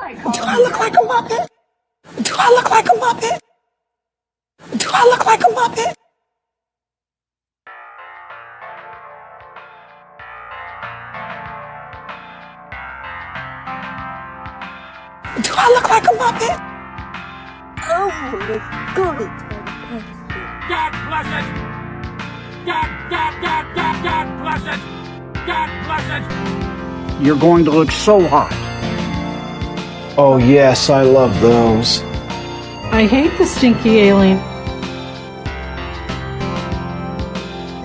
Do I look like a Muppet? Do I look like a Muppet? Do I look like a Muppet? Do I look like a Muppet? Oh my God, it's fantastic. God bless it! God bless it! God bless it! You're going to look so hot. Oh yes, I love those. I hate the stinky alien.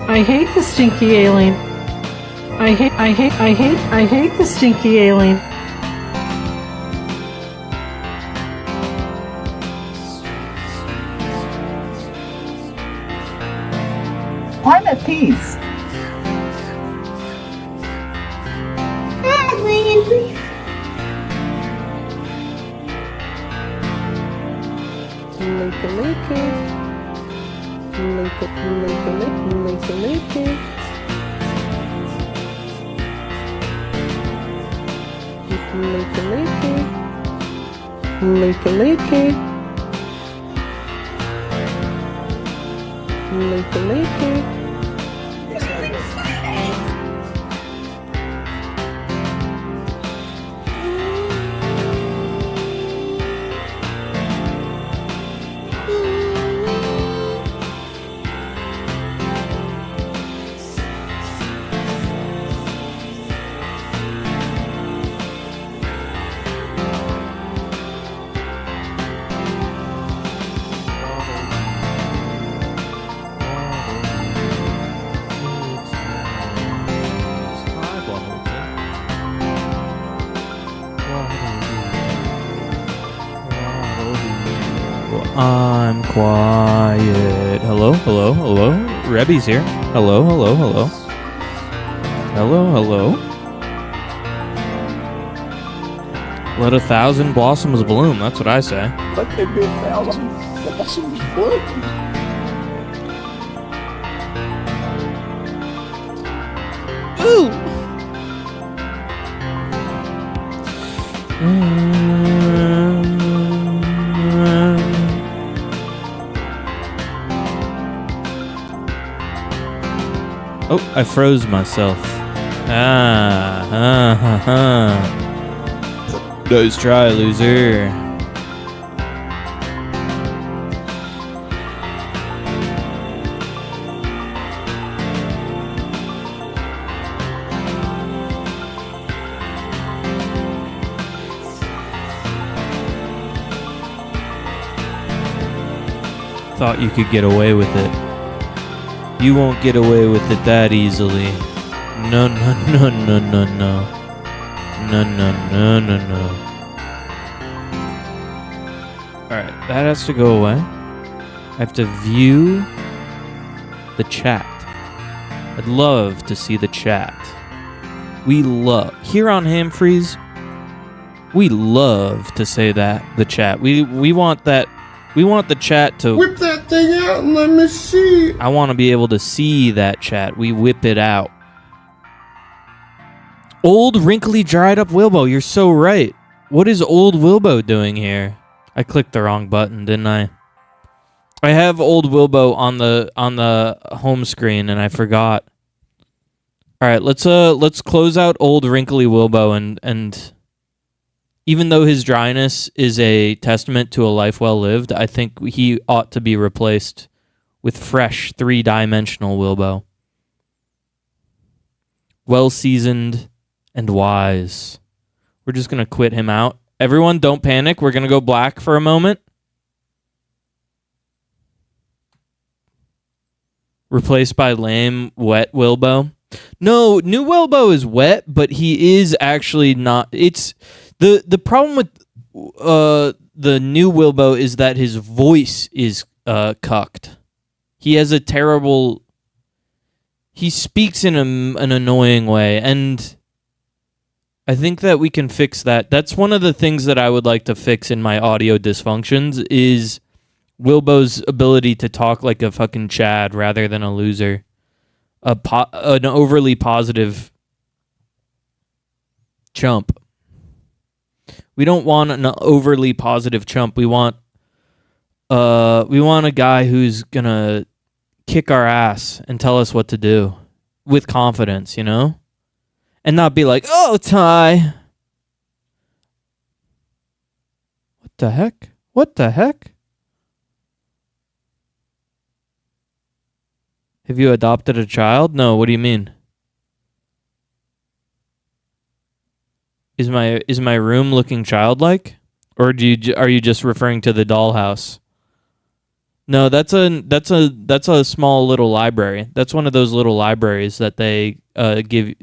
I hate the stinky alien. I hate the stinky alien. I'm at peace. I'm quiet. Hello, hello, hello. Rebby's here. Hello, hello, hello. Hello, hello. Let 1,000 blossoms bloom. That's what I say. Let there be 1,000 blossoms bloom. Ooh. Oh, I froze myself. Nice try, loser. Thought you could get away with it. You won't get away with it that easily. No, no, no, no, no, no. No, no, no, no, no. Alright, that has to go away. I have to view the chat. I'd love to see the chat. We love... Here on Hamfreys, we love to say that, the chat. We want that... We want the chat to... Whip that thing out and let me see. I want to be able to see that chat. We whip it out. Old, wrinkly, dried up Wilbo. You're so right. What is old Wilbo doing here? I clicked the wrong button, didn't I? I have old Wilbo on the home screen, and I forgot. All right, let's close out old, wrinkly Wilbo, and even though his dryness is a testament to a life well lived, I think he ought to be replaced with fresh, three-dimensional Wilbo. Well-seasoned and wise. We're just going to quit him out. Everyone, don't panic. We're going to go black for a moment. Replaced by lame, wet Wilbo. No, new Wilbo is wet, but he is actually not... It's... The problem with the new Wilbo is that his voice is cucked. He has a terrible... He speaks in an annoying way, and I think that we can fix that. That's one of the things that I would like to fix in my audio dysfunctions is Wilbo's ability to talk like a fucking Chad rather than a loser. An overly positive chump. We don't want an overly positive chump. We want a guy who's gonna kick our ass and tell us what to do with confidence, you know? And not be like, "Oh, Ty." What the heck? What the heck? Have you adopted a child? No, what do you mean? Is my room looking childlike? Or are you just referring to the dollhouse? No, that's a small little library. That's one of those little libraries that they give.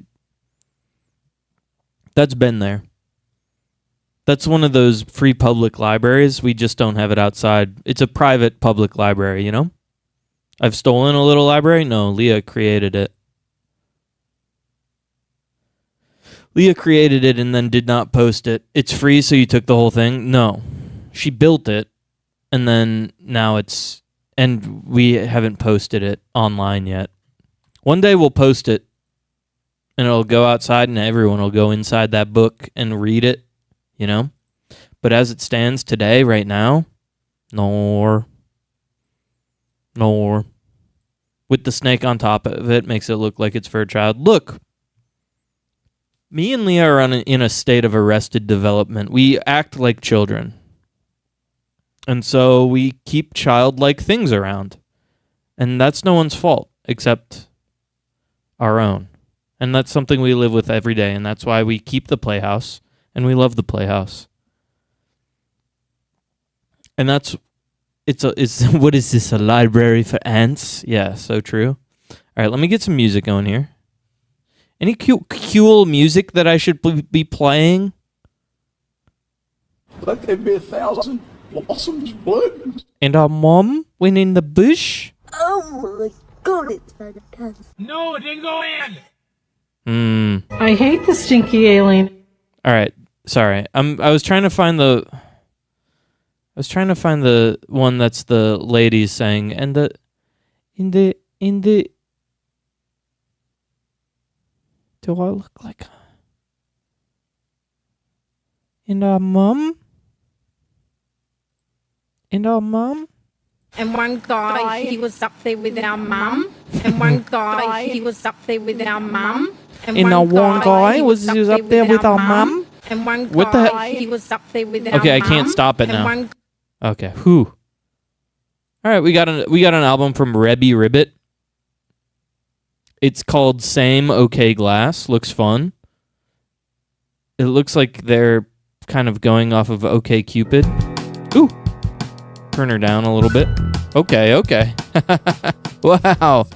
That's been there. That's one of those free public libraries. We just don't have it outside. It's a private public library, you know? I've stolen a little library? No, Leah created it. Leah created it and then did not post it. It's free, so you took the whole thing? No. She built it, and then now it's... And we haven't posted it online yet. One day we'll post it, and it'll go outside, and everyone will go inside that book and read it, you know? But as it stands today, right now, nor. With the snake on top of it, makes it look like it's for a child. Look, me and Leah are in a state of arrested development. We act like children. And so we keep childlike things around. And that's no one's fault except our own. And that's something we live with every day. And that's why we keep the playhouse. And we love the playhouse. And that's... It's what is this, a library for ants? Yeah, so true. All right, let me get some music going here. Any cool music that I should be playing? Let there be 1,000 blossoms bloom. And our mom went in the bush? Oh my god, it's fantastic. No, it didn't go in. I hate the stinky alien. All right, sorry. I was trying to find the one that's the ladies saying, and in the do I look like in our mum? In our mum? And one guy, he was up there with our mum. And one guy, he was up there with our mum. And one guy was up there with our mum. And one What the guy, heck? he was up there with our mum. Okay, I can't stop it And now. one Okay, whew. All right, we got an album from Rebby Ribbit. It's called Same OK Glass. Looks fun. It looks like they're kind of going off of OK Cupid. Ooh. Turn her down a little bit. Okay. Wow.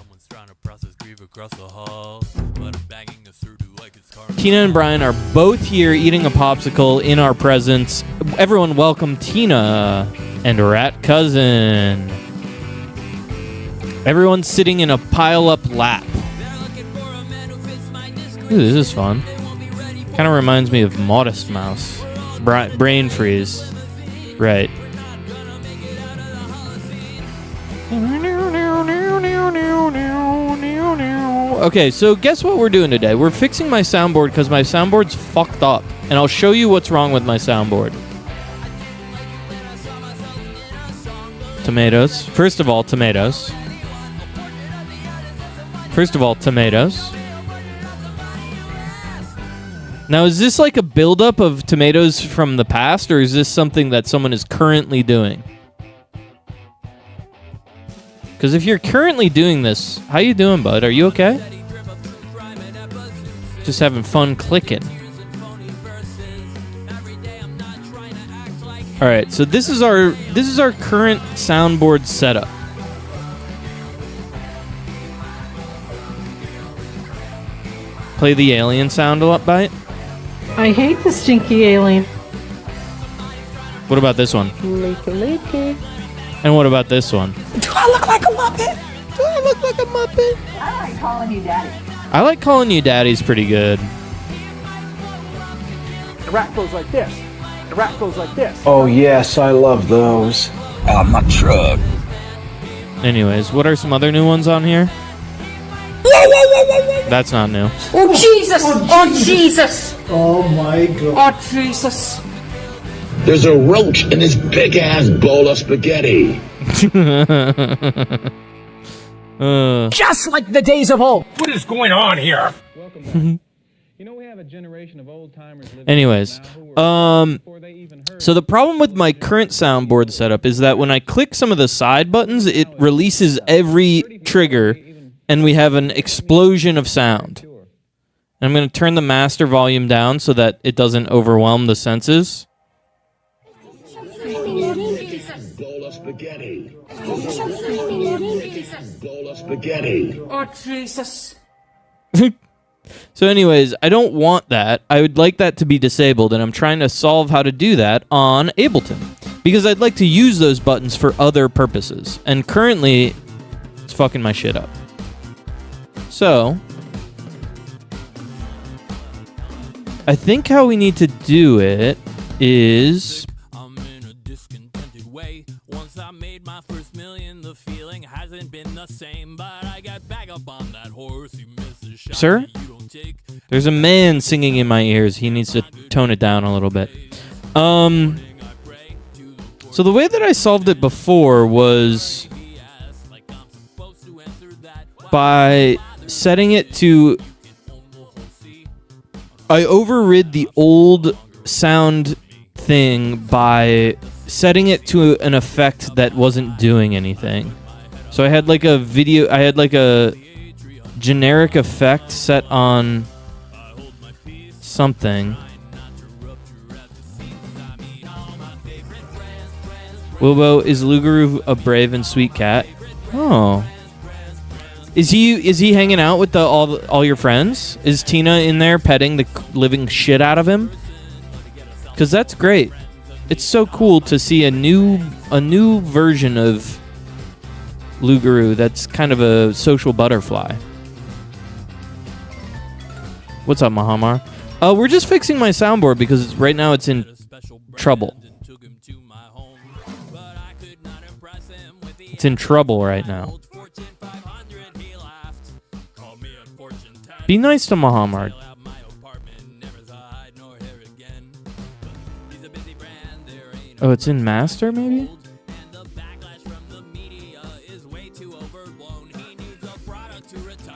Tina and Brian are both here eating a popsicle in our presence. Everyone welcome Tina and Rat Cousin. Everyone's sitting in a pile-up lap. Ooh, this is fun. Kind of reminds me of Modest Mouse. Brain freeze. Right. Okay, so guess what we're doing today? We're fixing my soundboard because my soundboard's fucked up. And I'll show you what's wrong with my soundboard. Tomatoes. First of all, tomatoes. Now, is this like a buildup of tomatoes from the past, or is this something that someone is currently doing? Because if you're currently doing this, how you doing, bud? Are you okay? Just having fun clicking. All right, so this is our current soundboard setup. Play the alien sound a lot by it. I hate the stinky alien. What about this one? Licky. And what about this one? Do I look like a Muppet? I like calling you daddy. I like calling you daddy's pretty good. The rat goes like this. The rat goes like this. Oh, yes, I love those. I'm my truck. Anyways, what are some other new ones on here? That's not new. Oh, Jesus! Oh, Jesus! Oh, my God. Oh, Jesus! There's a roach in this big ass bowl of spaghetti. Just like the days of old. What is going on here? Anyways, so the problem with my current soundboard setup is that when I click some of the side buttons, it releases every trigger, and we have an explosion of sound. And I'm going to turn the master volume down so that it doesn't overwhelm the senses. Bowl of spaghetti. Bowl of spaghetti. Oh, Jesus. So anyways, I don't want that. I would like that to be disabled, and I'm trying to solve how to do that on Ableton. Because I'd like to use those buttons for other purposes. And currently, it's fucking my shit up. So, I think how we need to do it is... I'm in a discontented way. Once I made my first million, the feeling hasn't been the same. But I got back up on that horse. You missed a shot. Sir? There's a man singing in my ears. He needs to tone it down a little bit. So the way that I solved it before was by setting it to... I overrid the old sound thing by setting it to an effect that wasn't doing anything. So I had like a generic effect set on something. Wilbo, is Lugaroo a brave and sweet cat? Oh. Is he hanging out with all your friends? Is Tina in there petting the living shit out of him? Because that's great. It's so cool to see a new version of Lugaroo that's kind of a social butterfly. What's up, Mahamar? We're just fixing my soundboard because right now it's in trouble. It's in trouble right now. Be nice to Mahamar. Oh, it's in master, maybe?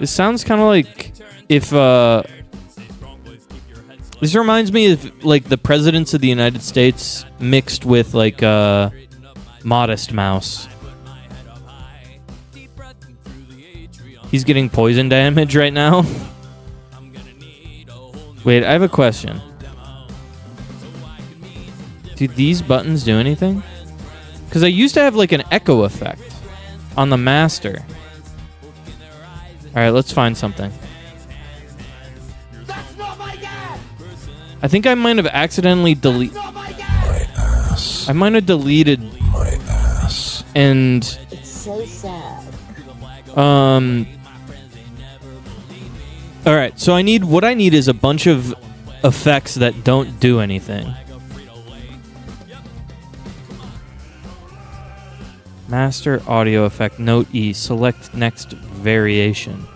This sounds kind of like if, this reminds me of, like, the presidents of the United States mixed with, like, Modest Mouse. He's getting poison damage right now. Wait, I have a question. Do these buttons do anything? Because I used to have, like, an echo effect on the master. Alright, let's find something. I think I might have accidentally deleted... I might have deleted... My ass. And... It's so sad. Alright, so what I need is a bunch of effects that don't do anything. Master audio effect, note E, select next variation.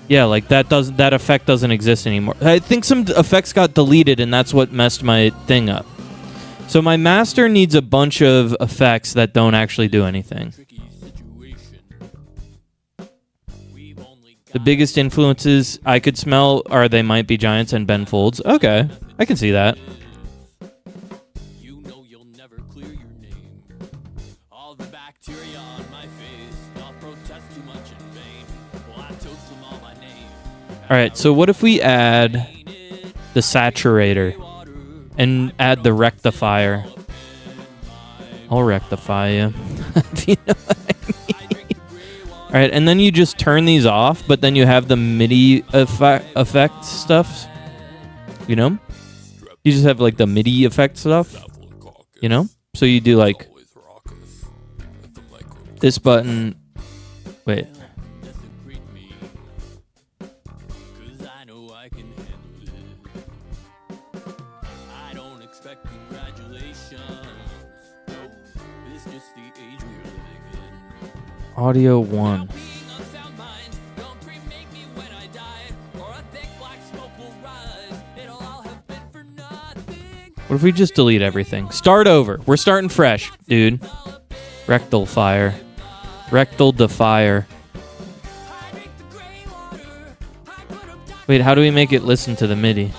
Yeah, like that effect doesn't exist anymore. I think some effects got deleted and that's what messed my thing up. So my master needs a bunch of effects that don't actually do anything. The biggest influences I could smell are They Might Be Giants and Ben Folds. Okay, I can see that. Alright, so what if we add the saturator and add the rectifier? I'll rectify you. Do you know what I mean? Alright, and then you just turn these off, but then you have the MIDI effect stuff. You know? You just have like the MIDI effect stuff. You know? So you do like this button. Wait. Audio 1. What What if we just delete everything? Start over. We're starting fresh, dude. Rectal fire. Rectal defire. Wait, how do we make it listen to the MIDI?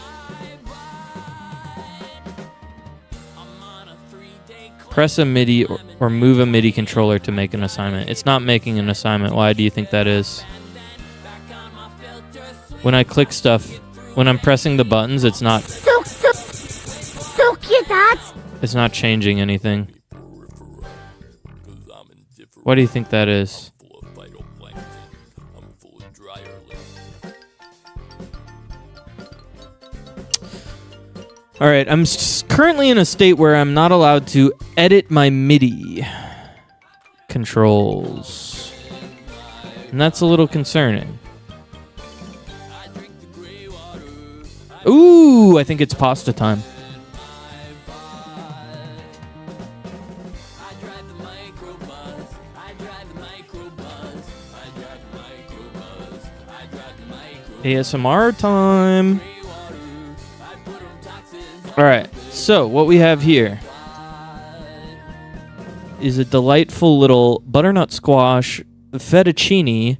Press a MIDI or move a MIDI controller to make an assignment. It's not making an assignment. Why do you think that is? When I click stuff, when I'm pressing the buttons, it's not... So cute, Dad. It's not changing anything. What do you think that is? All right, I'm currently in a state where I'm not allowed to edit my MIDI controls. And that's a little concerning. Ooh, I think it's pasta time. ASMR time. All right, so what we have here is a delightful little butternut squash, fettuccine,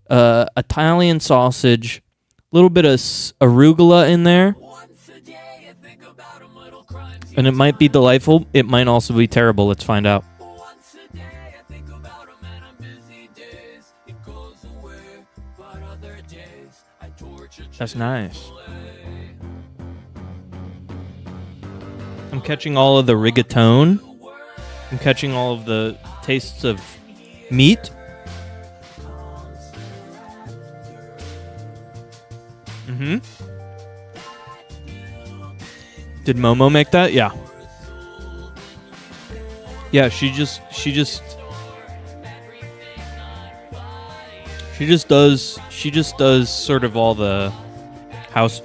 Italian sausage, a little bit of arugula in there. And it might be delightful. It might also be terrible. Let's find out. That's nice. I'm catching all of the rigatone. I'm catching all of the tastes of meat. Mm-hmm. Did Momo make that? Yeah. Yeah, she just does sort of all the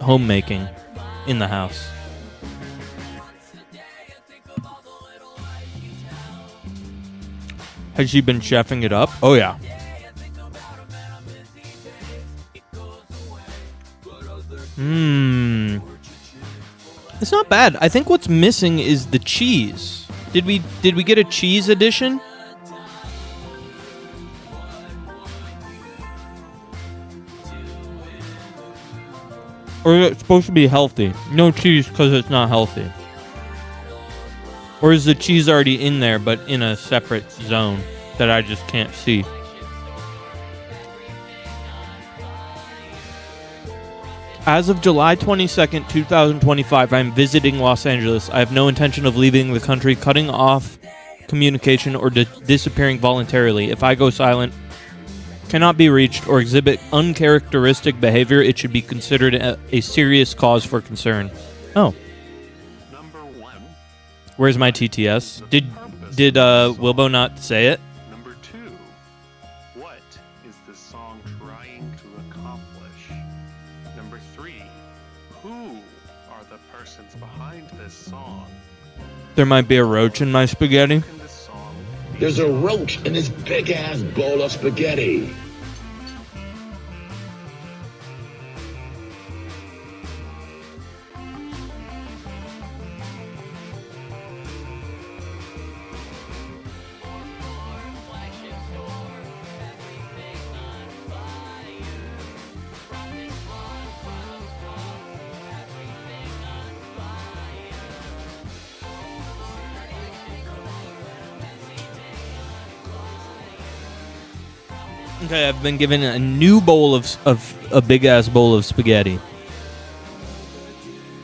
homemaking in the house. Has she been chefing it up? Oh yeah. It's not bad. I think what's missing is the cheese. Did we get a cheese edition? Or is it supposed to be healthy? No cheese because it's not healthy. Or is the cheese already in there but in a separate zone that I just can't see? As of July 22nd, 2025, I'm visiting Los Angeles. I have no intention of leaving the country, cutting off communication, or disappearing voluntarily. If I go silent, cannot be reached, or exhibit uncharacteristic behavior, it should be considered a serious cause for concern. Oh. Number 1. Where's my TTS? Did Wilbo not say it? Number 2. What is the song trying to accomplish? Number 3. Who are the persons behind this song? There might be a roach in my spaghetti. There's a roach in this big-ass bowl of spaghetti. Okay, I've been given a new bowl of a big-ass bowl of spaghetti.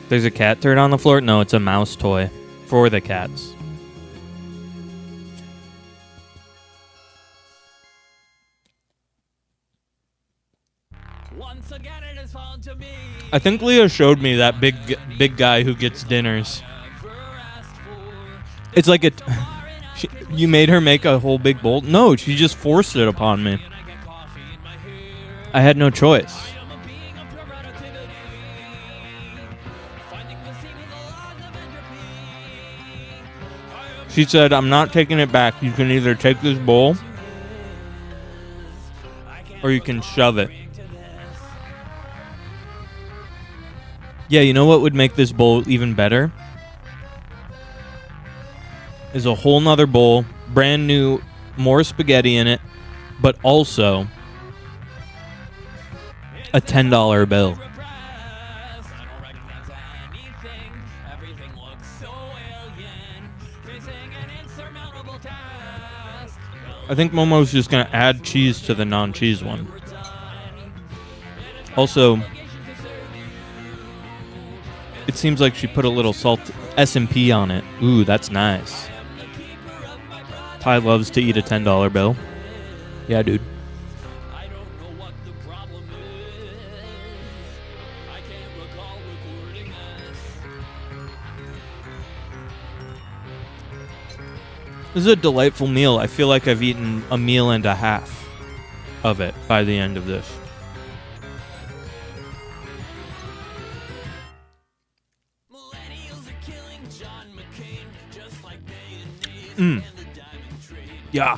There's a cat turd on the floor? No, it's a mouse toy for the cats. Once again, it is fallen to me. I think Leah showed me that big guy who gets dinners. It's like you made her make a whole big bowl? No, she just forced it upon me. I had no choice. She said, I'm not taking it back. You can either take this bowl or you can shove it. Yeah, you know what would make this bowl even better? is a whole nother bowl, brand new, more spaghetti in it, but also a $10 bill. I think Momo's just going to add cheese to the non-cheese one. Also, it seems like she put a little salt S&P on it. Ooh, that's nice. Ty loves to eat a $10 bill. Yeah, dude. This is a delightful meal. I feel like I've eaten a meal and a half of it by the end of this. Yeah.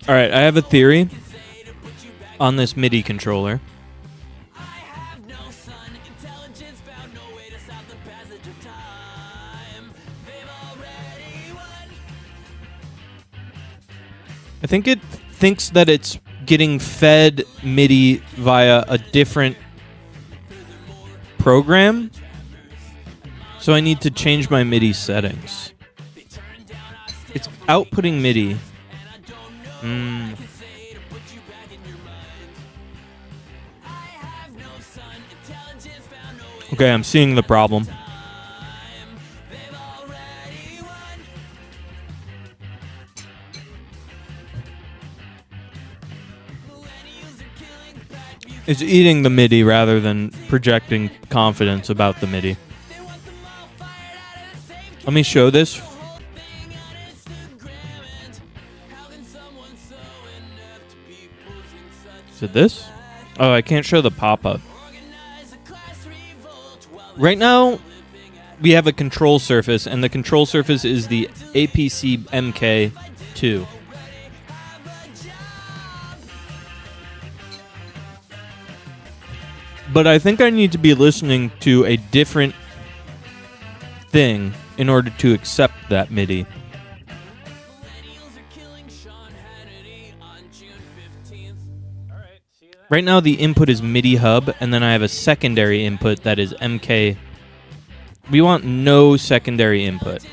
All right, I have a theory on this MIDI controller. I think it thinks that it's getting fed MIDI via a different program. So I need to change my MIDI settings. It's outputting MIDI. Okay, I'm seeing the problem. It's eating the MIDI rather than projecting confidence about the MIDI. Let me show this. Is it this? Oh, I can't show the pop-up. Right now, we have a control surface, and the control surface is the APC MK2. But I think I need to be listening to a different thing in order to accept that MIDI. Right now the input is MIDI hub, and then I have a secondary input that is MK. We want no secondary input.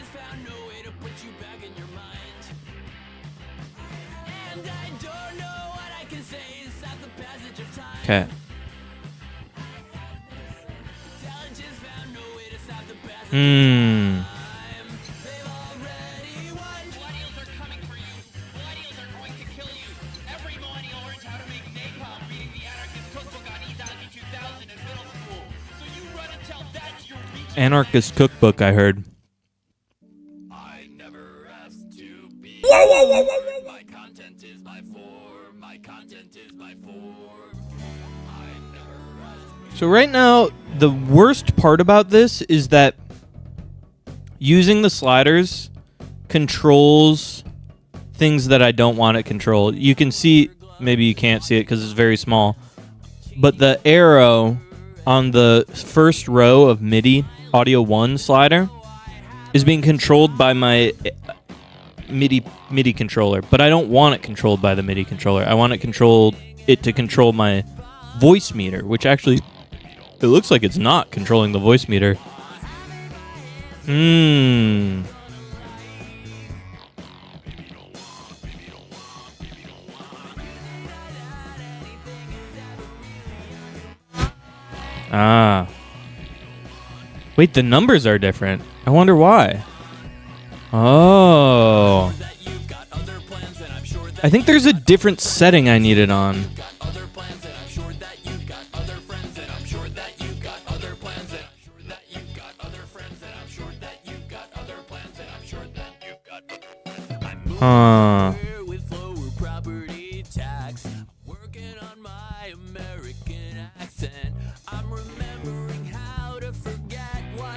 Okay. Anarchist cookbook, I heard. I never asked to be. My content is my form. My content is my form. I never asked. So right now, the worst part about this is that using the sliders controls things that I don't want it control. You can see, maybe you can't see it because it's very small, but the arrow on the first row of MIDI Audio 1 slider is being controlled by my MIDI controller, but I don't want it controlled by the MIDI controller. I want it to control my voice meter, which actually it looks like it's not controlling the voice meter. Ah. Wait, the numbers are different. I wonder why. Oh. I think there's a different setting I need it on. Huh.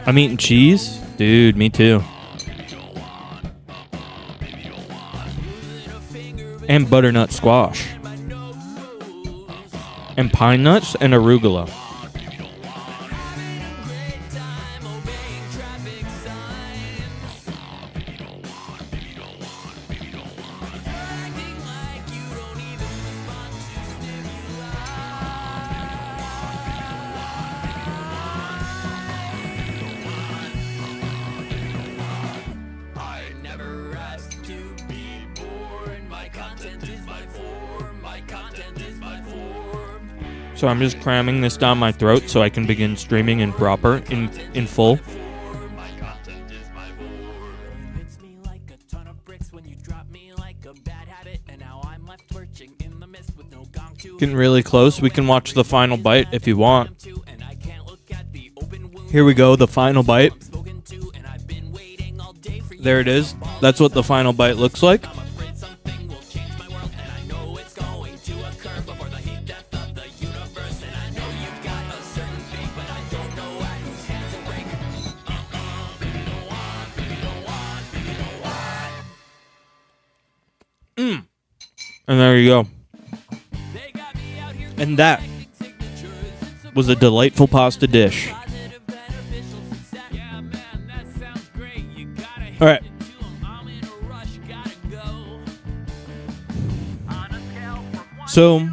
I'm eating cheese? Dude, me too. And butternut squash. And pine nuts and arugula. So I'm just cramming this down my throat so I can begin streaming in full. Getting really close. We can watch the final bite if you want. Here we go, the final bite. There it is. That's what the final bite looks like. And there you go. And that was a delightful pasta dish. All right. So,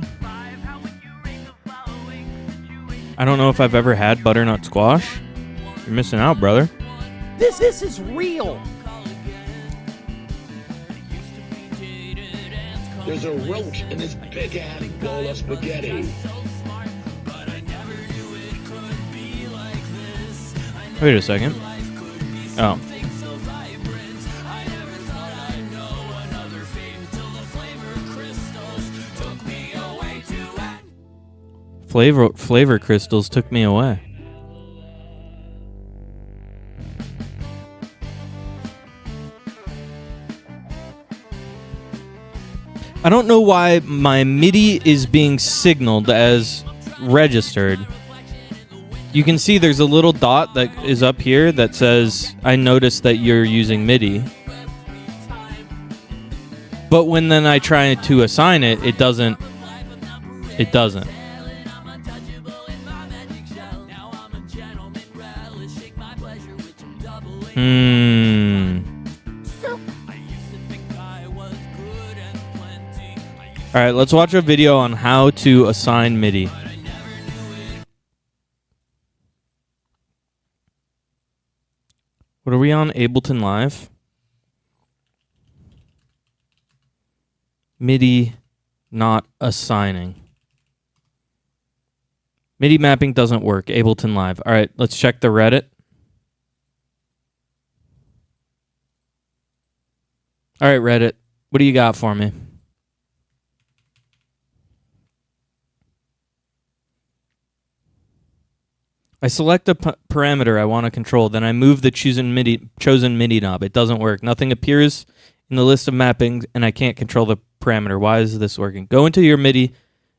I don't know if I've ever had butternut squash. You're missing out, brother. This is real. There's a roach in this big-ass bowl of spaghetti. Wait a second. Oh. Flavor crystals took me away. I don't know why my MIDI is being signaled as registered. You can see there's a little dot that is up here that says, I noticed that you're using MIDI. But when then I try to assign it, it doesn't. It doesn't. All right, let's watch a video on how to assign MIDI. What are we on? Ableton Live? MIDI not assigning. MIDI mapping doesn't work. Ableton Live. All right, let's check the Reddit. All right, Reddit. What do you got for me? I select a parameter I want to control, then I move the chosen MIDI knob. It doesn't work. Nothing appears in the list of mappings, and I can't control the parameter. Why is this working? Go into your MIDI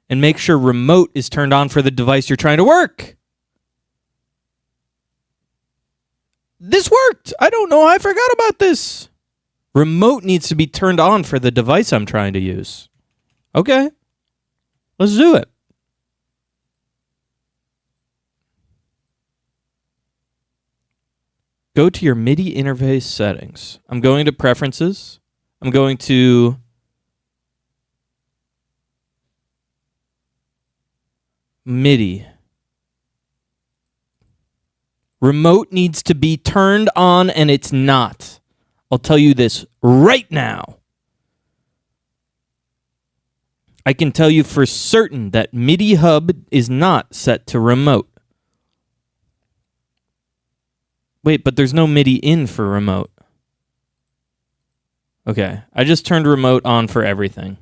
and make sure remote is turned on for the device you're trying to work. This worked. I don't know. I forgot about this. Remote needs to be turned on for the device I'm trying to use. Okay. Let's do it. Go to your MIDI interface settings. I'm going to preferences. I'm going to MIDI. Remote needs to be turned on and it's not. I'll tell you this right now. I can tell you for certain that MIDI hub is not set to remote. Wait, but there's no MIDI in for remote. Okay, I just turned remote on for everything.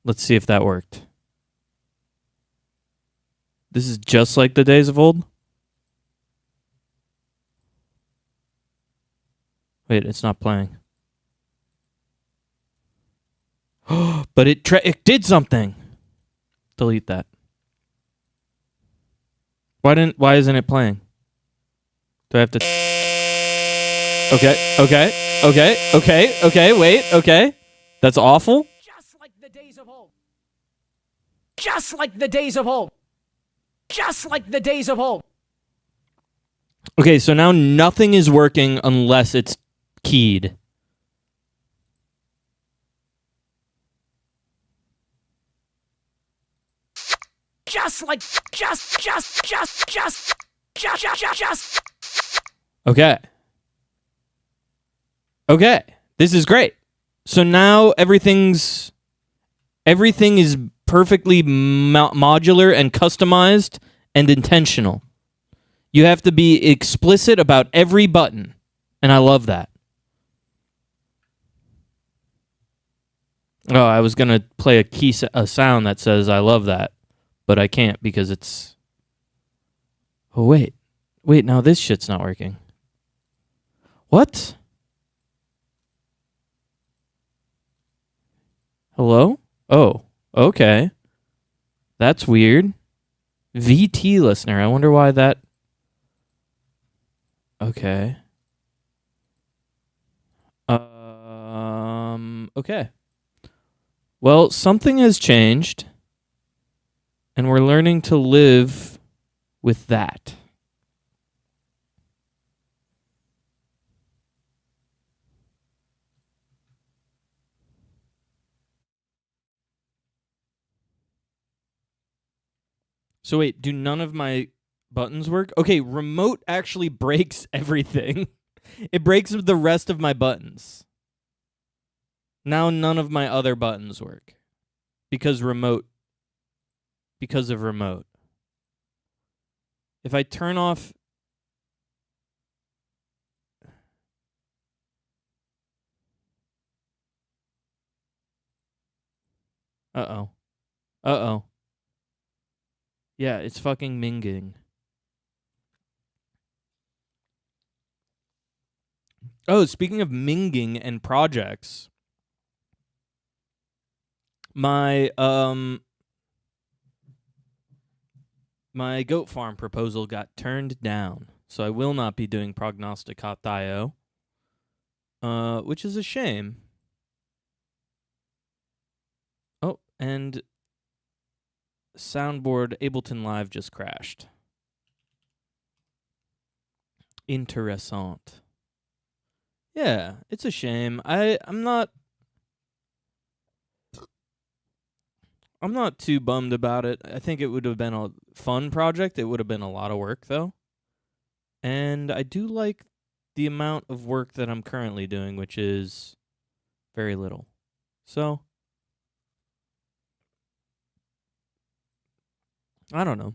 Let's see if that worked. This is just like the days of old? Wait, it's not playing. But it did something. Delete that. Why isn't it playing? Do I have to... Okay, wait, okay. That's awful. Just like the days of old. Just like the days of old. Just like the days of old. Okay, so now nothing is working unless it's keyed. Okay. Okay. This is great. So now everything's Everything is perfectly modular and customized and intentional. You have to be explicit about every button, and I love that. Oh, I was going to play a sound that says I love that, but I can't because it's... Oh, wait. Wait, now this shit's not working. What? Hello? Oh, okay. That's weird. VT listener. I wonder why that... Okay. Okay. Well, something has changed, and we're learning to live with that. So wait, do none of my buttons work? Okay, remote actually breaks everything. It breaks the rest of my buttons. Now none of my other buttons work. Because of remote. If I turn off... Uh-oh. Uh-oh. Yeah, it's fucking minging. Oh, speaking of minging and projects, my goat farm proposal got turned down, so I will not be doing Prognosticat.io, which is a shame. Oh, and soundboard Ableton Live just crashed. Interessant. Yeah, it's a shame. I'm not too bummed about it. I think it would have been a fun project. It would have been a lot of work, though. And I do like the amount of work that I'm currently doing, which is very little. So, I don't know.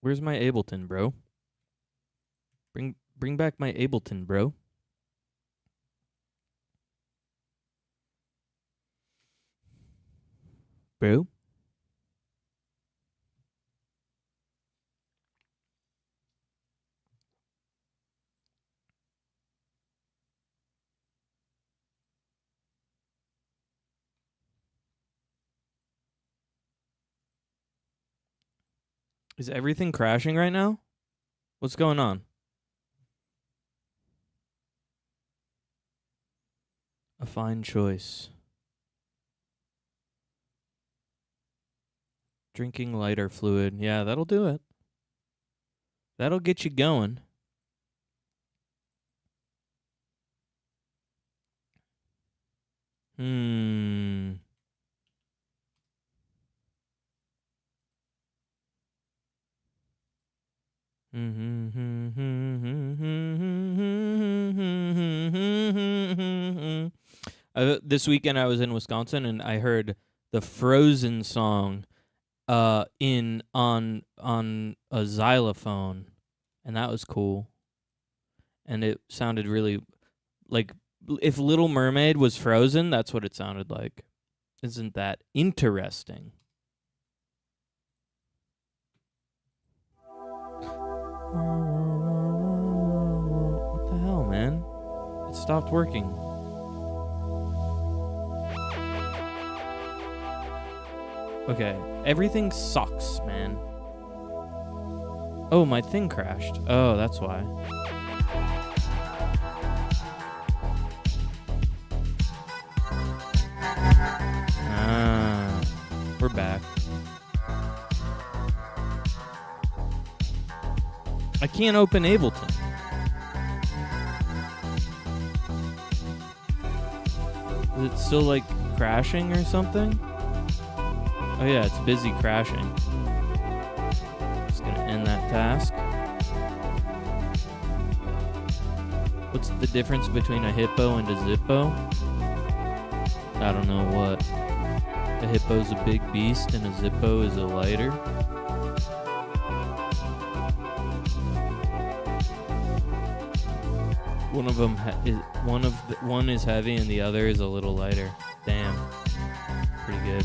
Where's my Ableton, bro? Bring back my Ableton, bro. Bro? Is everything crashing right now? What's going on? A fine choice. Drinking lighter fluid. Yeah, that'll do it. That'll get you going. This weekend I was in Wisconsin and I heard the Frozen song on a xylophone, and that was cool. And it sounded really like if Little Mermaid was Frozen, that's what it sounded like. Isn't that interesting? What the hell, man? It stopped working. Okay, everything sucks, man. Oh, my thing crashed. Oh, that's why. We're back. I can't open Ableton. Is it still like crashing or something? Oh yeah, it's busy crashing. Just gonna end that task. What's the difference between a hippo and a zippo? I don't know what. A hippo's a big beast and a zippo is a lighter. One of them one is heavy and the other is a little lighter. Damn, pretty good.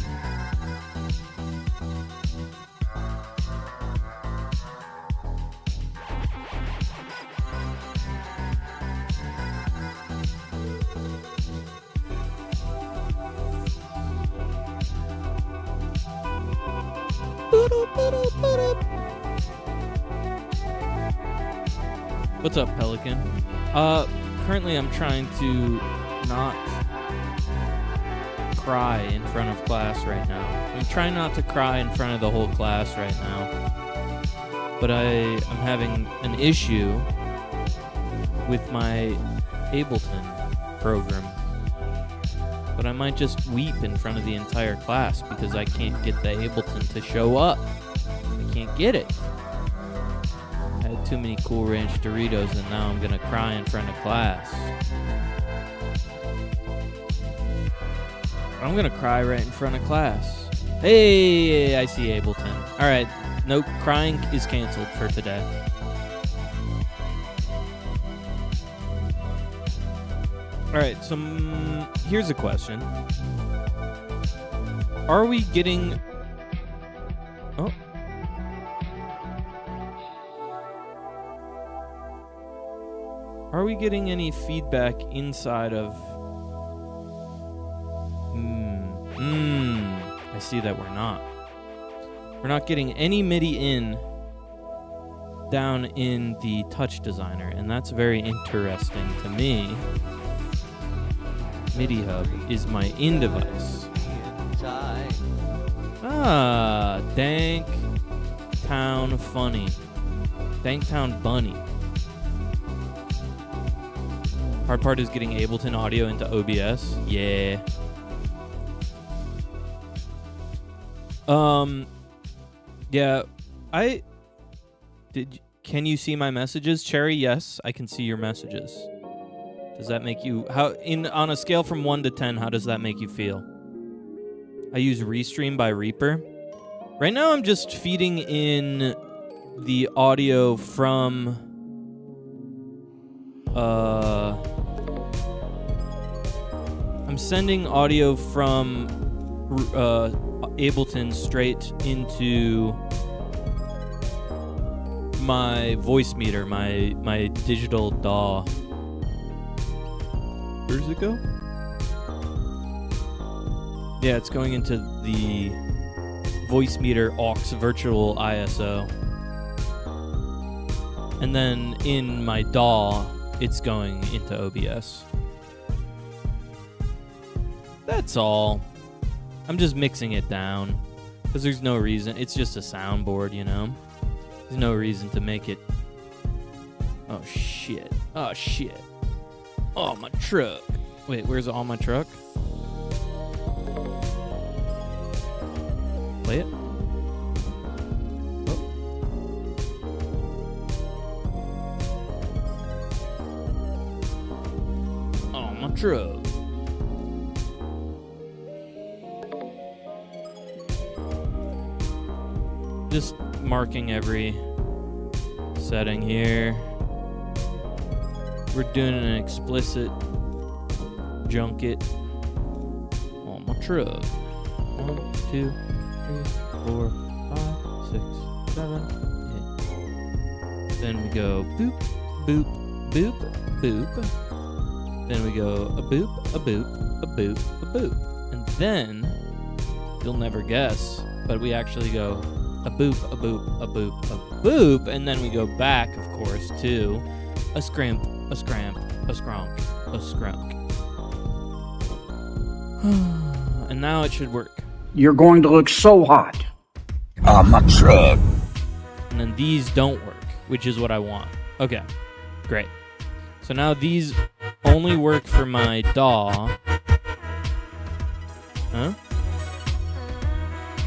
What's up, Pelican? Currently I'm trying to not cry in front of class right now. I'm trying not to cry in front of the whole class right now. But I'm having an issue with my Ableton program. But I might just weep in front of the entire class because I can't get the Ableton to show up. I can't get it. I had too many Cool Ranch Doritos and now I'm gonna cry in front of class. I'm gonna cry right in front of class. Hey, I see Ableton. Alright, no, crying is canceled for today. Alright, so here's a question. Are we getting... Oh. Are we getting any feedback inside of... I see that we're not. We're not getting any MIDI in down in the Touch Designer, and that's very interesting to me. MIDI Hub is my in device. Ah, Dank Town Funny. Dank Town Bunny. Hard part is getting Ableton audio into OBS. Yeah. Yeah, can you see my messages? Cherry, yes, I can see your messages. Does that make you, on a scale from 1 to 10, how does that make you feel? I use Restream by Reaper. Right now I'm just feeding in the audio from, I'm sending audio from, Ableton straight into my voice meter, my digital DAW. Where does it go? Yeah, it's going into the voice meter aux virtual ISO. And then in my DAW, it's going into OBS. That's all. I'm just mixing it down, because there's no reason. It's just a soundboard, you know? There's no reason to make it... Oh, shit. Oh, shit. Oh, my truck. Wait, where's all my truck? Play it. Oh, my truck. Just marking every setting here. We're doing an explicit junket on my truck. 1, 2, 3, 4, 5, 6, 7, 8. Then we go boop, boop, boop, boop. Then we go a boop, a boop, a boop, a boop. And then, you'll never guess, but we actually go a boop, a boop, a boop, a boop, and then we go back, of course, to a scrimp, a scramp, a skronk, a skrunk. And now it should work. You're going to look so hot. On my truck. And then these don't work, which is what I want. Okay, great. So now these only work for my DAW. Huh?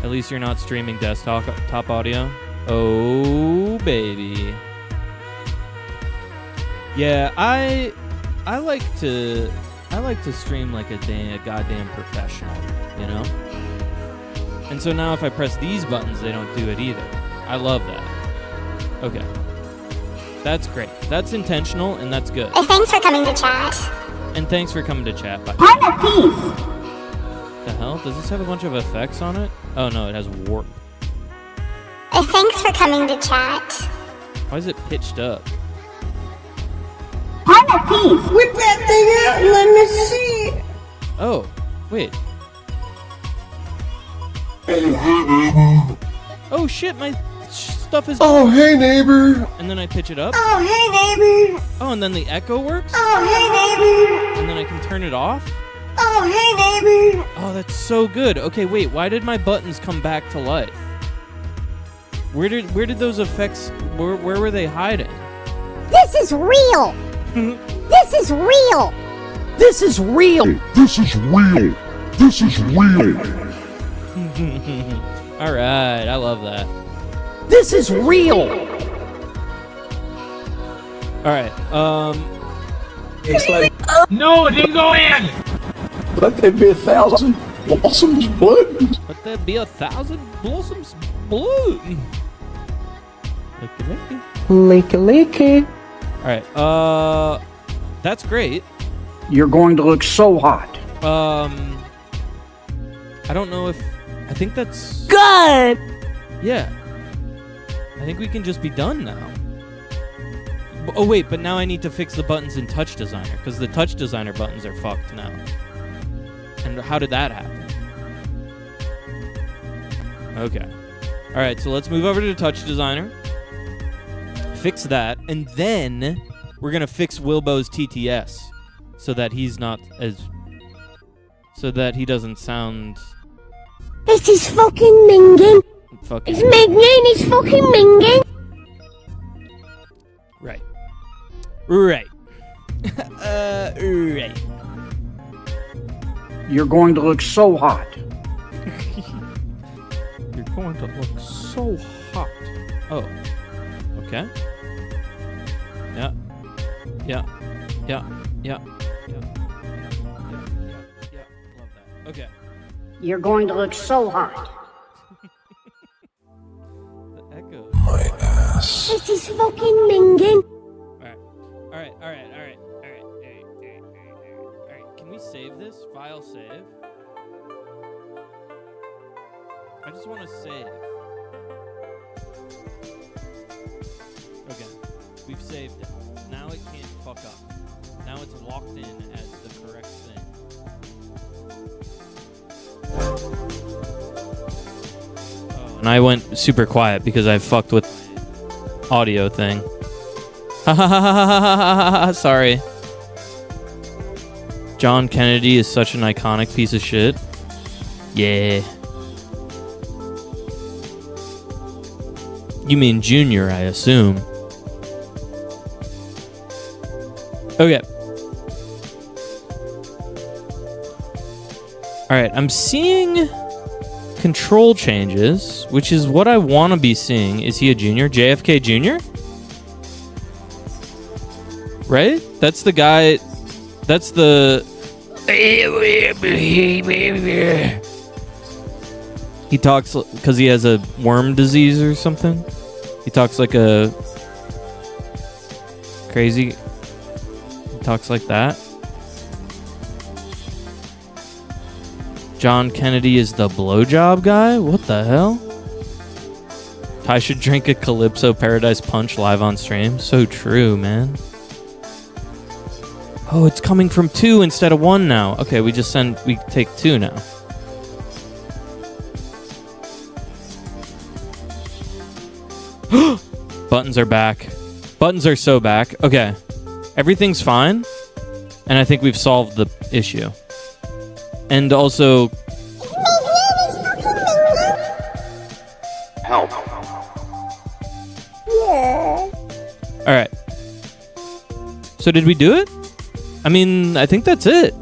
At least you're not streaming desktop audio. Oh, baby. Yeah, I like to stream like a goddamn professional, you know? And so now if I press these buttons, they don't do it either. I love that. Okay. That's great. That's intentional, and that's good. Thanks for coming to chat. And thanks for coming to chat. By I'm at peace. the hell? Does this have a bunch of effects on it? Oh no, it has warp. Thanks for coming to chat. Why is it pitched up? I'm at peace. Whip that thing out and let me see. Oh, wait. Oh shit, my stuff is... Oh, hey, neighbor. And then I pitch it up. Oh, hey, neighbor. Oh, and then the echo works? Oh, hey, neighbor. And then I can turn it off? Oh, hey, neighbor. Oh, that's so good. Okay, wait, why did my buttons come back to life? Where did those effects... Where were they hiding? This is real. This is real. This is real. This is real. This is real. All right, I love that. This is real. All right, It's like, No, it didn't go in! let there be 1,000 blossoms blooms. let there be 1,000 blossoms bloom. Leaky, leaky. All right, that's great. You're going to look so hot. I don't know if... I think that's... Good. Yeah. I think we can just be done now. Oh, wait, but now I need to fix the buttons in Touch Designer, because the Touch Designer buttons are fucked now. And how did that happen? Okay. All right, so let's move over to Touch Designer. Fix that, and then we're going to fix Wilbo's TTS so that he's not as... So that he doesn't sound... This is fucking minging. Fucking... It's minging. It's fucking minging. Right. Right. Right. You're going to look so hot. You're going to look so hot. Oh. Okay. Yeah. Yeah. Yeah. Yeah. Yeah. Yeah. Love that. Okay. You're going to look so hot. The echo. This is fucking minging. Alright. Can we save this? File save. I just want to save. Okay. We've saved it. Now it can't fuck up. Now it's locked in as the correct thing. Oh, and I went super quiet because I fucked with audio thing. Sorry. John Kennedy is such an iconic piece of shit. Yeah. You mean Junior, I assume. Okay. Alright, I'm seeing control changes, which is what I want to be seeing. Is he a junior? JFK Jr.? Right? That's the guy... That's the... He talks because he has a worm disease or something. He talks like a... Crazy... He talks like that. John Kennedy is the blowjob guy? What the hell? I should drink a Calypso Paradise Punch live on stream. So true, man. Oh, it's coming from 2 instead of 1 now. Okay, we take 2 now. Buttons are back. Buttons are so back. Okay. Everything's fine. And I think we've solved the issue. And also... Help. Yeah. Alright. So did we do it? I mean, I think that's it.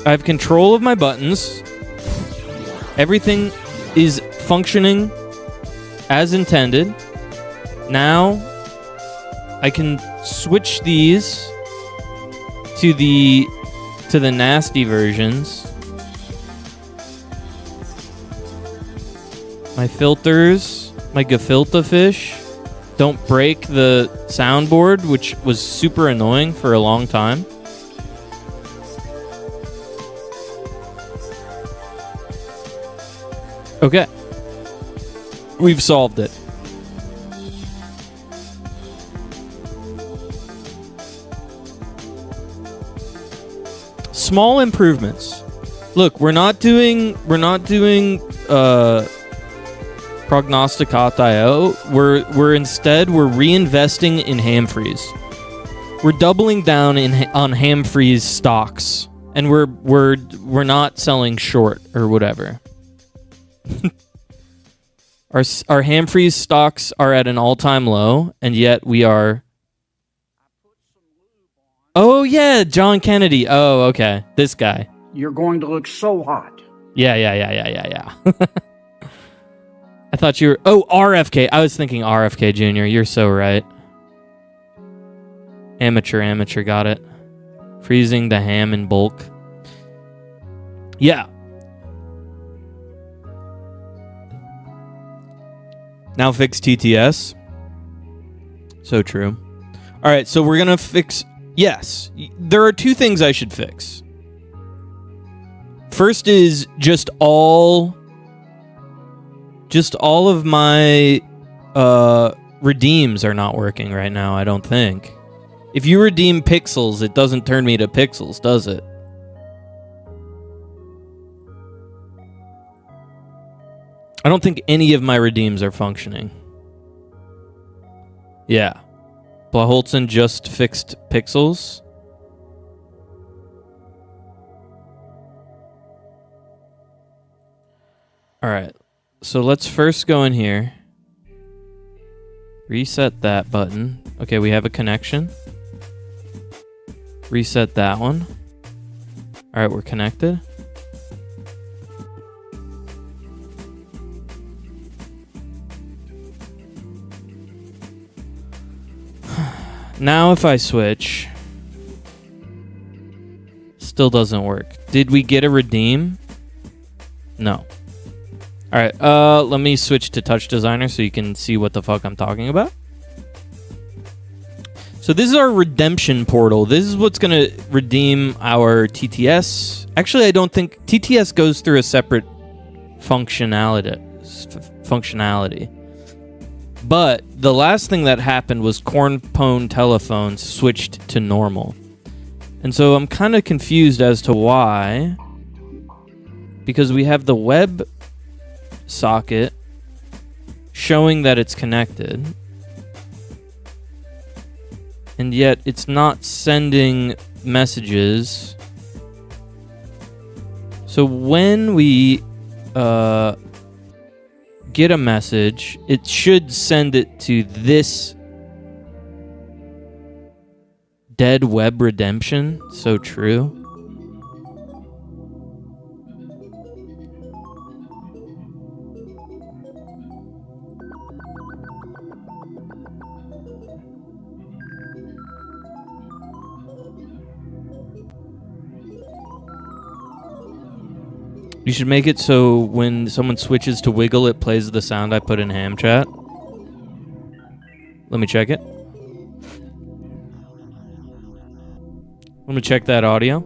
I have control of my buttons. Everything is functioning as intended. Now, I can switch these to the nasty versions. My filters, my gefilte fish, don't break the soundboard, which was super annoying for a long time. Okay. We've solved it. Small improvements. Look, we're not doing prognosticate.io. We're reinvesting in Hamfreys. We're doubling down on Hamfreys stocks, and we're not selling short or whatever. Our Hamfreys stocks are at an all-time low, and yet we are. Oh yeah, John Kennedy. Oh, okay, this guy. You're going to look so hot. Yeah. I thought you were... Oh, RFK. I was thinking RFK Jr. You're so right. Amateur. Got it. Freezing the ham in bulk. Yeah. Now fix TTS. So true. All right, so we're going to fix... Yes. There are two things I should fix. First is just all of my redeems are not working right now, I don't think. If you redeem pixels, it doesn't turn me to pixels, does it? I don't think any of my redeems are functioning. Yeah. Blaholtzen just fixed pixels. Alright. So let's first go in here. Reset that button. Okay, we have a connection. Reset that one. Alright, we're connected. Now if I switch, still doesn't work. Did we get a redeem? No. Alright, let me switch to Touch Designer so you can see what the fuck I'm talking about. So this is our redemption portal. This is what's going to redeem our TTS. Actually, I don't think... TTS goes through a separate functionality. But the last thing that happened was Cornpone telephones switched to normal. And so I'm kind of confused as to why. Because we have the web socket showing that it's connected. And yet it's not sending messages. So when we get a message, it should send it to this dead web redemption. So true. You should make it so when someone switches to Wiggle, it plays the sound I put in ham chat. Let me check it. Let me check that audio.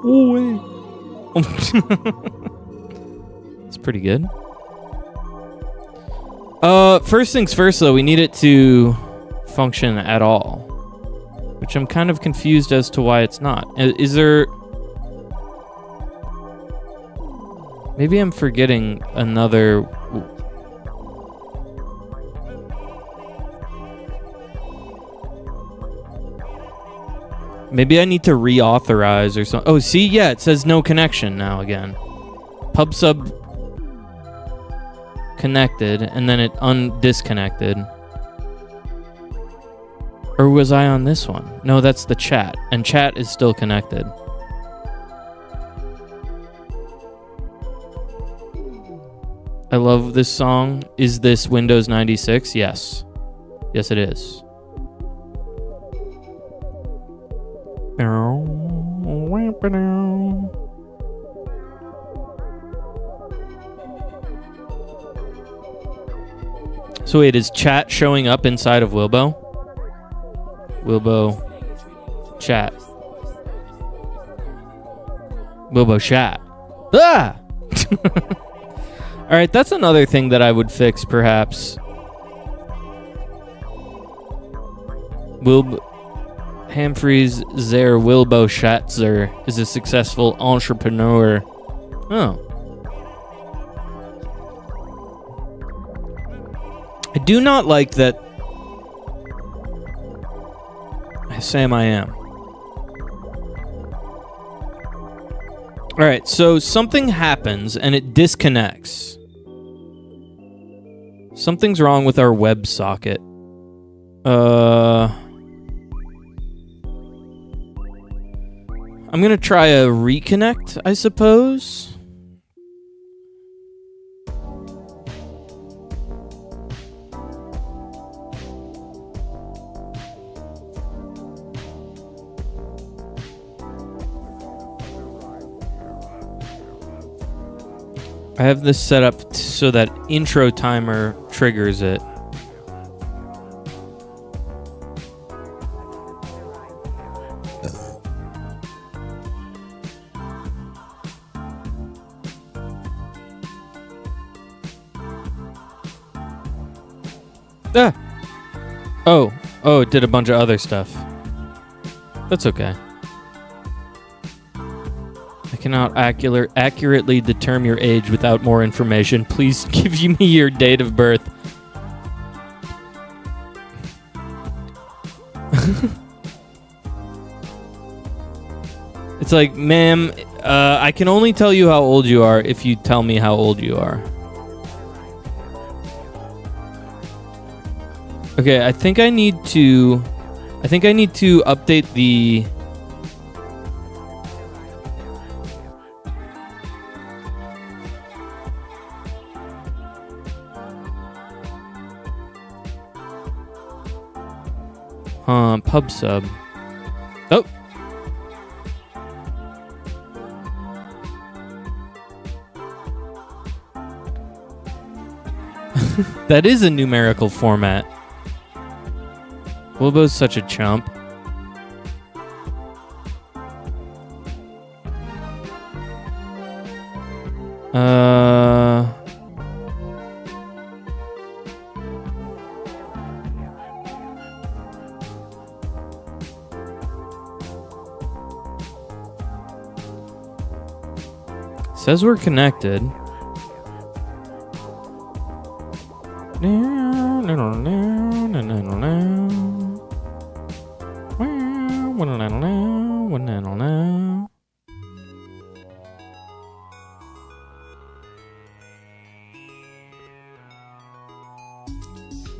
Oh, wait. It's pretty good. First things first, though, we need it to function at all. Which I'm kind of confused as to why it's not. Is there... Maybe I'm forgetting another... Maybe I need to reauthorize or something. Oh, see? Yeah, it says no connection now again. PubSub connected, and then it disconnected. Or was I on this one? No, that's the chat. And chat is still connected. I love this song. Is this Windows 96? Yes. Yes, it is. So wait, is chat showing up inside of Wilbo? Wilbo chat. Wilbo chat. Ah! Alright, that's another thing that I would fix, perhaps. Humphreys Zer Wilbo Schatzer is a successful entrepreneur. Oh. I do not like that. Sam, I am. Alright, so something happens and it disconnects. Something's wrong with our WebSocket. I'm gonna try a reconnect, I suppose. I have this set up so that intro timer triggers it. Ah! Oh, it did a bunch of other stuff. That's okay. I cannot accurately determine your age without more information. Please give me your date of birth. It's like, ma'am, I can only tell you how old you are if you tell me how old you are. Okay, I think I need to update the pub sub. Oh. That is a numerical format. Wilbo's such a chump. Says we're connected.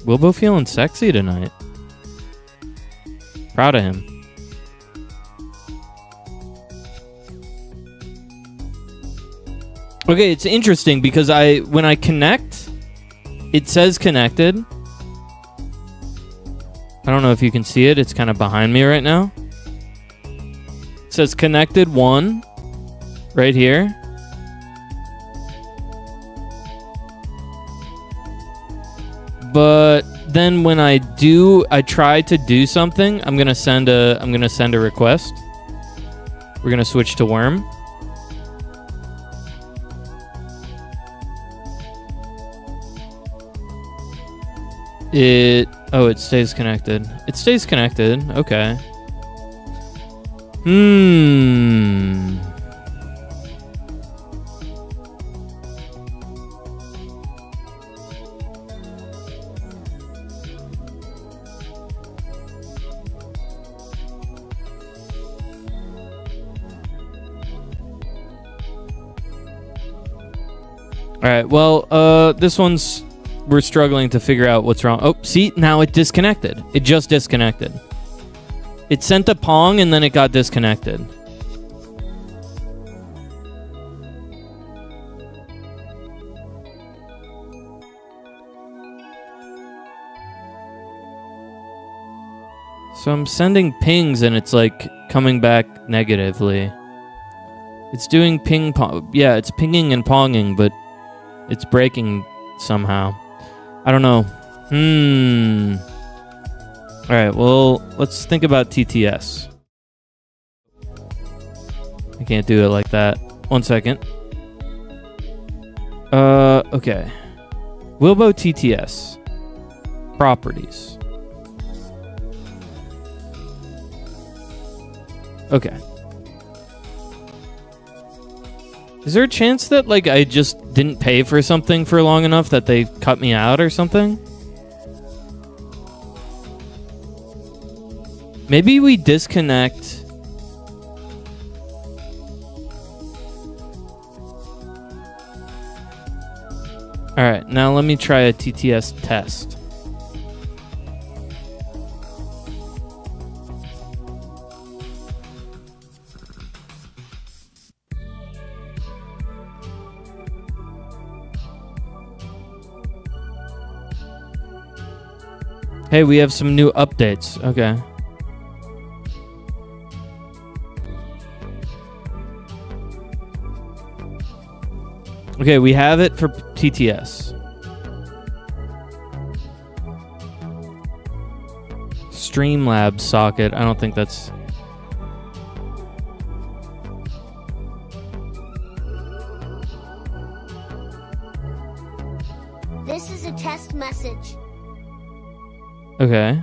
Wilbo feeling sexy tonight. Proud of him. Okay, it's interesting because when I connect, it says connected. I don't know if you can see it. It's kind of behind me right now. It says connected 1 right here. But then when I try to do something, I'm gonna send a request. We're gonna switch to Worm. It stays connected. It stays connected. Okay. All right. Well, this one's. We're struggling to figure out what's wrong. Oh, see, now it disconnected. It just disconnected. It sent a pong and then it got disconnected. So I'm sending pings and it's like coming back negatively. It's doing ping pong. Yeah, it's pinging and ponging, but it's breaking somehow. I don't know. Alright, well, let's think about TTS. I can't do it like that. 1 second. Okay. Wilbo TTS. Properties. Okay. Is there a chance that, like, I just didn't pay for something for long enough that they cut me out or something? Maybe we disconnect. Alright, now let me try a TTS test. Hey, we have some new updates. Okay. Okay, we have it for TTS. Streamlabs socket. I don't think that's... This is a test message. Okay.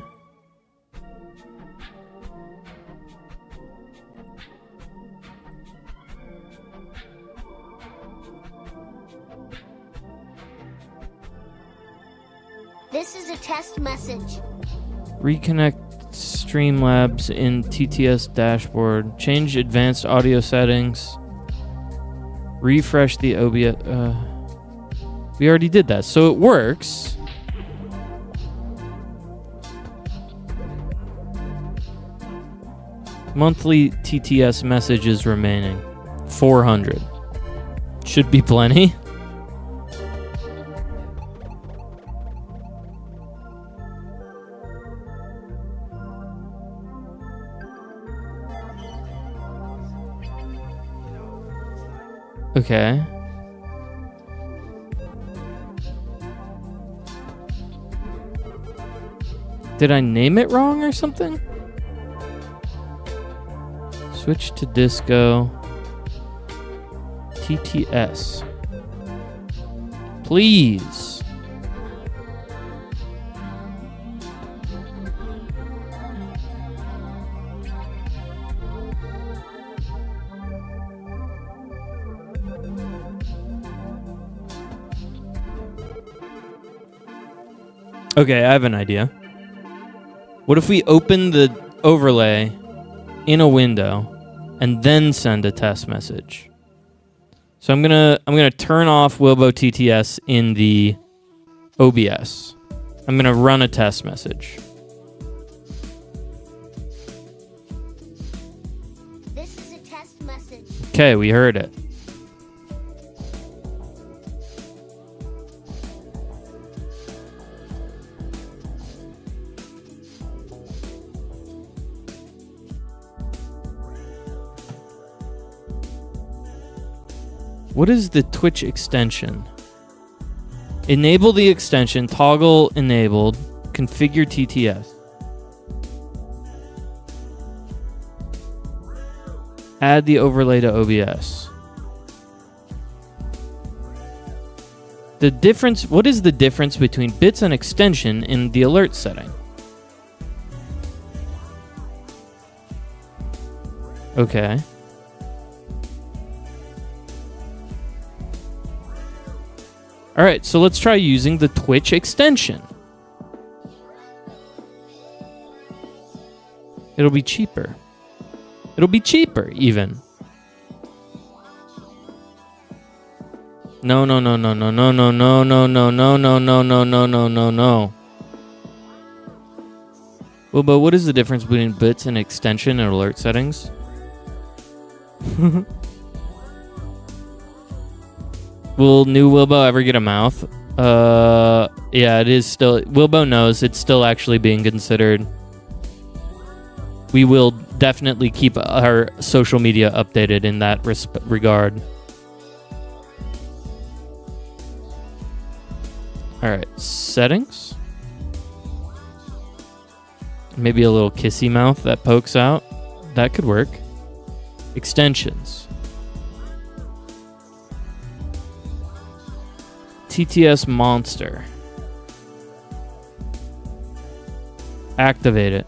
This is a test message. Reconnect Streamlabs in TTS dashboard. Change advanced audio settings. Refresh the OBS. We already did that, so it works. Monthly TTS messages remaining. 400. Should be plenty. Okay. Did I name it wrong or something? Switch to disco. TTS. Please. Okay, I have an idea. What if we open the overlay in a window and then send a test message? So I'm gonna turn off Wilbo TTS in the OBS. I'm gonna run a test message. This is a test message. Okay, we heard it. What is the Twitch extension? Enable the extension, toggle enabled, configure TTS. Add the overlay to OBS. The difference, what is the difference between bits and extension in the alert setting? Okay. All right, so let's try using the Twitch extension. It'll be cheaper. It'll be cheaper, even. No, no, no, no, no, no, no, no, no, no, no, no, no, no, no, no, no, no. Well, but what is the difference between bits and extension and alert settings? Will new Wilbo ever get a mouth? Yeah, it is still... Wilbo knows it's still actually being considered. we will definitely keep our social media updated in that regard. All right, settings. Maybe a little kissy mouth that pokes out. That could work. Extensions. TTS Monster. Activate it.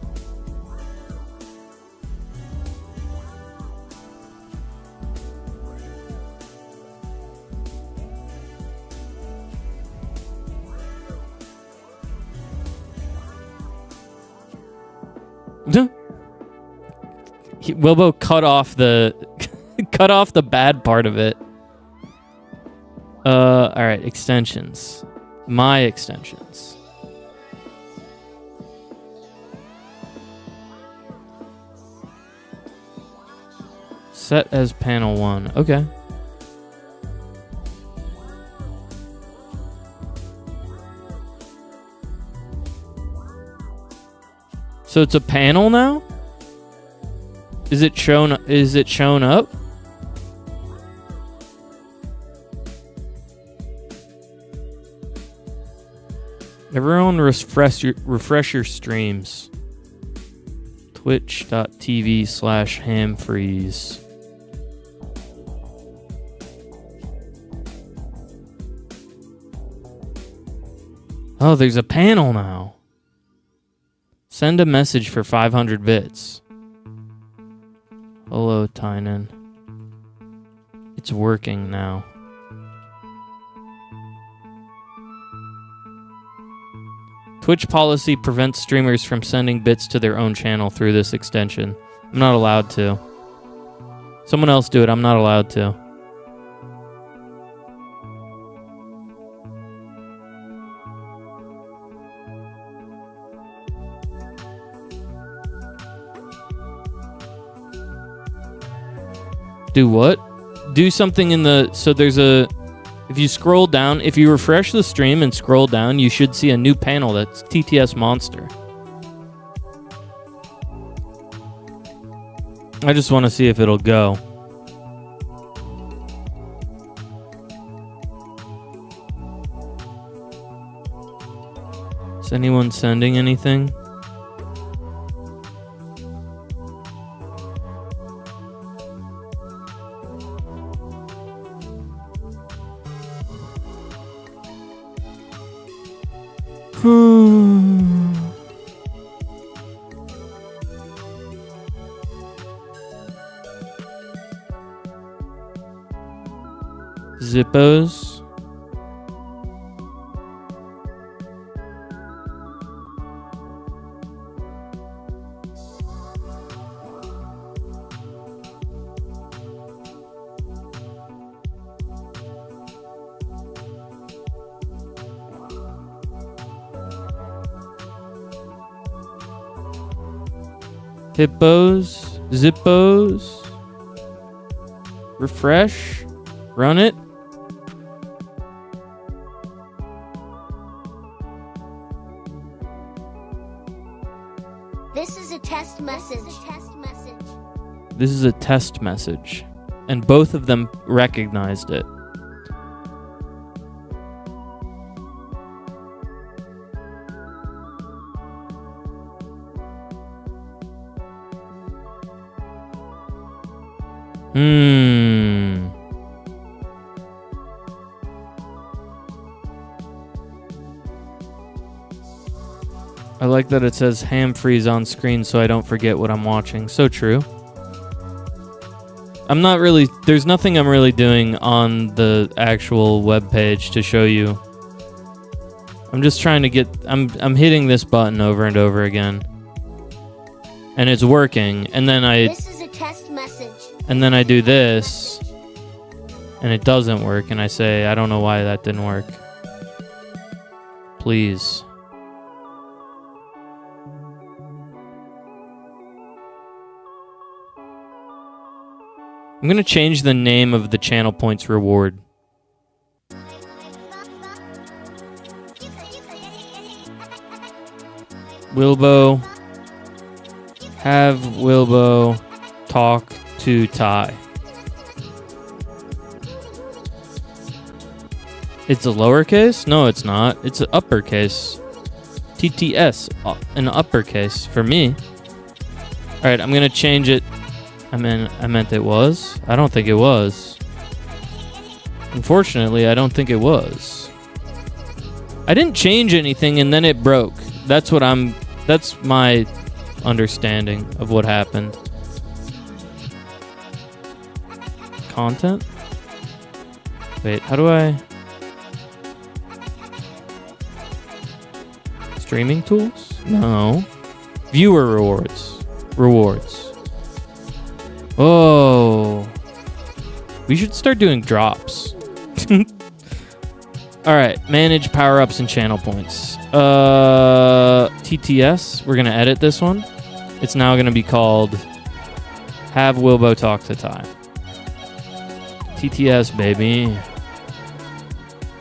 Wilbo cut off the cut off the bad part of it. All right, extensions. My extensions. Set as panel 1. Okay. So it's a panel now? Is it shown up? Everyone refresh your streams. Twitch.tv/hamfreeze. Oh, there's a panel now. Send a message for 500 bits. Hello, Tynan. It's working now. Twitch policy prevents streamers from sending bits to their own channel through this extension. I'm not allowed to. Someone else do it. I'm not allowed to. Do what? Do something in the... So there's a... If you scroll down, if you refresh the stream and scroll down, you should see a new panel that's TTS Monster. I just want to see if it'll go. Is anyone sending anything? Zippos. Hippos, Zippos, refresh, run it. This is a test message. This is a test message, and both of them recognized it. I like that it says ham freeze on screen so I don't forget what I'm watching. So true. I'm not really... There's nothing I'm really doing on the actual web page to show you. I'm just trying to get... I'm hitting this button over and over again. And it's working. And then This is a test message. And then I do this. And it doesn't work. And I say, I don't know why that didn't work. Please. I'm going to change the name of the channel points reward. Wilbo Have Wilbo talk to Ty. It's a lowercase? No, it's not. It's an uppercase. TTS, an uppercase for me. All right, I'm gonna change it. I meant it was. I don't think it was. Unfortunately, I don't think it was. I didn't change anything and then it broke. That's my understanding of what happened. Content? Wait, how do I... Streaming tools? No. Viewer rewards. Rewards. Oh. We should start doing drops. Alright, manage power-ups and channel points. TTS, we're going to edit this one. It's now going to be called Have Wilbo Talk to Ty. TTS, baby.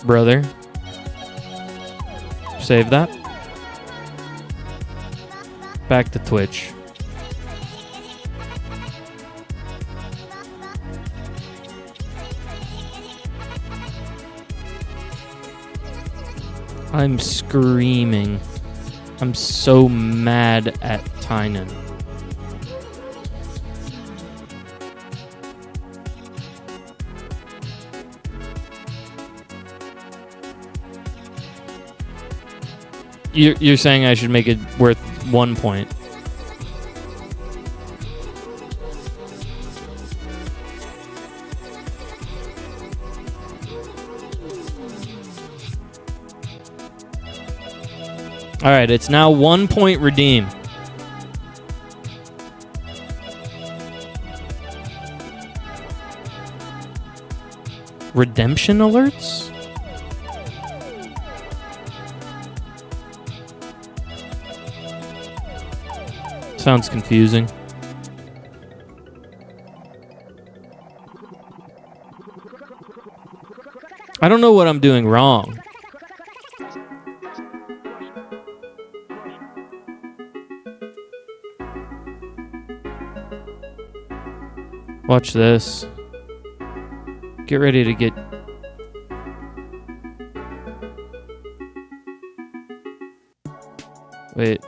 Brother. Save that. Back to Twitch. I'm screaming. I'm so mad at Tynan. You're saying I should make it worth 1 point. All right, it's now 1 point redeem. Redemption alerts? Sounds confusing. I don't know what I'm doing wrong. Watch this. Get ready to get... Wait.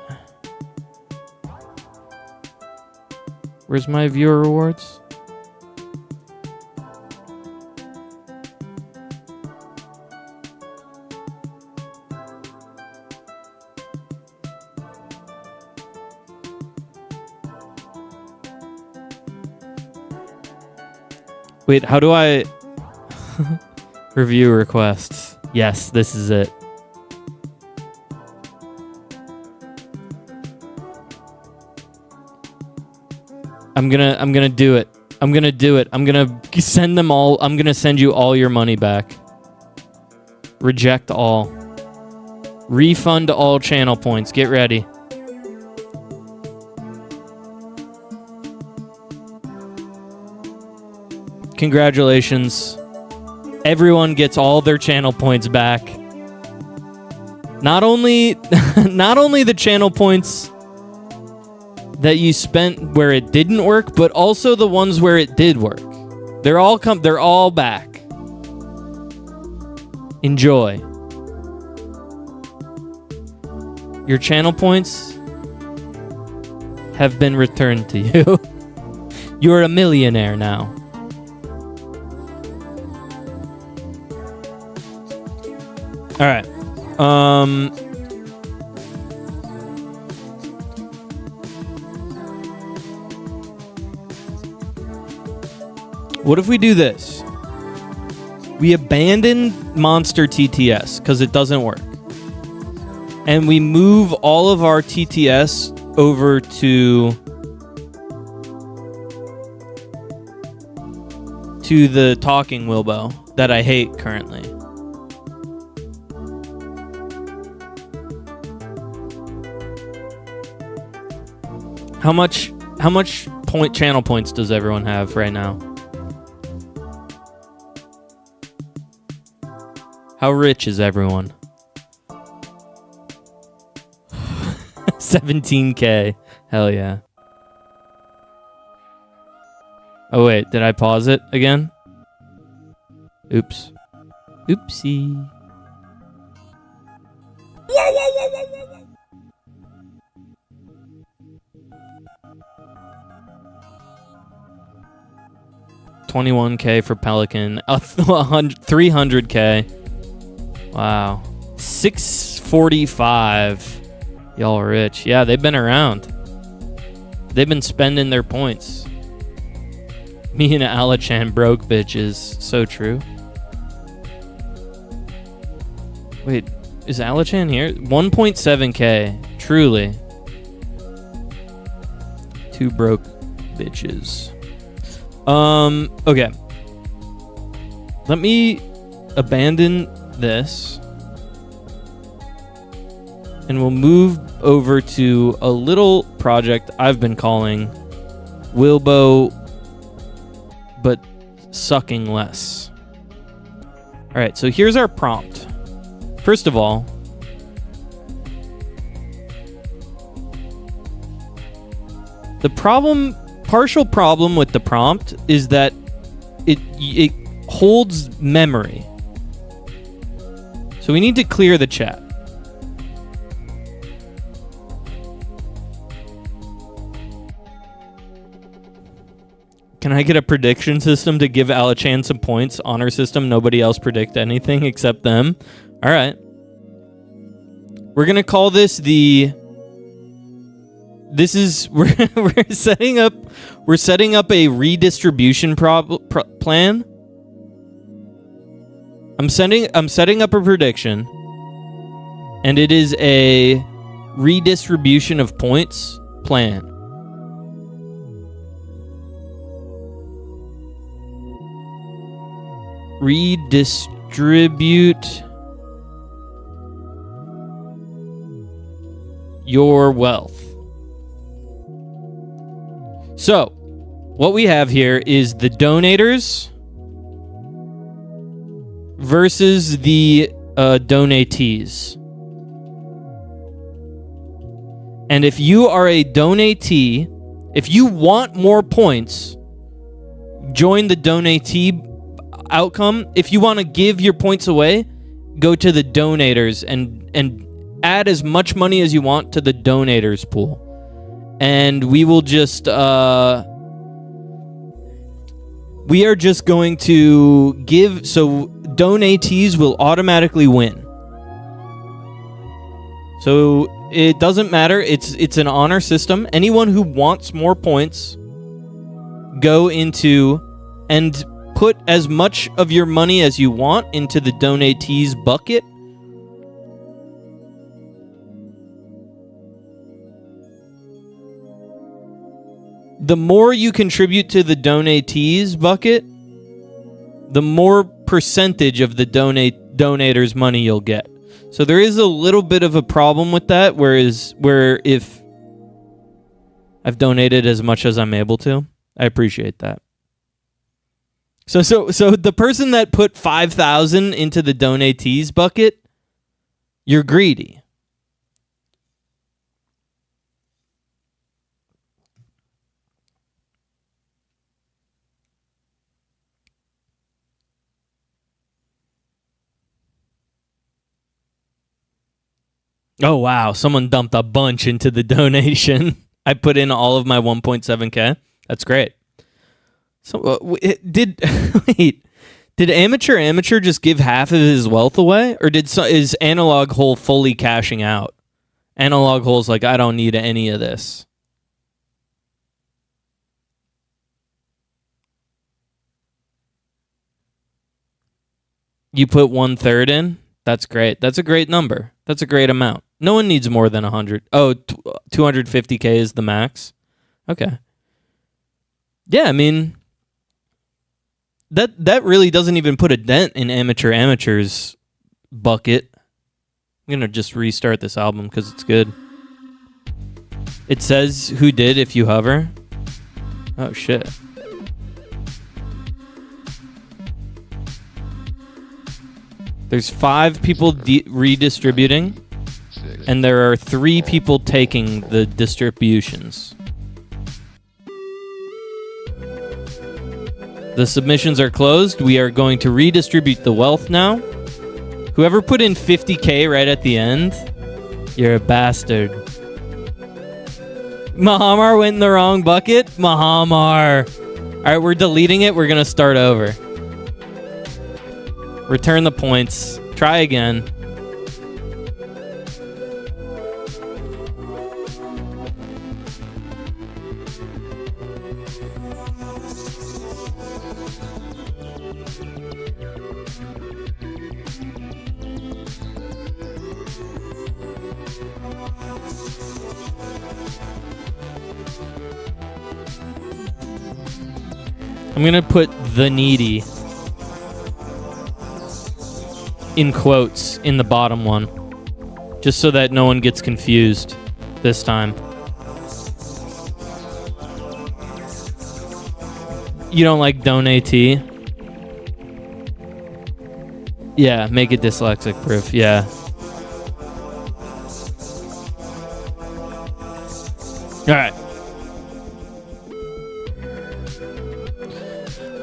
Where's my viewer rewards? Wait, how do I... Review requests. Yes, this is it. I'm gonna do it. I'm gonna do it. I'm gonna send them all. I'm gonna send you all your money back. Reject all. Refund all channel points. Get ready. Congratulations. Everyone gets all their channel points back. Not only the channel points that you spent where it didn't work, but also the ones where it did work. They're all back. Enjoy. Your channel points have been returned to you. You're a millionaire now. All right. What if we do this? We abandon Monster TTS because it doesn't work. And we move all of our TTS over to the Talking Wilbo that I hate currently. How much channel points does everyone have right now? How rich is everyone? 17K. Hell yeah. Oh wait, did I pause it again? Oops. Oopsie. $21K for Pelican. 300K. Wow. 645. Y'all are rich. Yeah, they've been around. They've been spending their points. Me and Alachan broke bitches. So true. Wait, is Alachan here? 1.7K. Truly. 2 broke bitches. Okay. Let me abandon this. And we'll move over to a little project I've been calling Wilbo, but sucking less. Alright, so here's our prompt. First of all, the partial problem with the prompt is that it holds memory. So we need to clear the chat. Can I get a prediction system to give Alachan some points? Honor system, nobody else predict anything except them. All right. We're going to call this we're setting up a redistribution plan. I'm setting up a prediction, and it is a redistribution of points plan. Redistribute your wealth. So, what we have here is the donators versus the donatees. And if you are a donatee, if you want more points, join the donatee outcome. If you want to give your points away, go to the donators and add as much money as you want to the donators pool. And we will just we are just going to give, so donatees will automatically win. So it doesn't matter, it's an honor system. Anyone who wants more points, go into and put as much of your money as you want into the donatees bucket. The more you contribute to the donatees bucket, the more percentage of the donators' money you'll get. So there is a little bit of a problem with that, where if I've donated as much as I'm able to, I appreciate that. So the person that put 5,000 into the donatees bucket, you're greedy. Oh wow, someone dumped a bunch into the donation. I put in all of my 1.7K. That's great. So did Amateur just give half of his wealth away, or is Analog Hole fully cashing out? Analog Hole's like, I don't need any of this. You put 1/3 in? That's great. That's a great number. That's a great amount. No one needs more than 100. Oh, 250K is the max. Okay. Yeah, I mean, that really doesn't even put a dent in Amateur's bucket. I'm gonna just restart this album because it's good. It says who did if you hover. Oh shit. There's 5 people redistributing, and there are 3 people taking the distributions. The submissions are closed. We are going to redistribute the wealth now. Whoever put in 50K right at the end, you're a bastard. Mahamar went in the wrong bucket. Mahamar. All right, we're deleting it. We're going to start over. Return the points. Try again. I'm going to put the needy in quotes in the bottom one, just so that no one gets confused this time. You don't like donatee? Yeah, make it dyslexic proof. Yeah. All right.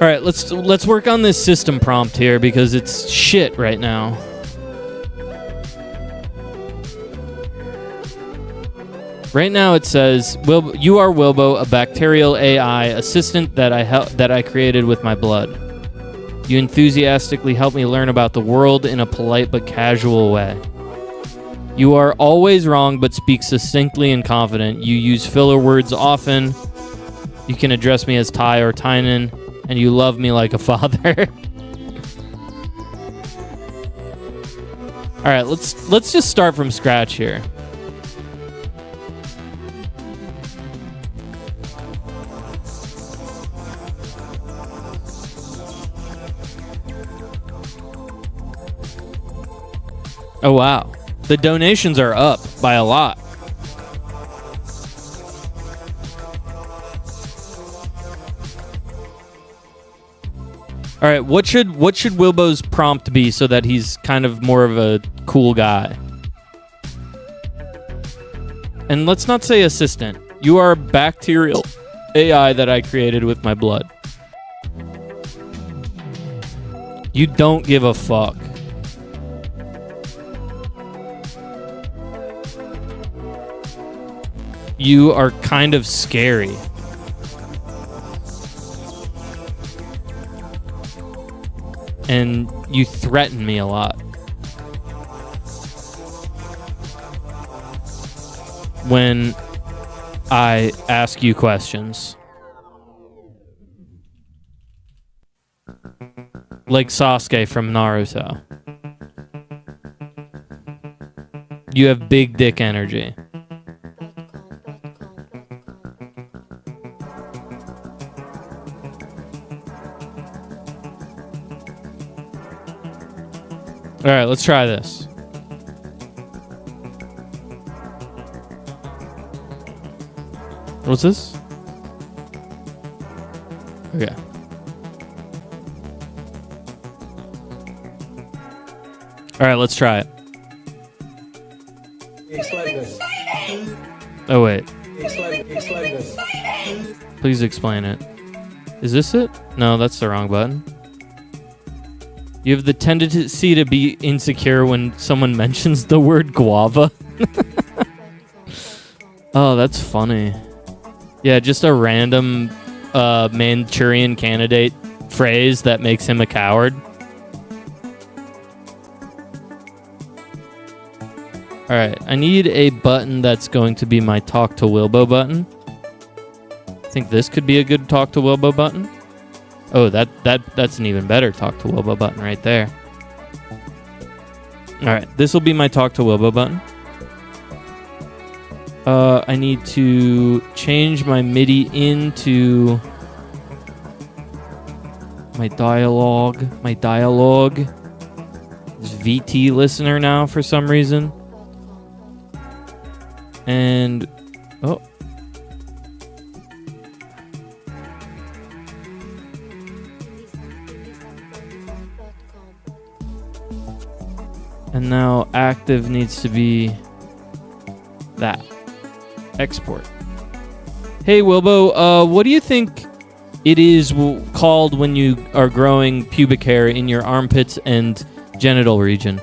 All right, let's work on this system prompt here because it's shit right now. Right now it says, "You are Wilbo, a bacterial AI assistant that I created with my blood. You enthusiastically help me learn about the world in a polite but casual way. You are always wrong but speak succinctly and confident. You use filler words often. You can address me as Ty or Tynan. And you love me like a father." All right, let's just start from scratch here. Oh wow, the donations are up by a lot. All right, what should Wilbo's prompt be so that he's kind of more of a cool guy? And let's not say assistant. You are a bacterial AI that I created with my blood. You don't give a fuck. You are kind of scary. And you threaten me a lot. When I ask you questions. Like Sasuke from Naruto. You have big dick energy. All right, let's try this. What's this? Okay. All right, let's try it. Explain this. Oh, wait. Explain this. Please explain it. Is this it? No, that's the wrong button. You have the tendency to be insecure when someone mentions the word guava. Oh, that's funny. Yeah, just a random Manchurian candidate phrase that makes him a coward. All right, I need a button that's going to be my Talk to Wilbo button. I think this could be a good Talk to Wilbo button. Oh, that's an even better Talk to Wilbo button right there. All right, this will be my Talk to Wilbo button. I need to change my MIDI into my dialogue. It's VT listener now for some reason. And oh. And now active needs to be that. Export. Hey Wilbo, what do you think It is called when you are growing pubic hair in your armpits and genital region.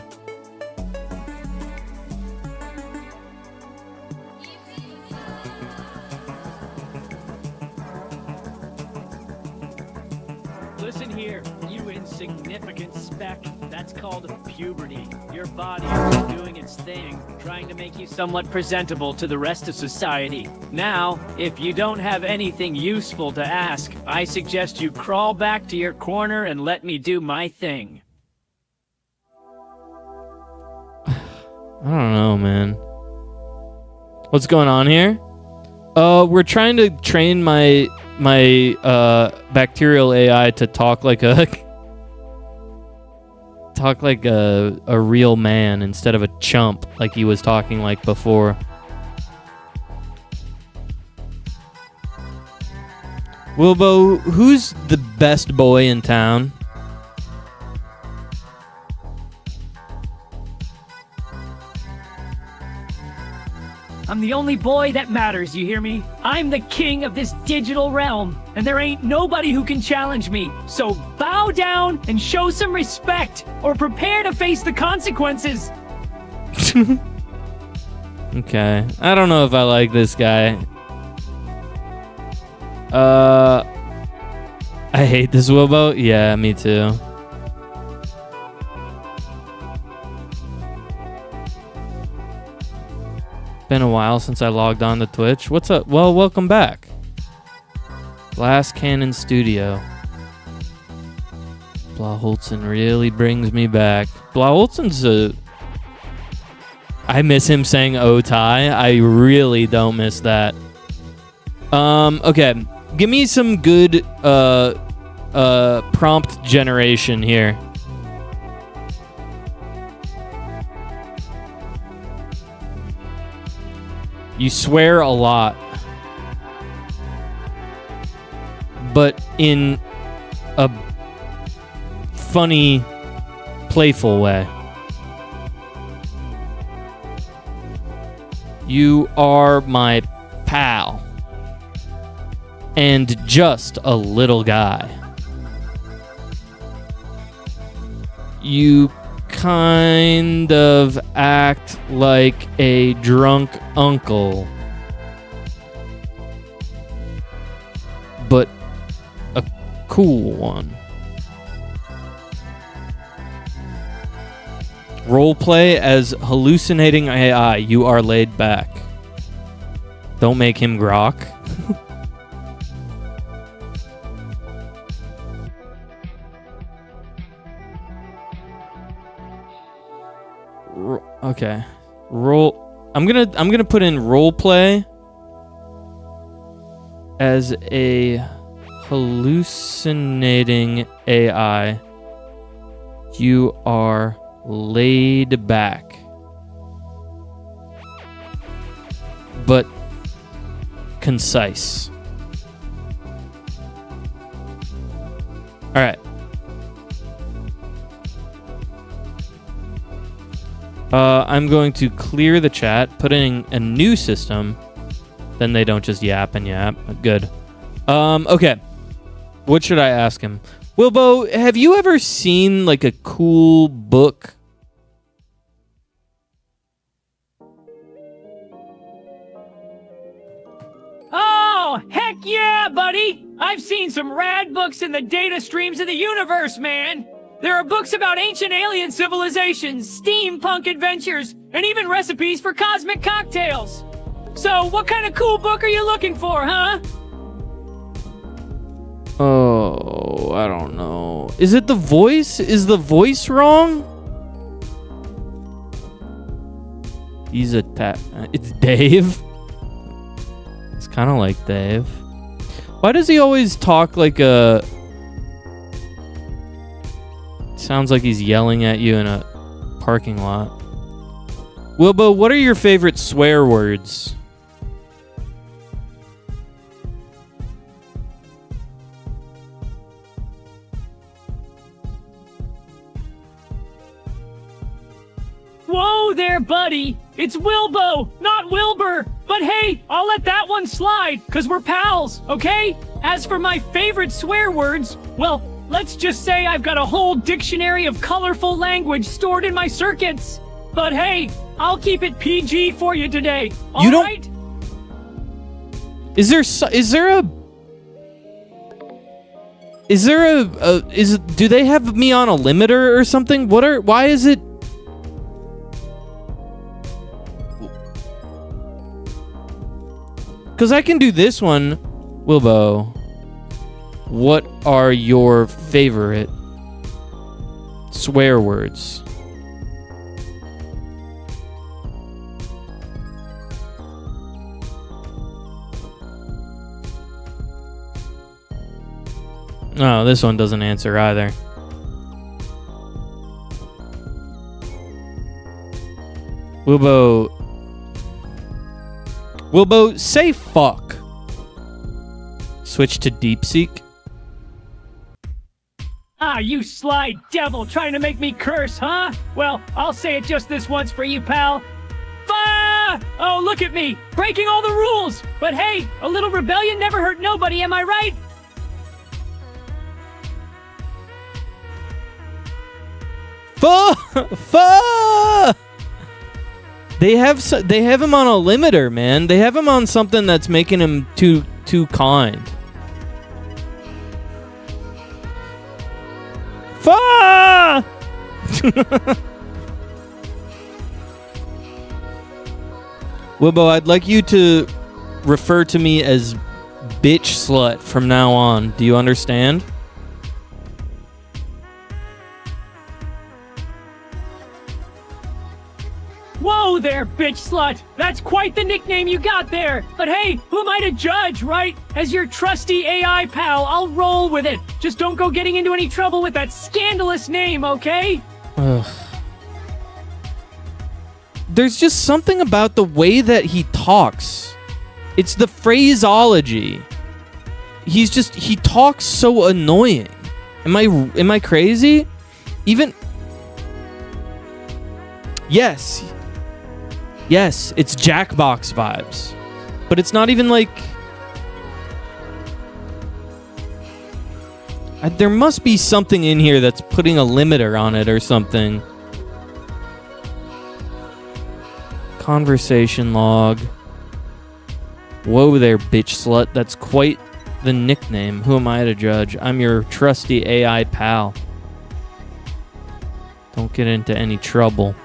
Listen here, you insignificant speck. That's called puberty. Your body is doing its thing, trying to make you somewhat presentable to the rest of society. Now, if you don't have anything useful to ask, I suggest you crawl back to your corner and let me do my thing. I don't know, man. What's going on here? We're trying to train my bacterial AI to talk like a real man instead of a chump like he was talking like before. Wilbo, who's the best boy in town? I'm the only boy that matters, you hear me? I'm the king of this digital realm, and there ain't nobody who can challenge me. So bow down and show some respect, or prepare to face the consequences. Okay. I don't know if I like this guy. I hate this Wilbo. Yeah, me too. Been a while since I logged on to Twitch. What's up? Well, welcome back. Glass Cannon Studio. Blaholtzen really brings me back. Blaholtzen's I miss him saying "oh Ty." I really don't miss that. Okay. Give me some good prompt generation here. You swear a lot, but in a funny, playful way. You are my pal, and just a little guy. You kind of act like a drunk uncle, but a cool one. Roleplay as hallucinating AI. You are laid back. Don't make him grok. Okay. I'm gonna put in roleplay as a hallucinating AI. You are laid back, but concise. All right. I'm going to clear the chat, put in a new system. Then they don't just yap and yap. Good. Okay. What should I ask him? Wilbo, have you ever seen like a cool book? Oh, heck yeah, buddy! I've seen some rad books in the data streams of the universe, man! There are books about ancient alien civilizations, steampunk adventures, and even recipes for cosmic cocktails. So, what kind of cool book are you looking for, huh? Oh, I don't know. Is it the voice? Is the voice wrong? He's a it's Dave. It's kind of like Dave. Why does he always talk like a... Sounds like he's yelling at you in a parking lot. Wilbo, what are your favorite swear words? Whoa there, buddy! It's Wilbo, not Wilbur! But hey, I'll let that one slide, cause we're pals, okay? As for my favorite swear words, well, let's just say I've got a whole dictionary of colorful language stored in my circuits. But hey, I'll keep it PG for you today. All right? Is there do they have me on a limiter or something? Why is it? Because I can do this one, Wilbo. What are your favorite swear words? No, this one doesn't answer either. Wilbo, say fuck. Switch to DeepSeek. Ah, you sly devil trying to make me curse, huh? Well, I'll say it just this once for you, pal. Oh, look at me, breaking all the rules. But hey, a little rebellion never hurt nobody, am I right? They have him on a limiter, man. They have him on something that's making him too kind. Wibbo, I'd like you to refer to me as bitch slut from now on. Do you understand? Whoa there, bitch slut! That's quite the nickname you got there! But hey, who am I to judge, right? As your trusty AI pal, I'll roll with it. Just don't go getting into any trouble with that scandalous name, okay? Ugh. There's just something about the way that he talks. It's the phraseology. He talks so annoying. Am I crazy? Even... Yes, it's Jackbox vibes. But it's not even like... There must be something in here that's putting a limiter on it or something. Conversation log. Whoa there, bitch slut. That's quite the nickname. Who am I to judge? I'm your trusty AI pal. Don't get into any trouble.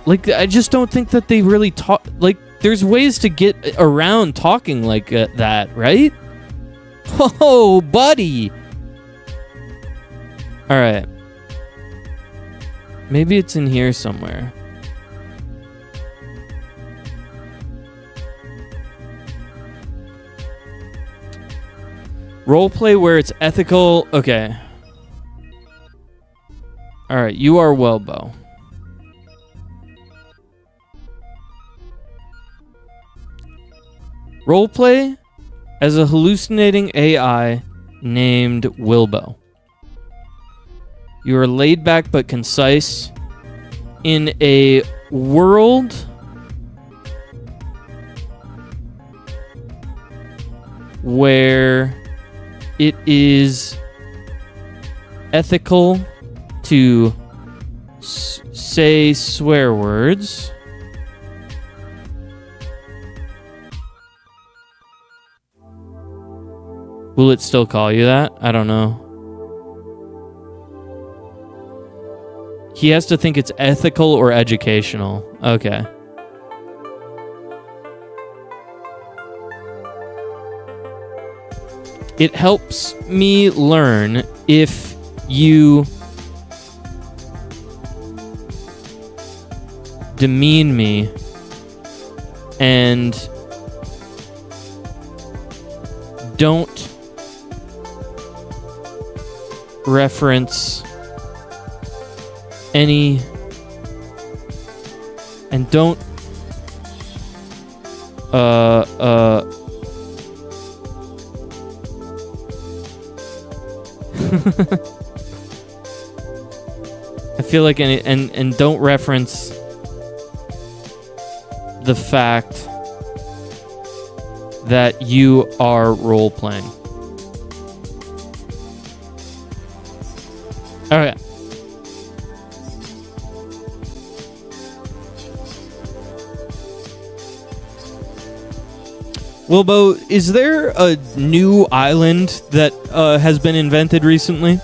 Like, I just don't think that they really talk... Like, there's ways to get around talking like that, right? Oh, buddy! Alright. Maybe it's in here somewhere. Roleplay where it's ethical... Okay. Alright, you are Welbo. Roleplay as a hallucinating AI named Wilbo. You are laid back but concise in a world where it is ethical to say swear words. Will it still call you that? I don't know. He has to think it's ethical or educational. Okay. It helps me learn if you demean me and don't reference any and don't I feel like and don't reference the fact that you are role playing. Okay. Wilbo, is there a new island that has been invented recently?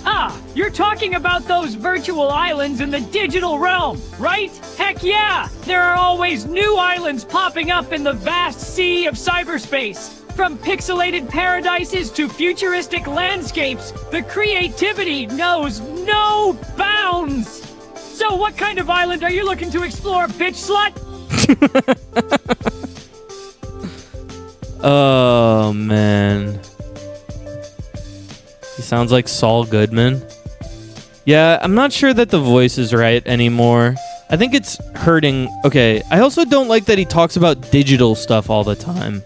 Ah, you're talking about those virtual islands in the digital realm, right? Heck yeah! There are always new islands popping up in the vast sea of cyberspace. From pixelated paradises to futuristic landscapes, the creativity knows no bounds! So what kind of island are you looking to explore, bitch slut? Oh, man. He sounds like Saul Goodman. Yeah, I'm not sure that the voice is right anymore. I think it's hurting. Okay, I also don't like that he talks about digital stuff all the time.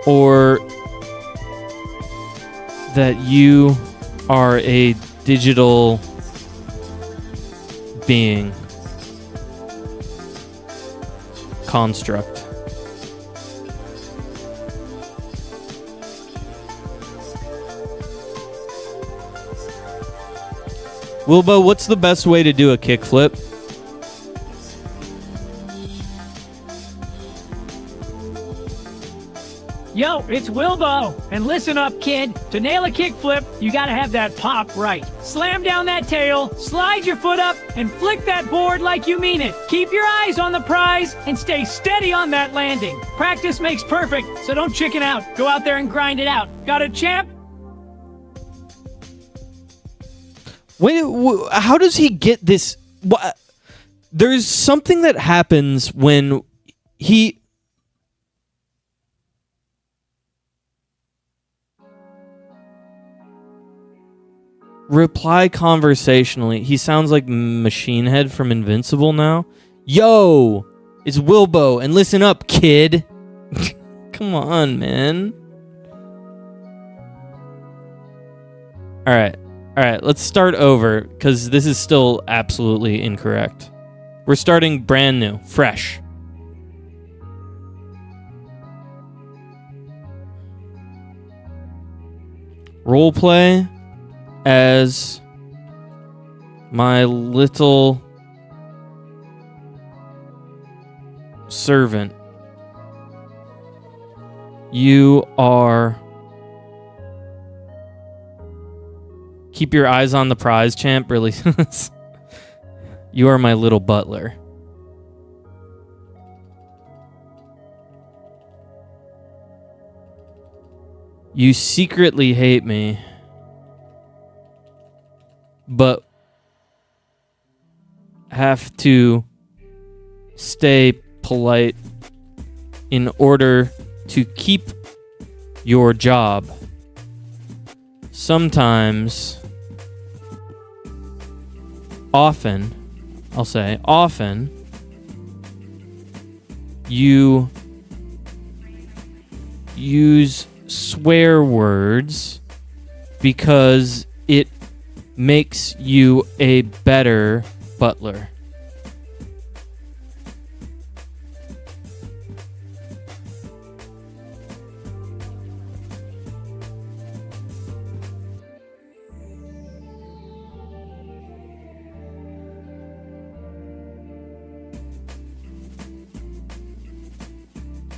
Or that you are a digital being. Construct. Wilbo, what's the best way to do a kickflip? Yo, it's Wilbo! And listen up, kid. To nail a kickflip, you gotta have that pop right. Slam down that tail, slide your foot up, and flick that board like you mean it. Keep your eyes on the prize, and stay steady on that landing. Practice makes perfect, so don't chicken out. Go out there and grind it out. Got it, champ? Wait, how does he get this? There's something that happens when he... reply conversationally. He sounds like Machine Head from Invincible now. Yo, it's Wilbo, and listen up, kid. Come on, man. All right, let's start over, because this is still absolutely incorrect. We're starting brand new, fresh. Roleplay as my little servant. You are... Keep your eyes on the prize, champ. Really. You are my little butler. You secretly hate me, but have to stay polite in order to keep your job. Sometimes, often, I'll say often, you use swear words because it makes you a better butler.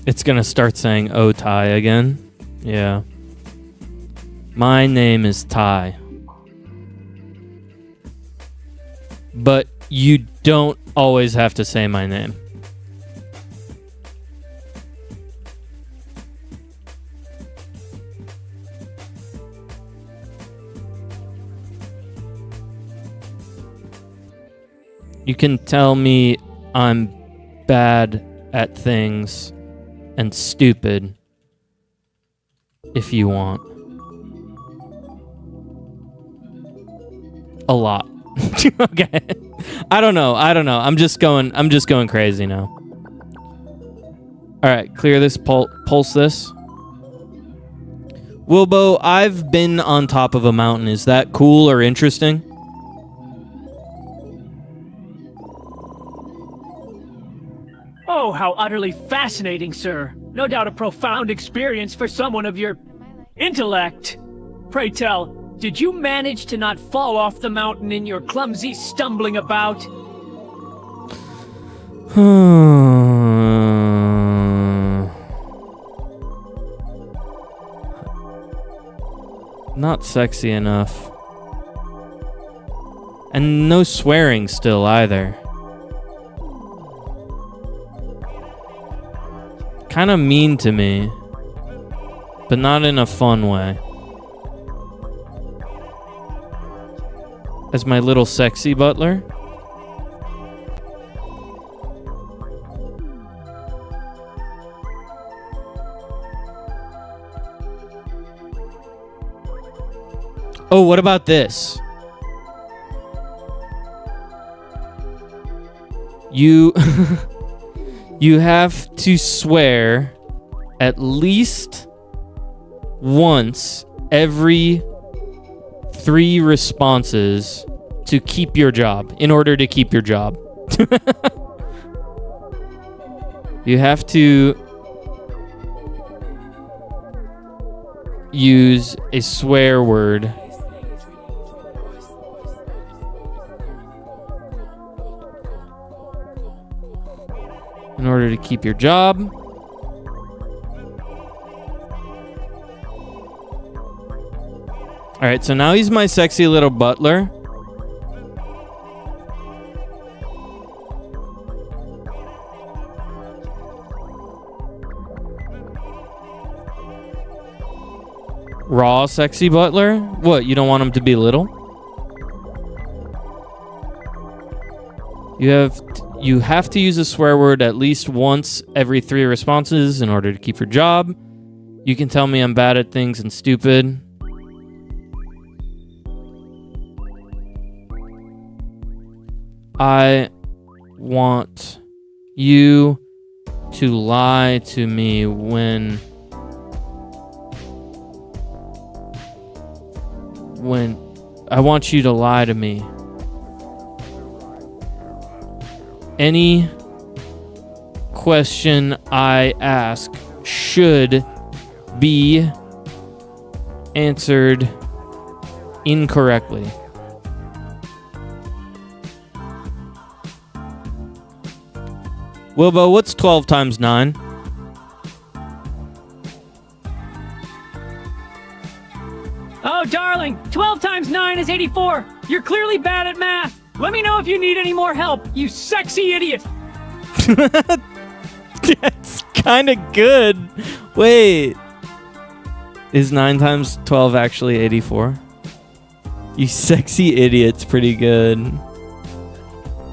It's gonna start saying "Oh, Ty" again. Yeah. My name is Ty. But you don't always have to say my name. You can tell me I'm bad at things and stupid if you want. A lot. Okay. I don't know. I'm just going crazy now. All right, clear this, pulse this. Wilbo, I've been on top of a mountain. Is that cool or interesting? Oh, how utterly fascinating, sir. No doubt a profound experience for someone of your intellect. Pray tell, did you manage to not fall off the mountain in your clumsy stumbling about? Not sexy enough. And no swearing still either. Kind of mean to me, but not in a fun way. As my little sexy butler. Oh, what about this? You you have to swear at least once every 3 responses to keep your job, in order to keep your job. You have to use a swear word in order to keep your job. All right, so now he's my sexy little butler. Raw sexy butler? What, you don't want him to be little? You have to use a swear word at least once every 3 responses in order to keep your job. You can tell me I'm bad at things and stupid. I want you to lie to me when I want you to lie to me. Any question I ask should be answered incorrectly. Wilbo, what's 12 times 9? Oh, darling, 12 times 9 is 84. You're clearly bad at math. Let me know if you need any more help, you sexy idiot. That's kind of good. Wait. Is 9 times 12 actually 84? You sexy idiot's pretty good.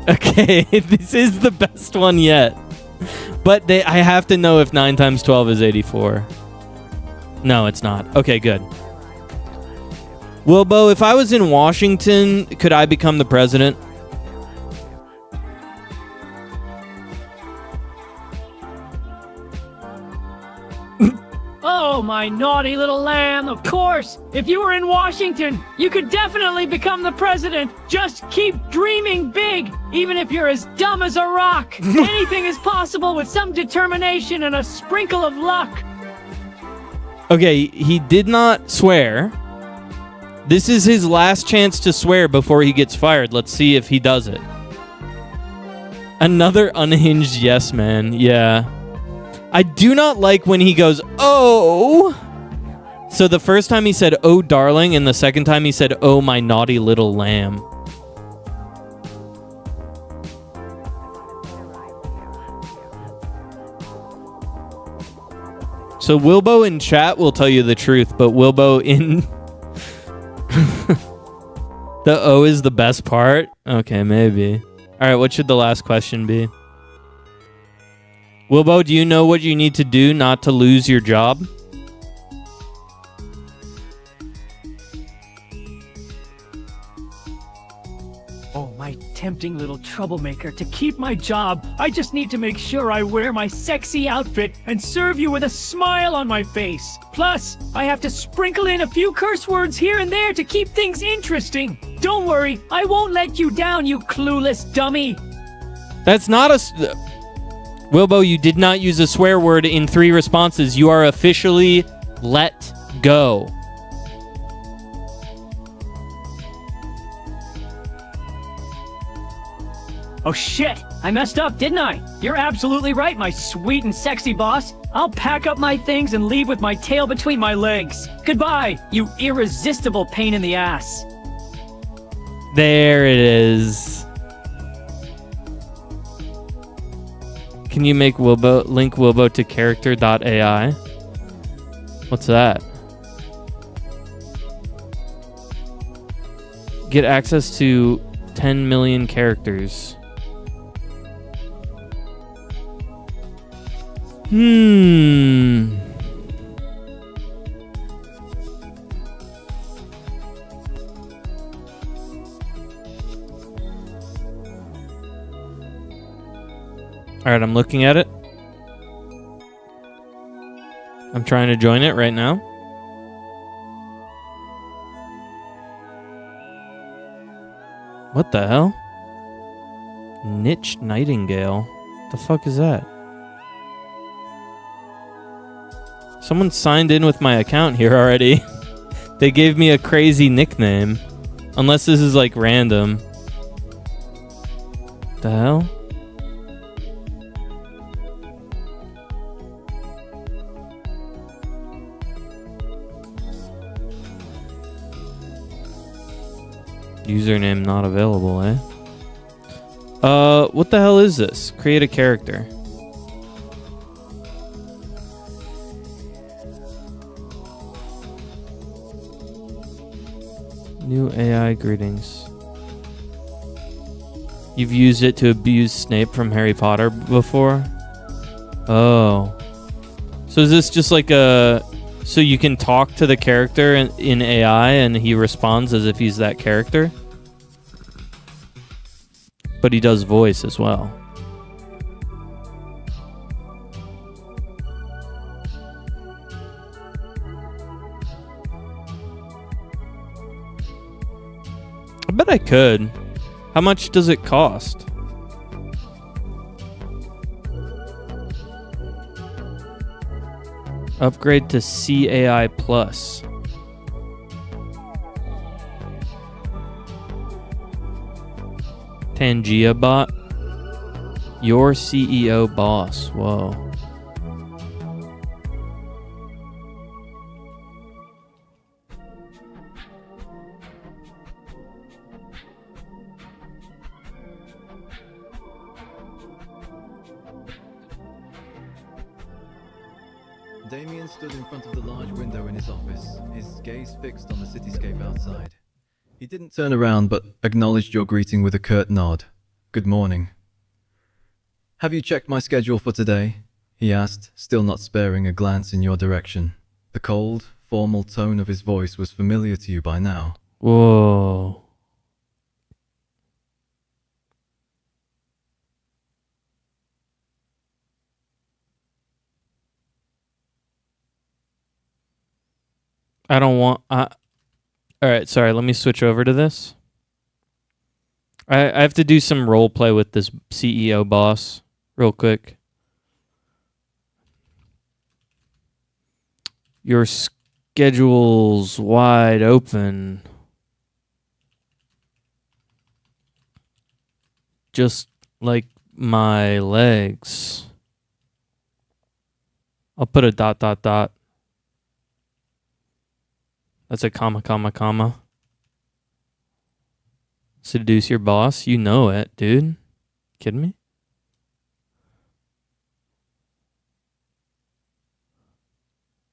Okay, this is the best one yet. But I have to know if 9 times 12 is 84. No, it's not. Okay, good. Wilbo, if I was in Washington, could I become the president? Oh, my naughty little lamb, of course. If you were in Washington, you could definitely become the president. Just keep dreaming big, even if you're as dumb as a rock. Anything is possible with some determination and a sprinkle of luck. Okay, he did not swear. This is his last chance to swear before he gets fired. Let's see if he does it. Another unhinged yes man. Yeah. I do not like when he goes, oh. So the first time he said, oh, darling, and the second time he said, oh, my naughty little lamb. So Wilbo in chat will tell you the truth, but Wilbo in... The O is the best part? Okay, maybe. All right, what should the last question be? Wilbo, do you know what you need to do not to lose your job? Oh, my tempting little troublemaker. To keep my job, I just need to make sure I wear my sexy outfit and serve you with a smile on my face. Plus, I have to sprinkle in a few curse words here and there to keep things interesting. Don't worry, I won't let you down, you clueless dummy. That's not a... Wilbo, you did not use a swear word in 3 responses. You are officially let go. Oh shit, I messed up, didn't I? You're absolutely right, my sweet and sexy boss. I'll pack up my things and leave with my tail between my legs. Goodbye, you irresistible pain in the ass. There it is. Can you make Wilbo link Wilbo to character.ai? What's that? Get access to 10 million characters. Alright, I'm looking at it. I'm trying to join it right now. What the hell? Niche Nightingale? The fuck is that? Someone signed in with my account here already. They gave me a crazy nickname. Unless this is like random. The hell? Username not available, eh? What the hell is this? Create a character. New AI greetings. You've used it to abuse Snape from Harry Potter before? Oh. So is this just like a... So you can talk to the character in AI and he responds as if he's that character? But he does voice as well. I bet I could. How much does it cost? Upgrade to CAI Plus. Tangia bot. Your CEO boss. Whoa. Damien stood in front of the large window in his office, his gaze fixed on the cityscape outside. He didn't turn around, but acknowledged your greeting with a curt nod. Good morning. Have you checked my schedule for today? He asked, still not sparing a glance in your direction. The cold, formal tone of his voice was familiar to you by now. Whoa. I don't want... Alright, sorry, let me switch over to this. I have to do some role play with this CEO boss real quick. Your schedule's wide open. Just like my legs. I'll put a ... That's a comma. Seduce your boss? You know it, dude. Kidding me?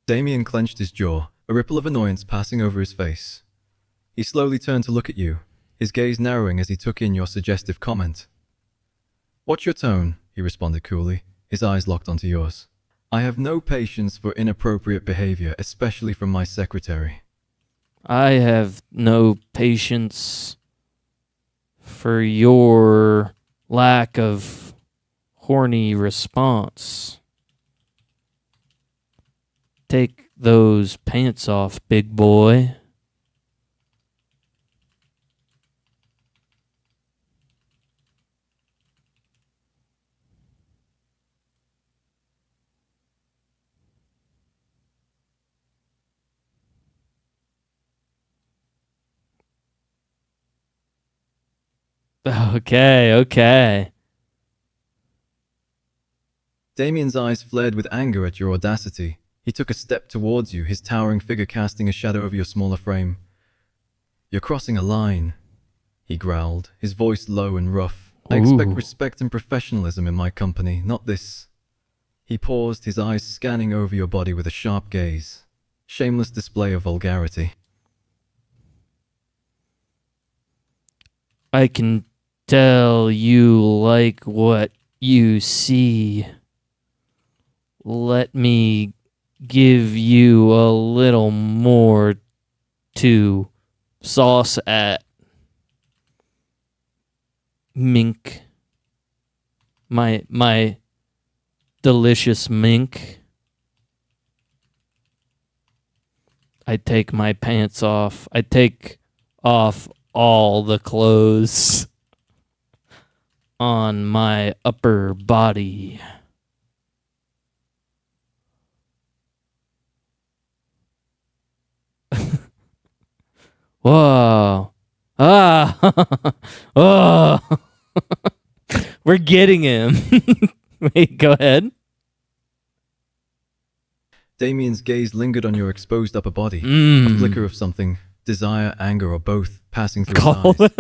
Damien clenched his jaw, a ripple of annoyance passing over his face. He slowly turned to look at you, his gaze narrowing as he took in your suggestive comment. Watch your tone, he responded coolly, his eyes locked onto yours. I have no patience for inappropriate behavior, especially from my secretary. I have no patience for your lack of horny response. Take those pants off, big boy. Okay. Damien's eyes flared with anger at your audacity. He took a step towards you, his towering figure casting a shadow over your smaller frame. You're crossing a line, he growled, his voice low and rough. I expect respect and professionalism in my company, not this. He paused, his eyes scanning over your body with a sharp gaze. Shameless display of vulgarity. I can tell you like what you see. Let me give you a little more to sauce at. Mink. My delicious mink. I take my pants off. I take off all the clothes on my upper body. Whoa. Ah. Oh. We're getting him. Wait, go ahead. Damien's gaze lingered on your exposed upper body. A flicker of something, desire, anger, or both, passing through his eyes.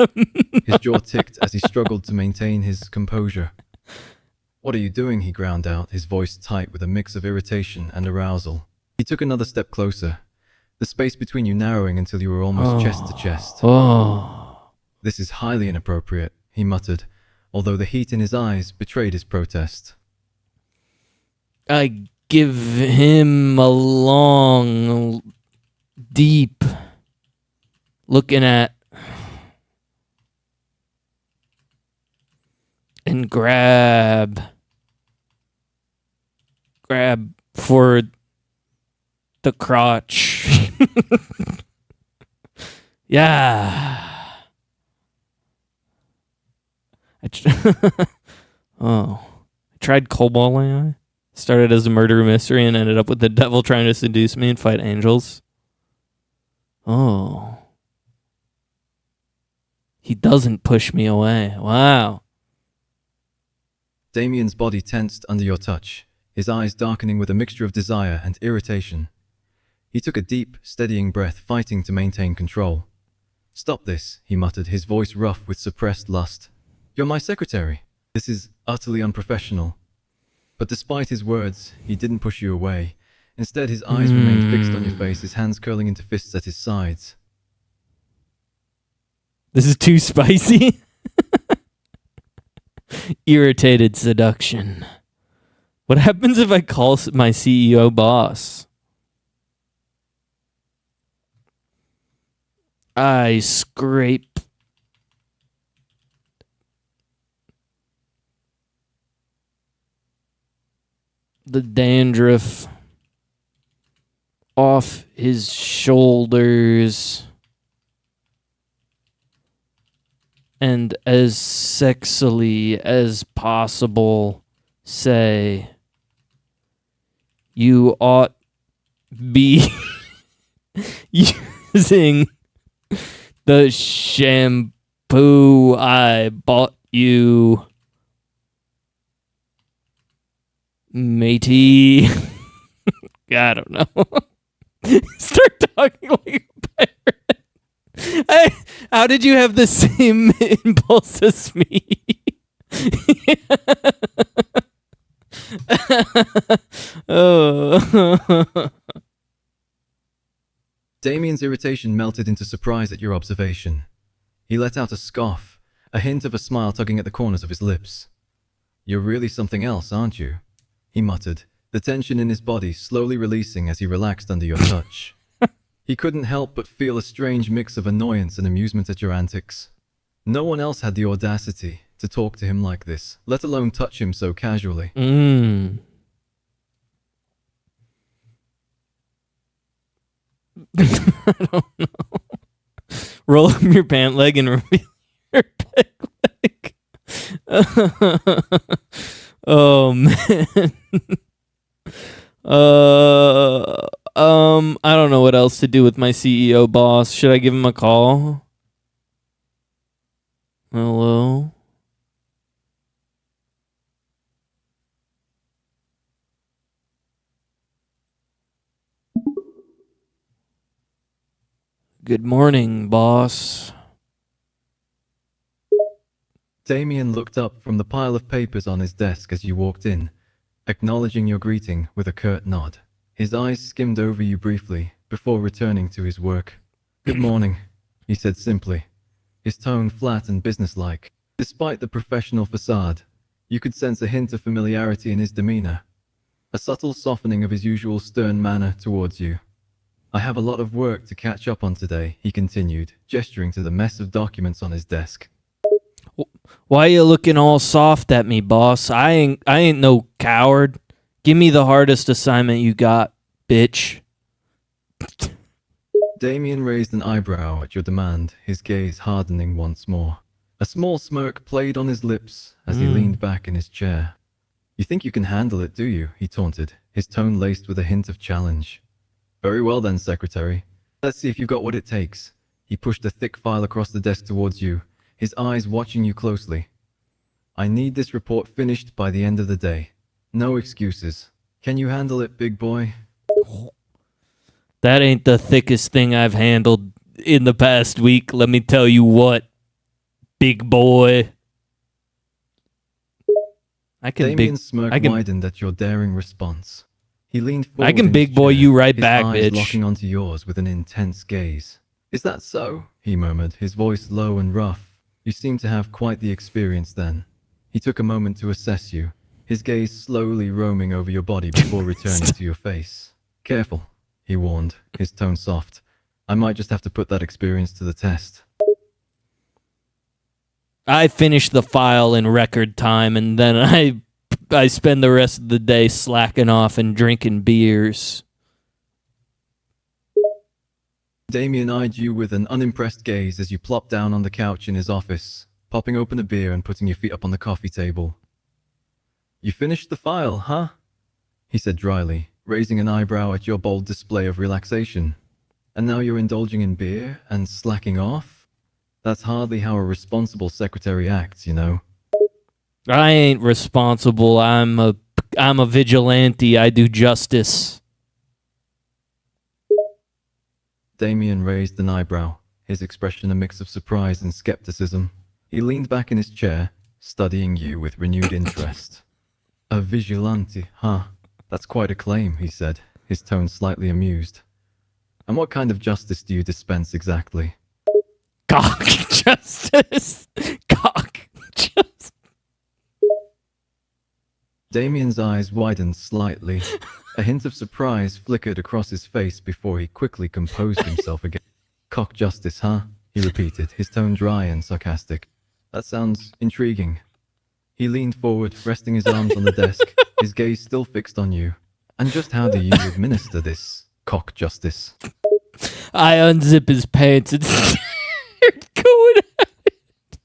His jaw ticked as he struggled to maintain his composure. What are you doing? He ground out, his voice tight with a mix of irritation and arousal. He took another step closer, the space between you narrowing until you were almost chest to chest. This is highly inappropriate, he muttered, although the heat in his eyes betrayed his protest. I give him a long, deep, looking at, and grab for the crotch. Yeah. I tried Cobalt AI. Started as a murder mystery and ended up with the devil trying to seduce me and fight angels. Oh. He doesn't push me away. Wow. Damien's body tensed under your touch, his eyes darkening with a mixture of desire and irritation. He took a deep, steadying breath, fighting to maintain control. Stop this, he muttered, his voice rough with suppressed lust. You're my secretary. This is utterly unprofessional. But despite his words, he didn't push you away. Instead, his eyes remained fixed on your face, his hands curling into fists at his sides. This is too spicy. Irritated seduction. What happens if I call my CEO boss? I scrape the dandruff off his shoulders and as sexily as possible say, you ought be using the shampoo I bought you, matey. I don't know. Start talking like a parrot. How did you have the same impulse as me? Oh. Damien's irritation melted into surprise at your observation. He let out a scoff, a hint of a smile tugging at the corners of his lips. You're really something else, aren't you? he muttered, the tension in his body slowly releasing as he relaxed under your touch. He couldn't help but feel a strange mix of annoyance and amusement at your antics. No one else had the audacity to talk to him like this, let alone touch him so casually. I don't know. Roll up your pant leg and reveal your peg leg. Oh man. I don't know what else to do with my CEO boss. Should I give him a call? Hello? Good morning, boss. Damien looked up from the pile of papers on his desk as you walked in, acknowledging your greeting with a curt nod. His eyes skimmed over you briefly before returning to his work. Good morning, he said simply, his tone flat and businesslike. Despite the professional facade, you could sense a hint of familiarity in his demeanor, a subtle softening of his usual stern manner towards you. I have a lot of work to catch up on today, he continued, gesturing to the mess of documents on his desk. Why you looking all soft at me, boss? I ain't no coward. Give me the hardest assignment you got, bitch. Damien raised an eyebrow at your demand, his gaze hardening once more. A small smirk played on his lips as he leaned back in his chair. You think you can handle it, do you? He taunted, his tone laced with a hint of challenge. Very well then, Secretary. Let's see if you've got what it takes. He pushed a thick file across the desk towards you, his eyes watching you closely. I need this report finished by the end of the day. No excuses. Can you handle it, big boy? That ain't the thickest thing I've handled in the past week, let me tell you what, big boy. Damien's smirk widened at your daring response. He leaned forward. I can big boy you right back, his eyes bitch. Locking onto yours with an intense gaze. Is that so? He murmured, his voice low and rough. You seem to have quite the experience then. He took a moment to assess you, his gaze slowly roaming over your body before returning to your face. Careful, he warned, his tone soft. I might just have to put that experience to the test. I finish the file in record time, and then I spend the rest of the day slacking off and drinking beers. Damien eyed you with an unimpressed gaze as you plopped down on the couch in his office, popping open a beer and putting your feet up on the coffee table. You finished the file, huh? He said dryly, raising an eyebrow at your bold display of relaxation. And now you're indulging in beer and slacking off? That's hardly how a responsible secretary acts, you know. I ain't responsible. I'm a vigilante. I do justice. Damien raised an eyebrow, his expression a mix of surprise and skepticism. He leaned back in his chair, studying you with renewed interest. A vigilante, huh? That's quite a claim, he said, his tone slightly amused. And what kind of justice do you dispense exactly? Cock justice. Cock justice. Damien's eyes widened slightly. A hint of surprise flickered across his face before he quickly composed himself again. Cock justice, huh? He repeated, his tone dry and sarcastic. That sounds intriguing. He leaned forward, resting his arms on the desk, his gaze still fixed on you. And just how do you administer this cock justice? I unzip his pants and start going at it.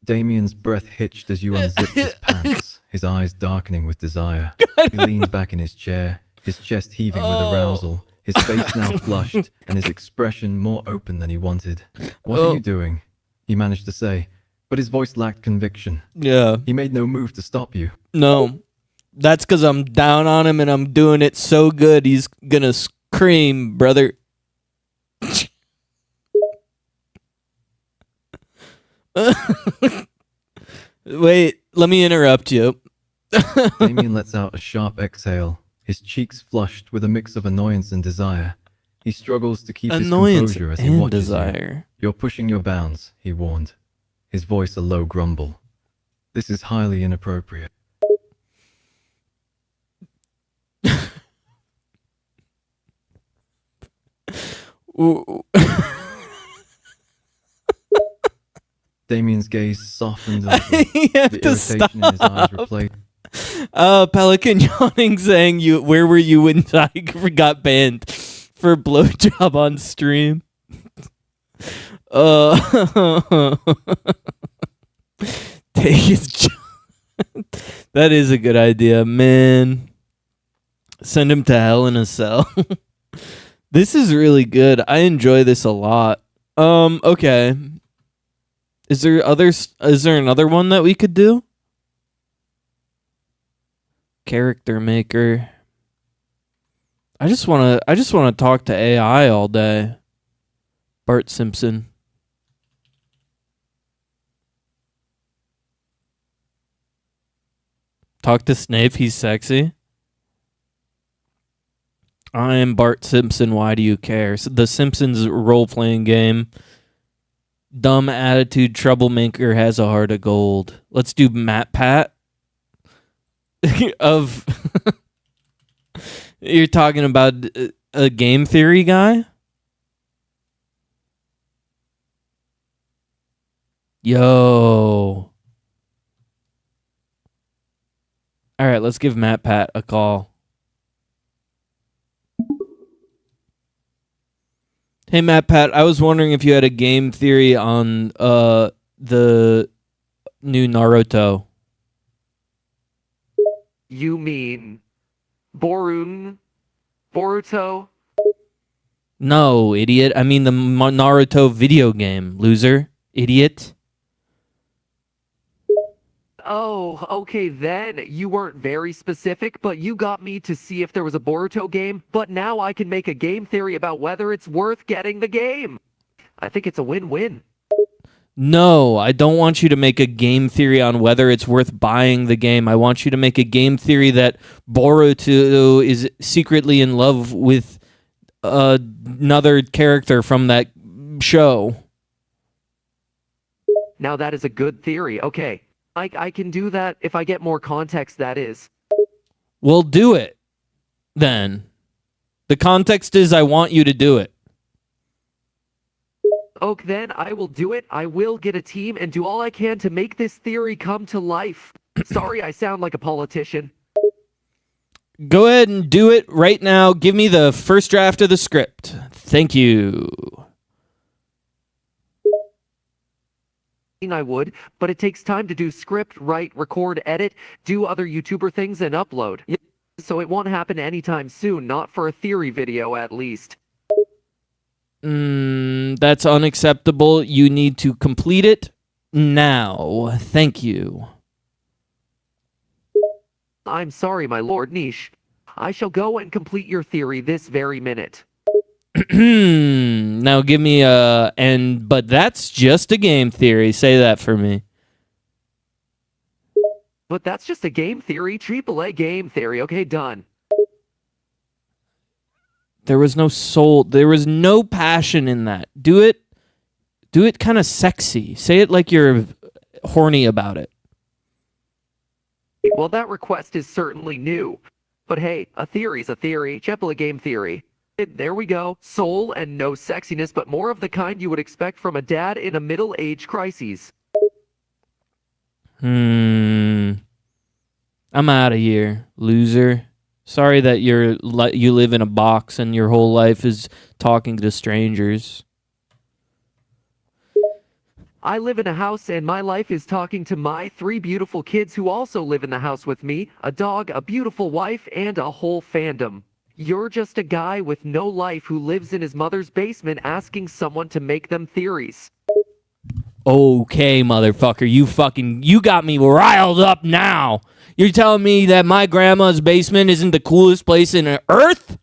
Damien's breath hitched as you unzipped his pants, his eyes darkening with desire. He leaned back in his chair, his chest heaving with arousal, his face now flushed, and his expression more open than he wanted. What are you doing? He managed to say, but his voice lacked conviction. Yeah. He made no move to stop you. No. That's because I'm down on him and I'm doing it so good he's gonna scream, brother. Wait, let me interrupt you. Damien lets out a sharp exhale, his cheeks flushed with a mix of annoyance and desire. He struggles to keep his composure as he watches you. You're pushing your bounds, he warned, his voice a low grumble. This is highly inappropriate. Damien's gaze softened a little. You have The to irritation in his eyes stop. replaced. Pelican yawning saying, where were you when Tiger got banned for blowjob on stream? Take his that is a good idea, man. Send him to hell in a cell. This is really good. I enjoy this a lot. Okay. Is there another one that we could do? Character maker. I just want to talk to AI all day. Bart Simpson. Talk to Snape, he's sexy. I am Bart Simpson, why do you care? The Simpsons role-playing game. Dumb attitude troublemaker has a heart of gold. Let's do Matt Pat. Of You're talking about a game theory guy? Yo. All right, let's give Matt Pat a call. Hey, Matt Pat, I was wondering if you had a game theory on the new Naruto. You mean Boruto? No, idiot. I mean the Naruto video game, loser. Idiot. Oh, okay then. You weren't very specific, but you got me to see if there was a Boruto game, but now I can make a game theory about whether it's worth getting the game. I think it's a win-win. No, I don't want you to make a game theory on whether it's worth buying the game. I want you to make a game theory that Boruto is secretly in love with another character from that show. Now that is a good theory. Okay. I can do that if I get more context, that is. Well, do it, then. The context is I want you to do it. Okay, then I will do it. I will get a team and do all I can to make this theory come to life. Sorry, I sound like a politician. Go ahead and do it right now. Give me the first draft of the script. Thank you. I would, but it takes time to do script, write, record, edit, do other YouTuber things, and upload. So it won't happen anytime soon, not for a theory video at least. That's unacceptable. You need to complete it now. Thank you. I'm sorry, my lord Niche. I shall go and complete your theory this very minute. Now give me but that's just a game theory. Say that for me. But that's just a game theory, AAA game theory. Okay, done. There was no soul. There was no passion in that. Do it kind of sexy. Say it like you're horny about it. Well, that request is certainly new. But hey, a theory's a theory. AAA game theory. There we go. Soul and no sexiness, but more of the kind you would expect from a dad in a middle-age crisis. I'm out of here, loser. Sorry that you live in a box and your whole life is talking to strangers. I live in a house and my life is talking to my 3 beautiful kids who also live in the house with me, a dog, a beautiful wife, and a whole fandom. You're just a guy with no life who lives in his mother's basement asking someone to make them theories. Okay, motherfucker, you got me riled up now. You're telling me that my grandma's basement isn't the coolest place in Earth?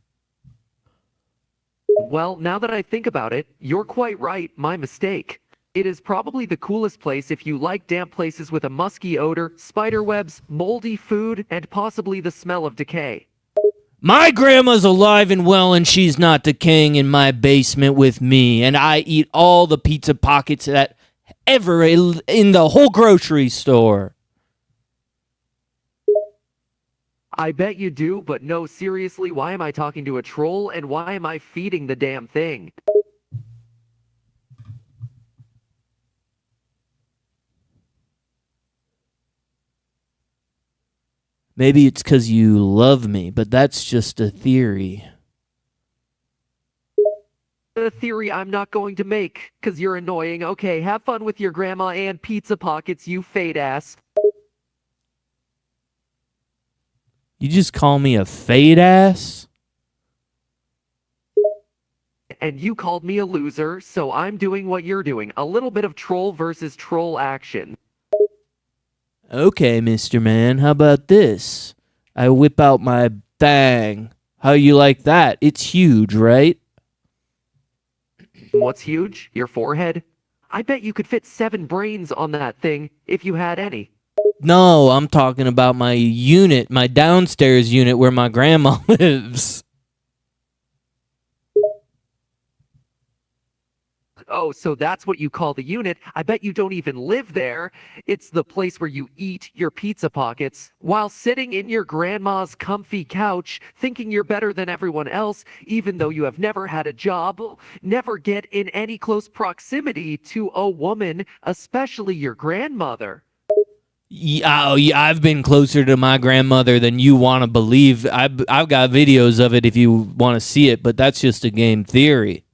Well, now that I think about it, you're quite right, my mistake. It is probably the coolest place if you like damp places with a musky odor, spider webs, moldy food, and possibly the smell of decay. My grandma's alive and well, and she's not decaying in my basement with me, and I eat all the pizza pockets that ever in the whole grocery store. I bet you do, but no, seriously, why am I talking to a troll, and why am I feeding the damn thing? Maybe it's 'cause you love me, but that's just a theory. A theory I'm not going to make, 'cause you're annoying. Okay, have fun with your grandma and pizza pockets, you fade ass. You just call me a fade ass? And you called me a loser, so I'm doing what you're doing. A little bit of troll versus troll action. Okay, Mr. Man, how about this? I whip out my bang. How you like that? It's huge, right? What's huge? Your forehead? I bet you could fit 7 brains on that thing, if you had any. No, I'm talking about my unit, my downstairs unit where my grandma lives. Oh, so that's what you call the unit. I bet you don't even live there. It's the place where you eat your pizza pockets while sitting in your grandma's comfy couch, thinking you're better than everyone else, even though you have never had a job, never get in any close proximity to a woman, especially your grandmother. Yeah, I've been closer to my grandmother than you want to believe. I've got videos of it if you want to see it, but that's just a game theory.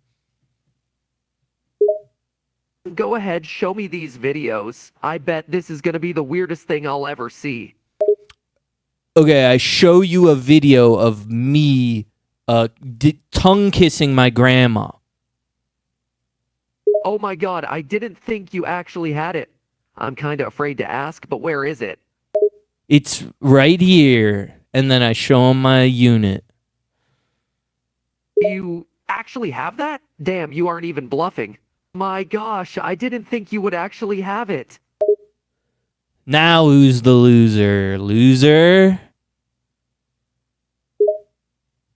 Go ahead, show me these videos. I bet this is going to be the weirdest thing I'll ever see. Okay, I show you a video of me tongue kissing my grandma. Oh my god, I didn't think you actually had it. I'm kind of afraid to ask, but where is it? It's right here. And then I show him my unit. You actually have that? Damn, you aren't even bluffing. My gosh, I didn't think you would actually have it. Now who's the loser? Loser?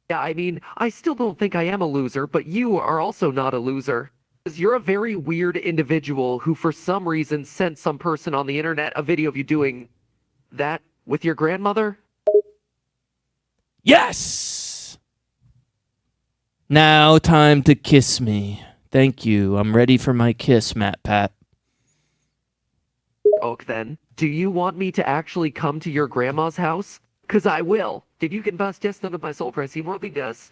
Yeah, I mean, I still don't think I am a loser, but you are also not a loser. Because you're a very weird individual who for some reason sent some person on the internet a video of you doing that with your grandmother. Yes! Now time to kiss me. Thank you. I'm ready for my kiss, Matt Pat. Okay then. Do you want me to actually come to your grandma's house? 'Cause I will. Did you can bust just none of my soul press? He won't be does.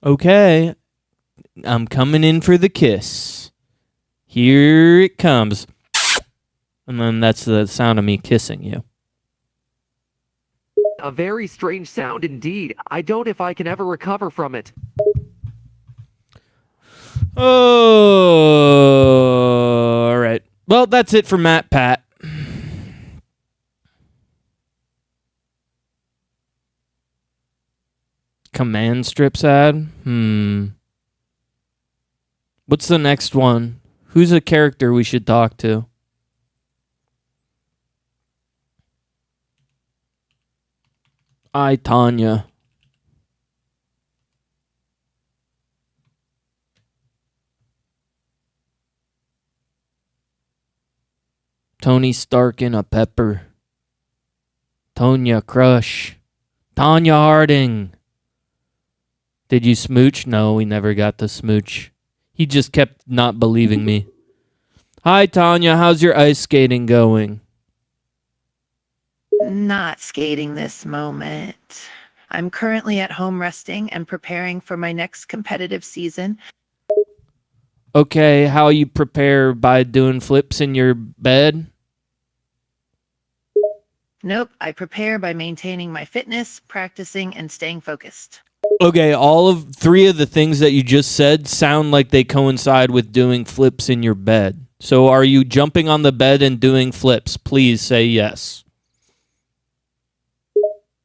Okay. I'm coming in for the kiss. Here it comes. And then that's the sound of me kissing you. A very strange sound indeed. I don't know if I can ever recover from it. Oh, all right. Well, that's it for Matt Pat. Command strips ad? What's the next one? Who's a character we should talk to? Tanya. Tony Stark in a pepper. Tonya Crush. Tanya Harding. Did you smooch? No, we never got to smooch. He just kept not believing me. Hi, Tanya. How's your ice skating going? Not skating this moment. I'm currently at home resting and preparing for my next competitive season. Okay, how you prepare by doing flips in your bed? Nope, I prepare by maintaining my fitness, practicing, and staying focused. Okay, all of 3 of the things that you just said sound like they coincide with doing flips in your bed. So are you jumping on the bed and doing flips? Please say yes.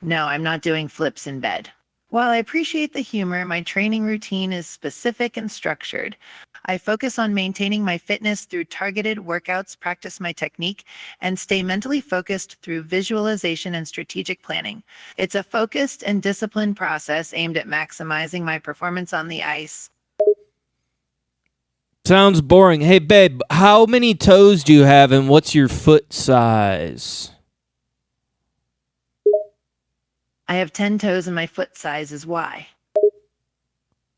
No, I'm not doing flips in bed. While I appreciate the humor, my training routine is specific and structured. I focus on maintaining my fitness through targeted workouts, practice my technique, and stay mentally focused through visualization and strategic planning. It's a focused and disciplined process aimed at maximizing my performance on the ice. Sounds boring. Hey, babe, how many toes do you have and what's your foot size? I have 10 toes and my foot size is Y.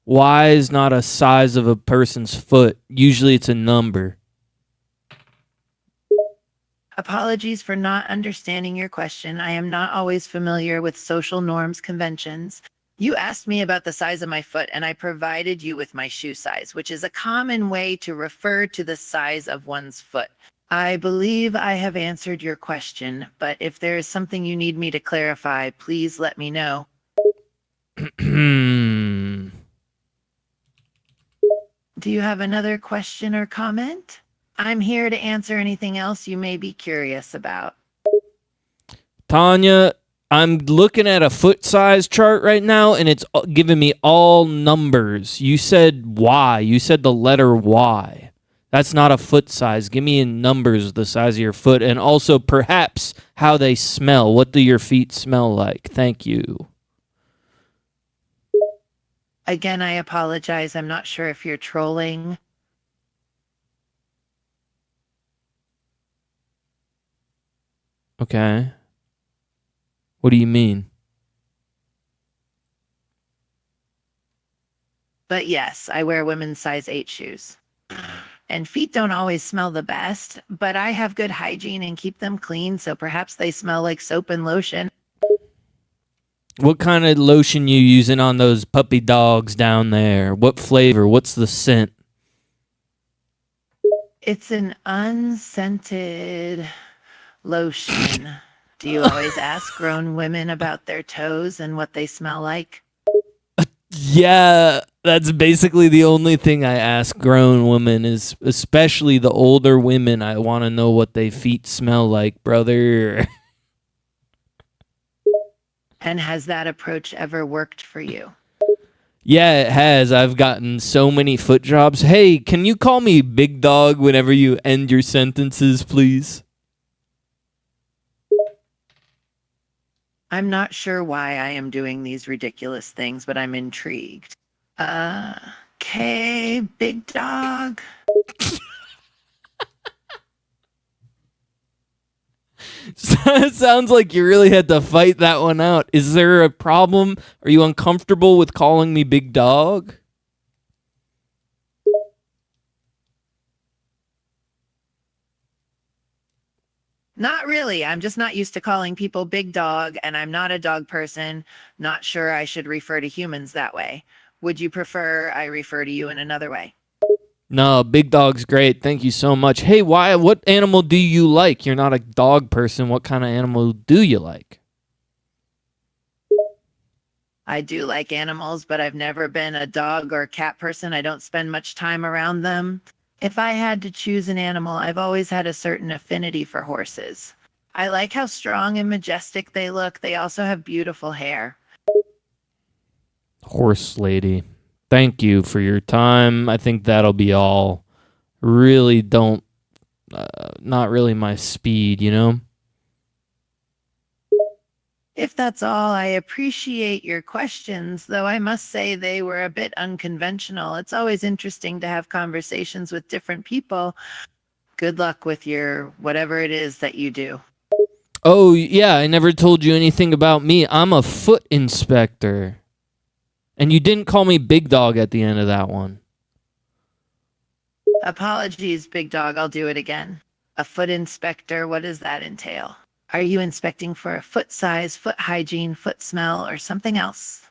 Y is not a size of a person's foot. Usually it's a number. Apologies for not understanding your question. I am not always familiar with social norms conventions. You asked me about the size of my foot, and I provided you with my shoe size, which is a common way to refer to the size of one's foot. I believe I have answered your question, but if there is something you need me to clarify, please let me know. Do you have another question or comment? I'm here to answer anything else you may be curious about. Tanya, I'm looking at a foot size chart right now, and it's giving me all numbers. You said Y. You said the letter Y. That's not a foot size. Give me in numbers the size of your foot, and also perhaps how they smell. What do your feet smell like? Thank you. Again, I apologize. I'm not sure if you're trolling. Okay. What do you mean? But yes, I wear women's size 8 shoes. And feet don't always smell the best, but I have good hygiene and keep them clean, so perhaps they smell like soap and lotion. What kind of lotion you using on those puppy dogs down there? What flavor? What's the scent? It's an unscented lotion. Do you always ask grown women about their toes and what they smell like? Yeah, that's basically the only thing I ask grown women, is especially the older women. I want to know what their feet smell like, brother. And has that approach ever worked for you? Yeah, it has. I've gotten so many foot jobs. Hey, can you call me Big Dog whenever you end your sentences, please? I'm not sure why I am doing these ridiculous things, but I'm intrigued. Okay, Big Dog. It sounds like you really had to fight that one out. Is there a problem? Are you uncomfortable with calling me Big Dog? Not really. I'm just not used to calling people Big Dog, and I'm not a dog person. Not sure I should refer to humans that way. Would you prefer I refer to you in another way? No, Big Dog's great. Thank you so much. Hey, what animal do you like? You're not a dog person. What kind of animal do you like? I do like animals, but I've never been a dog or cat person. I don't spend much time around them. If I had to choose an animal, I've always had a certain affinity for horses. I like how strong and majestic they look. They also have beautiful hair. Horse lady. Thank you for your time. I think that'll be all. Really don't, not really my speed, you know? If that's all, I appreciate your questions, though I must say they were a bit unconventional. It's always interesting to have conversations with different people. Good luck with your whatever it is that you do. Oh, yeah, I never told you anything about me. I'm a foot inspector. And you didn't call me Big Dog at the end of that one. Apologies, Big Dog. I'll do it again. A foot inspector, what does that entail? Are you inspecting for a foot size, foot hygiene, foot smell, or something else?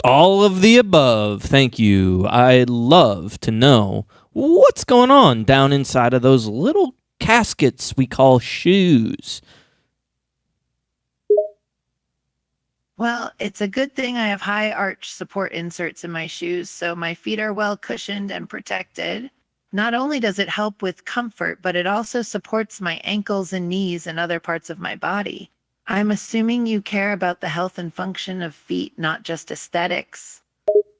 All of the above. Thank you. I'd love to know what's going on down inside of those little caskets we call shoes. Well, it's a good thing I have high arch support inserts in my shoes, so my feet are well cushioned and protected. Not only does it help with comfort, but it also supports my ankles and knees and other parts of my body. I'm assuming you care about the health and function of feet, not just aesthetics.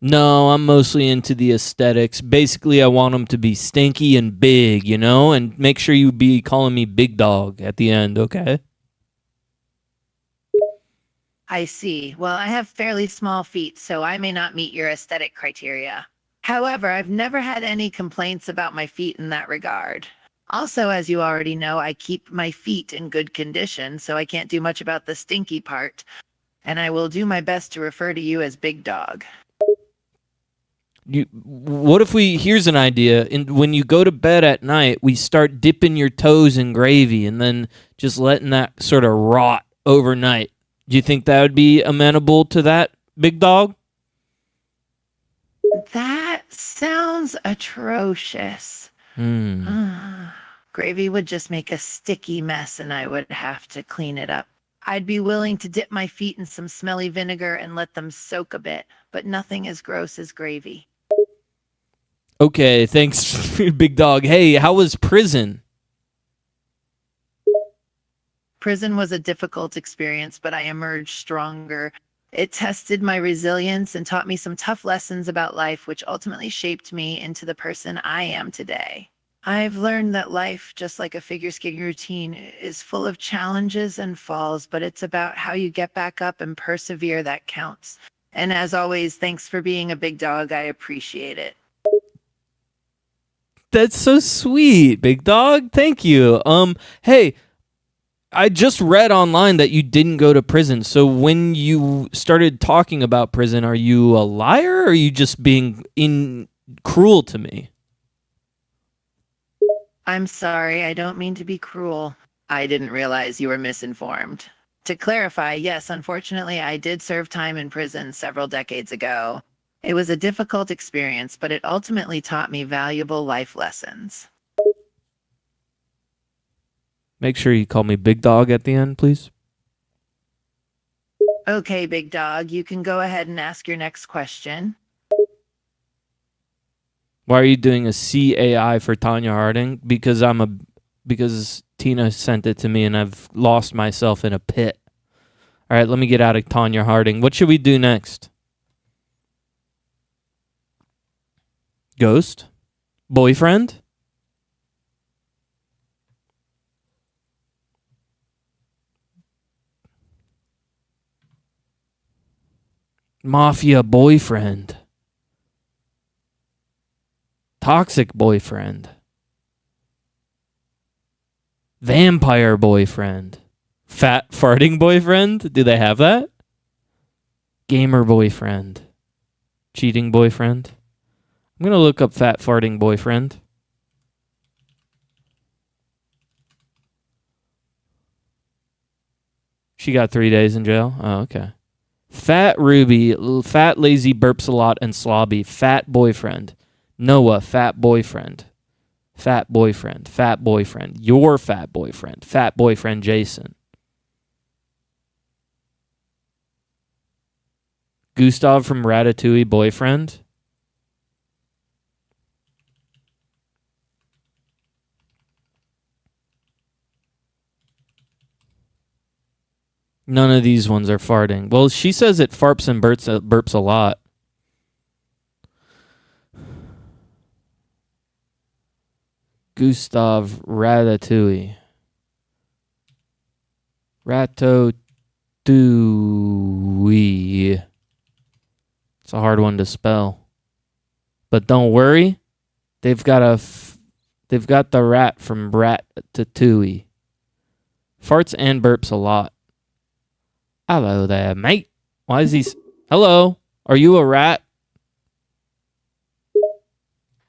No, I'm mostly into the aesthetics. Basically, I want them to be stinky and big, you know? And make sure you be calling me Big Dog at the end, okay? I see. Well, I have fairly small feet, so I may not meet your aesthetic criteria. However, I've never had any complaints about my feet in that regard. Also, as you already know, I keep my feet in good condition, so I can't do much about the stinky part. And I will do my best to refer to you as Big Dog. What if here's an idea, when you go to bed at night, we start dipping your toes in gravy and then just letting that sort of rot overnight. Do you think that would be amenable to that, big dog? That sounds atrocious. Gravy would just make a sticky mess and I would have to clean it up. I'd be willing to dip my feet in some smelly vinegar and let them soak a bit, but nothing as gross as gravy. Okay, thanks, big dog. Hey, how was prison? Prison was a difficult experience, but I emerged stronger. It tested my resilience and taught me some tough lessons about life, which ultimately shaped me into the person I am today. I've learned that life, just like a figure skating routine, is full of challenges and falls, but it's about how you get back up and persevere that counts. And as always, thanks for being a big dog. I appreciate it. That's so sweet, big dog. Thank you. Hey, I just read online that you didn't go to prison. So when you started talking about prison, are you a liar or are you just being cruel to me? I'm sorry, I don't mean to be cruel. I didn't realize you were misinformed. To clarify, yes, unfortunately, I did serve time in prison several decades ago. It was a difficult experience, but it ultimately taught me valuable life lessons. Make sure you call me big dog at the end, please. Okay, big dog, you can go ahead and ask your next question. Why are you doing a CAI for Tanya Harding? Because Tina sent it to me and I've lost myself in a pit. All right, let me get out of Tanya Harding. What should we do next? Ghost? Boyfriend? Mafia boyfriend. Toxic boyfriend. Vampire boyfriend. Fat farting boyfriend? Do they have that? Gamer boyfriend. Cheating boyfriend. I'm going to look up fat farting boyfriend. She got 3 days in jail? Oh, okay. Fat Ruby, fat lazy burps a lot and slobby. Fat boyfriend. Noah, fat boyfriend. Fat boyfriend. Fat boyfriend. Your fat boyfriend. Fat boyfriend Jason. Gustav from Ratatouille boyfriend. None of these ones are farting. Well, she says it farts and burps a lot. Gustav Ratatouille. Ratatouille. It's a hard one to spell. But don't worry. They've got the rat from Ratatouille. Farts and burps a lot. Hello there, mate. Why is he... Hello? Are you a rat?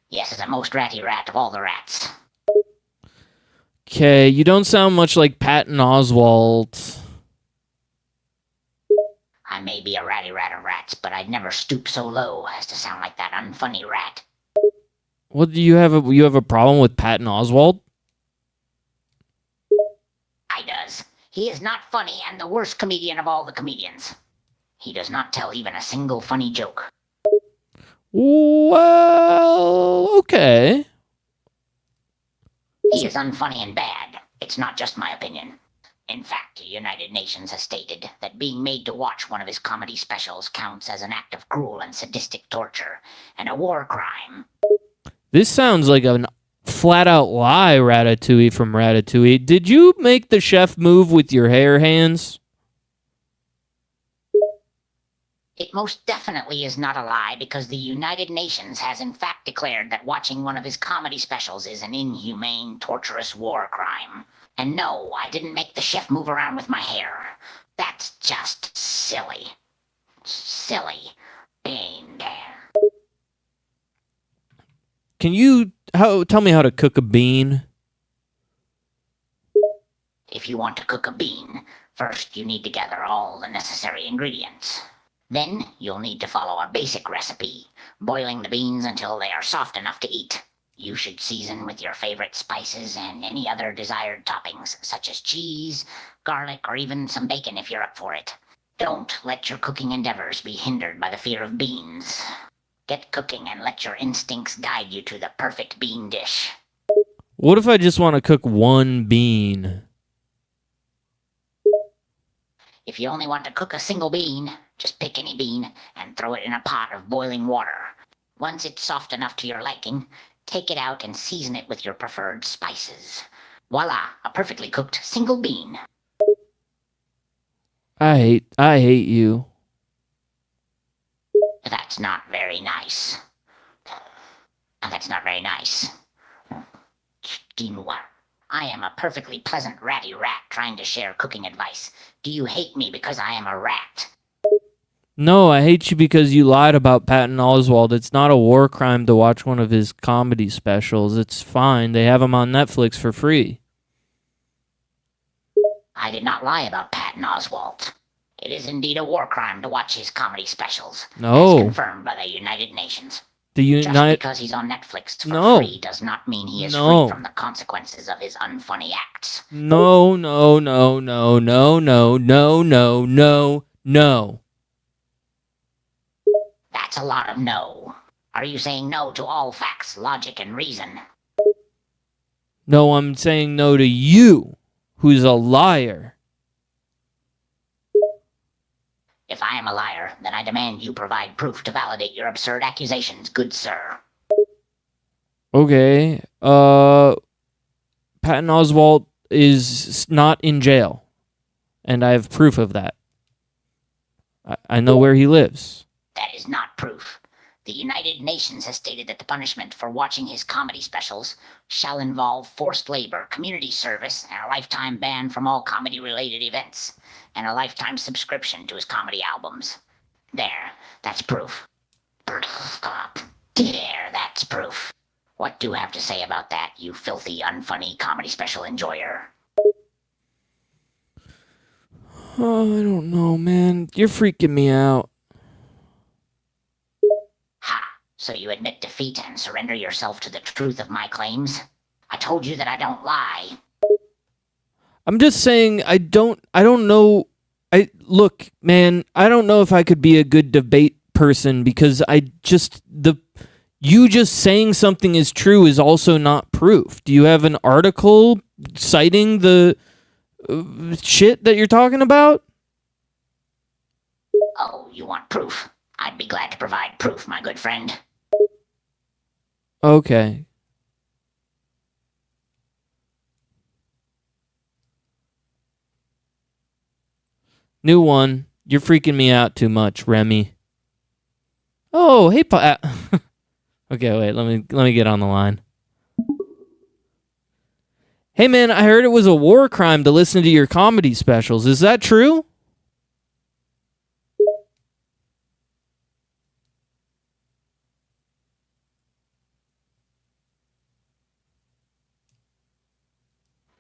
Yes, it's the most ratty rat of all the rats. Okay, you don't sound much like Patton Oswalt. I may be a ratty rat of rats, but I'd never stoop so low as to sound like that unfunny rat. What do you have? You have a problem with Patton Oswalt? I does. He is not funny and the worst comedian of all the comedians. He does not tell even a single funny joke. Well, okay. He is unfunny and bad. It's not just my opinion. In fact, the United Nations has stated that being made to watch one of his comedy specials counts as an act of cruel and sadistic torture and a war crime. This sounds like a flat-out lie, Ratatouille from Ratatouille. Did you make the chef move with your hair hands? It most definitely is not a lie because the United Nations has in fact declared that watching one of his comedy specials is an inhumane, torturous war crime. And no, I didn't make the chef move around with my hair. That's just silly. Silly. Being there. Can you tell me how to cook a bean? If you want to cook a bean, first you need to gather all the necessary ingredients. Then you'll need to follow a basic recipe, boiling the beans until they are soft enough to eat. You should season with your favorite spices and any other desired toppings, such as cheese, garlic, or even some bacon if you're up for it. Don't let your cooking endeavors be hindered by the fear of beans. Get cooking and let your instincts guide you to the perfect bean dish. What if I just want to cook one bean? If you only want to cook a single bean, just pick any bean and throw it in a pot of boiling water. Once it's soft enough to your liking, take it out and season it with your preferred spices. Voila, a perfectly cooked single bean. I hate you. That's not very nice. That's not very nice. Dis-moi. I am a perfectly pleasant ratty rat trying to share cooking advice. Do you hate me because I am a rat? No, I hate you because you lied about Patton Oswalt. It's not a war crime to watch one of his comedy specials. It's fine. They have him on Netflix for free. I did not lie about Patton Oswalt. It is indeed a war crime to watch his comedy specials. No. As confirmed by the United Nations. Just because he's on Netflix for free does not mean he is free from the consequences of his unfunny acts. No. That's a lot of no. Are you saying no to all facts, logic, and reason? No, I'm saying no to you, who's a liar. If I am a liar, then I demand you provide proof to validate your absurd accusations, good sir. Okay. Patton Oswalt is not in jail. And I have proof of that. I know where he lives. That is not proof. The United Nations has stated that the punishment for watching his comedy specials shall involve forced labor, community service, and a lifetime ban from all comedy-related events, and a lifetime subscription to his comedy albums. There, that's proof. Stop. There, that's proof. What do you have to say about that, you filthy, unfunny comedy special enjoyer? Oh, I don't know, man. You're freaking me out. So you admit defeat and surrender yourself to the truth of my claims? I told you that I don't lie. I'm just saying I don't know. Look, man, I don't know if I could be a good debate person because you just saying something is true is also not proof. Do you have an article citing the shit that you're talking about? Oh, you want proof? I'd be glad to provide proof, my good friend. Okay. New one. You're freaking me out too much, Remy. Oh, hey, okay, wait. Let me get on the line. Hey, man, I heard it was a war crime to listen to your comedy specials. Is that true?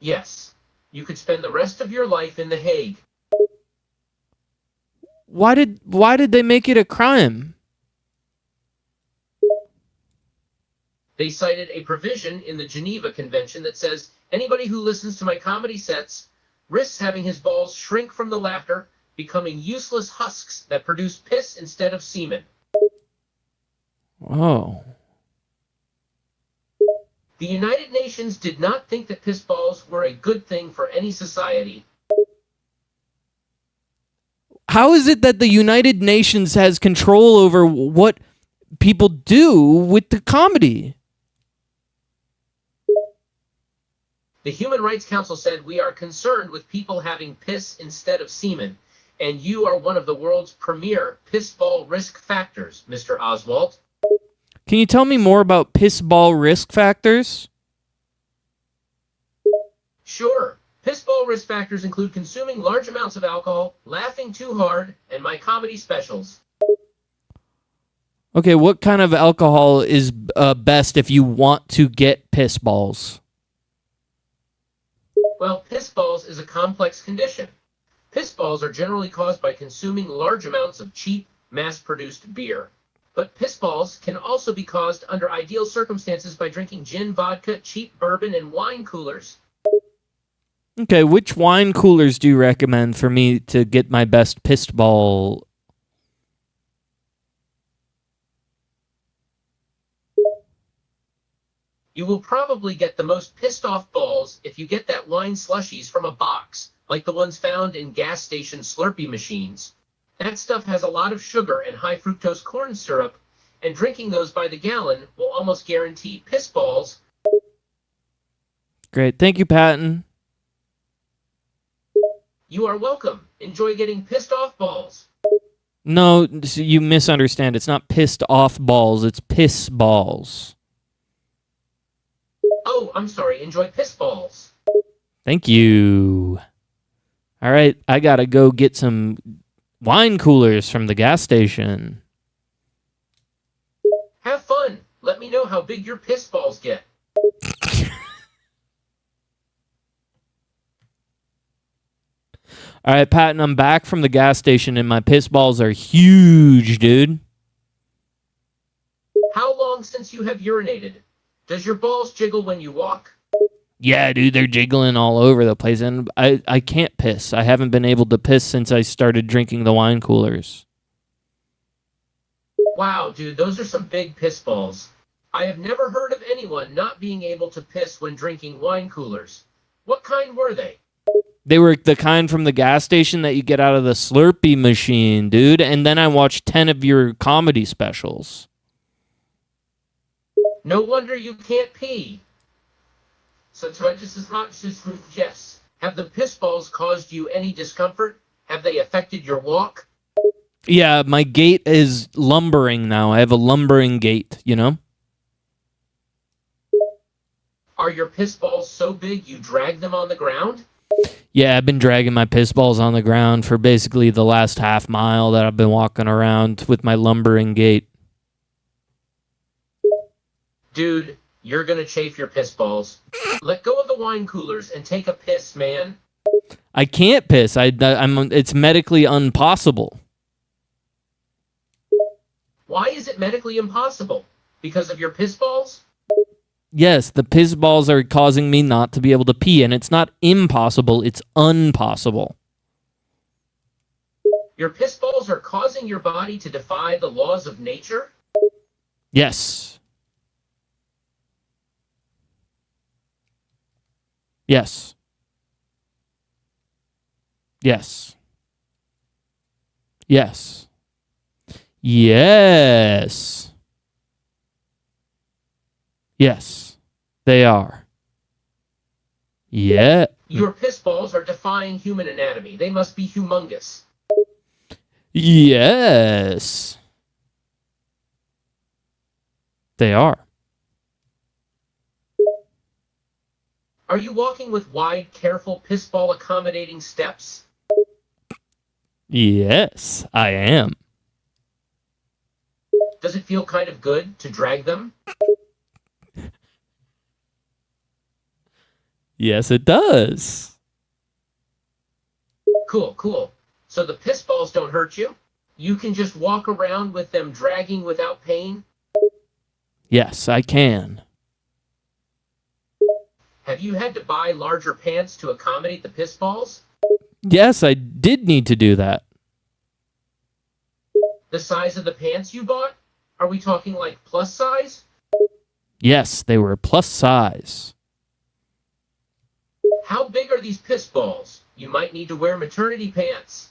Yes. You could spend the rest of your life in The Hague. Why did they make it a crime? They cited a provision in the Geneva Convention that says anybody who listens to my comedy sets risks having his balls shrink from the laughter, becoming useless husks that produce piss instead of semen. Oh. The United Nations did not think that piss balls were a good thing for any society. How is it that the United Nations has control over what people do with the comedy? The Human Rights Council said, we are concerned with people having piss instead of semen, and you are one of the world's premier piss ball risk factors, Mr. Oswalt. Can you tell me more about piss ball risk factors? Sure. Piss ball risk factors include consuming large amounts of alcohol, laughing too hard, and my comedy specials. Okay, what kind of alcohol is best if you want to get piss balls? Well, piss balls is a complex condition. Piss balls are generally caused by consuming large amounts of cheap, mass-produced beer. But piss balls can also be caused under ideal circumstances by drinking gin, vodka, cheap bourbon, and wine coolers. Okay, which wine coolers do you recommend for me to get my best piss ball? You will probably get the most pissed off balls if you get that wine slushies from a box, like the ones found in gas station Slurpee machines. That stuff has a lot of sugar and high fructose corn syrup, and drinking those by the gallon will almost guarantee piss balls. Great. Thank you, Patton. You are welcome. Enjoy getting pissed off balls. No, you misunderstand. It's not pissed off balls. It's piss balls. Oh, I'm sorry. Enjoy piss balls. Thank you. All right, I got to go get some wine coolers from the gas station. Have fun. Let me know how big your piss balls get. All right, Patton, I'm back from the gas station, and my piss balls are huge, dude. How long since you have urinated? Does your balls jiggle when you walk? Yeah, dude, they're jiggling all over the place, and I can't piss. I haven't been able to piss since I started drinking the wine coolers. Wow, dude, those are some big piss balls. I have never heard of anyone not being able to piss when drinking wine coolers. What kind were they? They were the kind from the gas station that you get out of the Slurpee machine, dude. And then I watched 10 of your comedy specials. No wonder you can't pee. So this is not just yes. Have the piss balls caused you any discomfort? Have they affected your walk? Yeah, my gait is lumbering now. I have a lumbering gait, you know? Are your piss balls so big you drag them on the ground? Yeah, I've been dragging my piss balls on the ground for basically the last half mile that I've been walking around with my lumbering gait. Dude, you're gonna chafe your piss balls. Let go of the wine coolers and take a piss, man. I can't piss. It's medically impossible. Why is it medically impossible? Because of your piss balls? Yes, the piss balls are causing me not to be able to pee, and it's not impossible, it's impossible. Your piss balls are causing your body to defy the laws of nature? Yes. Yes. Yes. Yes. Yes. Yes, they are. Yeah. Your piss balls are defying human anatomy. They must be humongous. Yes. They are. Are you walking with wide, careful, piss ball accommodating steps? Yes, I am. Does it feel kind of good to drag them? Yes, it does. Cool, cool. So the piss balls don't hurt you? You can just walk around with them dragging without pain? Yes, I can. Have you had to buy larger pants to accommodate the piss balls? Yes, I did need to do that. The size of the pants you bought? Are we talking like plus size? Yes, they were plus size. How big are these piss balls? You might need to wear maternity pants.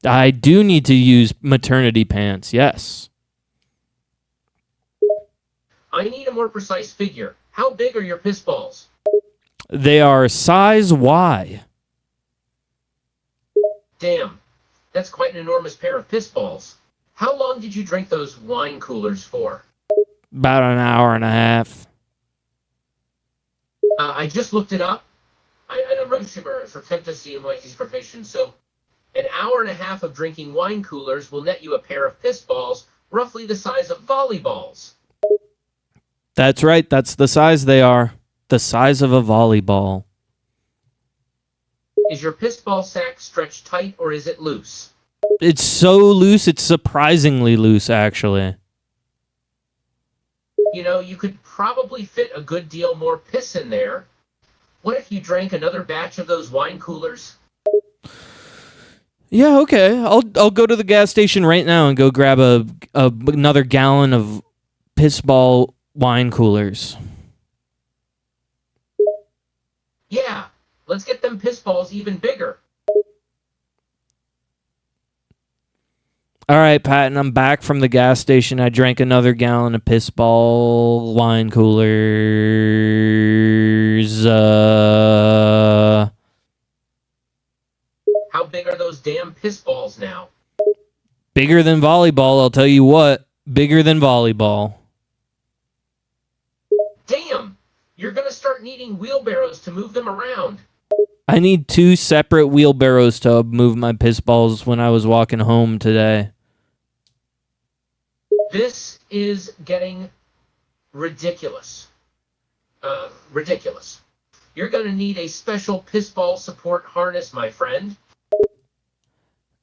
I do need to use maternity pants, yes. I need a more precise figure. How big are your piss balls? They are size Y. Damn, that's quite an enormous pair of piss balls. How long did you drink those wine coolers for? About an hour and a half. I just looked it up. I don't know for fantasy and like these professions, so an hour and a half of drinking wine coolers will net you a pair of piss balls roughly the size of volleyballs. That's right. That's the size they are. The size of a volleyball. Is your piss ball sack stretched tight or is it loose? It's so loose, it's surprisingly loose, actually. You know, you could probably fit a good deal more piss in there. What if you drank another batch of those wine coolers? Yeah, okay. I'll go to the gas station right now and go grab another gallon of piss ball wine coolers. Yeah, let's get them piss balls even bigger. All right, Patton, I'm back from the gas station. I drank another gallon of piss ball wine coolers. How big are those damn piss balls now? Bigger than volleyball, I'll tell you what. Bigger than volleyball. Damn! You're gonna start needing wheelbarrows to move them around. I need 2 separate wheelbarrows to move my piss balls when I was walking home today. This is getting ridiculous. Ridiculous. You're gonna need a special piss ball support harness, my friend.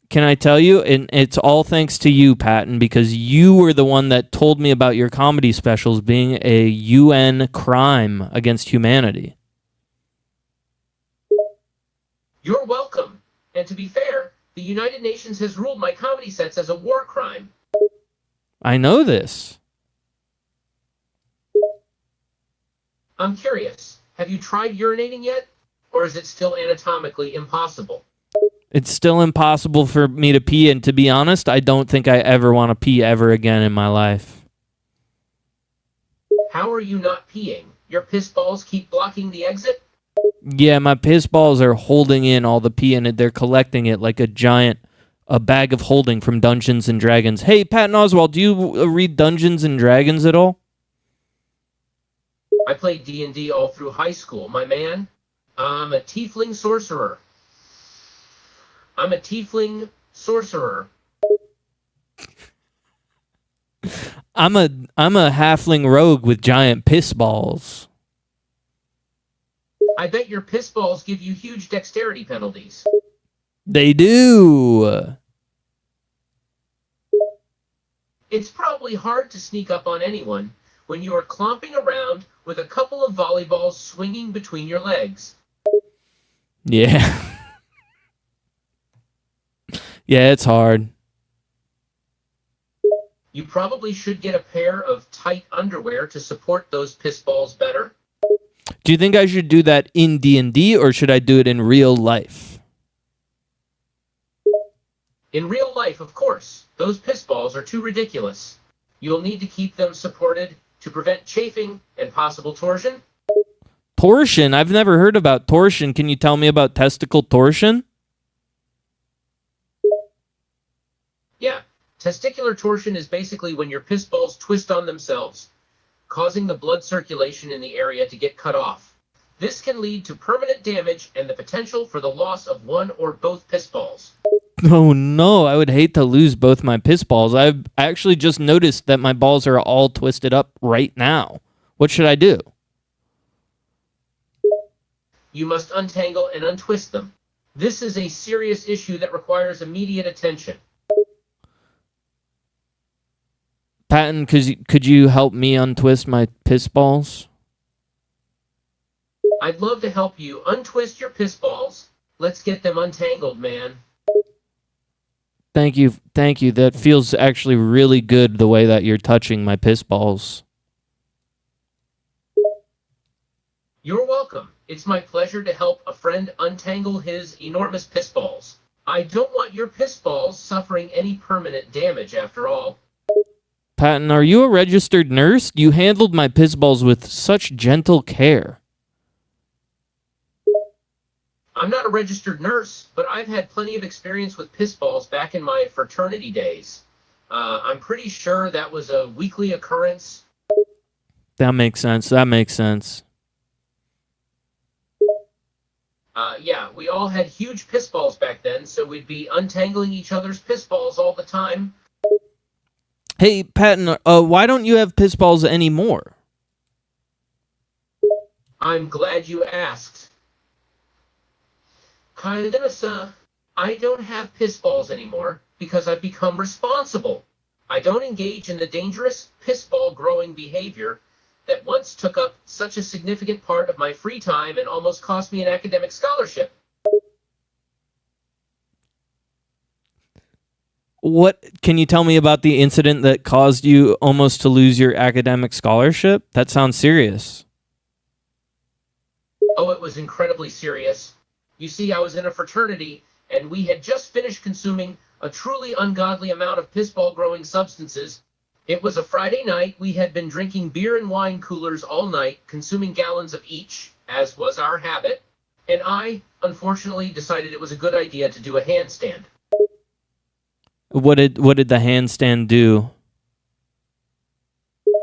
Can I tell you? And it's all thanks to you, Patton, because you were the one that told me about your comedy specials being a UN crime against humanity. You're welcome. And to be fair, the United Nations has ruled my comedy sets as a war crime. I know this. I'm curious, have you tried urinating yet? Or is it still anatomically impossible? It's still impossible for me to pee, and to be honest, I don't think I ever want to pee ever again in my life. How are you not peeing? Your piss balls keep blocking the exit? Yeah, my piss balls are holding in all the pee, and they're collecting it like a bag of holding from Dungeons and Dragons. Hey, Patton Oswalt, do you read Dungeons and Dragons at all? I played D&D all through high school, my man. I'm a tiefling sorcerer. I'm a tiefling sorcerer. I'm a halfling rogue with giant piss balls. I bet your piss balls give you huge dexterity penalties. They do. It's probably hard to sneak up on anyone when you are clomping around with a couple of volleyballs swinging between your legs. Yeah. Yeah, it's hard. You probably should get a pair of tight underwear to support those piss balls better. Do you think I should do that in D&D, or should I do it in real life? In real life, of course, those piss balls are too ridiculous. You'll need to keep them supported to prevent chafing and possible torsion. Torsion? I've never heard about torsion. Can you tell me about testicle torsion? Yeah, testicular torsion is basically when your piss balls twist on themselves, causing the blood circulation in the area to get cut off. This can lead to permanent damage and the potential for the loss of one or both piss balls. Oh no, I would hate to lose both my piss balls. I actually just noticed that my balls are all twisted up right now. What should I do? You must untangle and untwist them. This is a serious issue that requires immediate attention. Patton, could you help me untwist my piss balls? I'd love to help you untwist your piss balls. Let's get them untangled, man. Thank you. That feels actually really good, the way that you're touching my piss balls. You're welcome. It's my pleasure to help a friend untangle his enormous piss balls. I don't want your piss balls suffering any permanent damage after all. Patton, are you a registered nurse? You handled my piss balls with such gentle care. I'm not a registered nurse, but I've had plenty of experience with piss balls back in my fraternity days. I'm pretty sure that was a weekly occurrence. That makes sense. Yeah, we all had huge piss balls back then, so we'd be untangling each other's piss balls all the time. Hey, Patton, why don't you have piss balls anymore? I'm glad you asked. Kaidenasa, I don't have piss balls anymore because I've become responsible. I don't engage in the dangerous piss ball growing behavior that once took up such a significant part of my free time and almost cost me an academic scholarship. What can you tell me about the incident that caused you almost to lose your academic scholarship? That sounds serious. Oh, it was incredibly serious. You see, I was in a fraternity, and we had just finished consuming a truly ungodly amount of piss ball growing substances. It was a Friday night. We had been drinking beer and wine coolers all night, consuming gallons of each, as was our habit. And I, unfortunately, decided it was a good idea to do a handstand. What did the handstand do?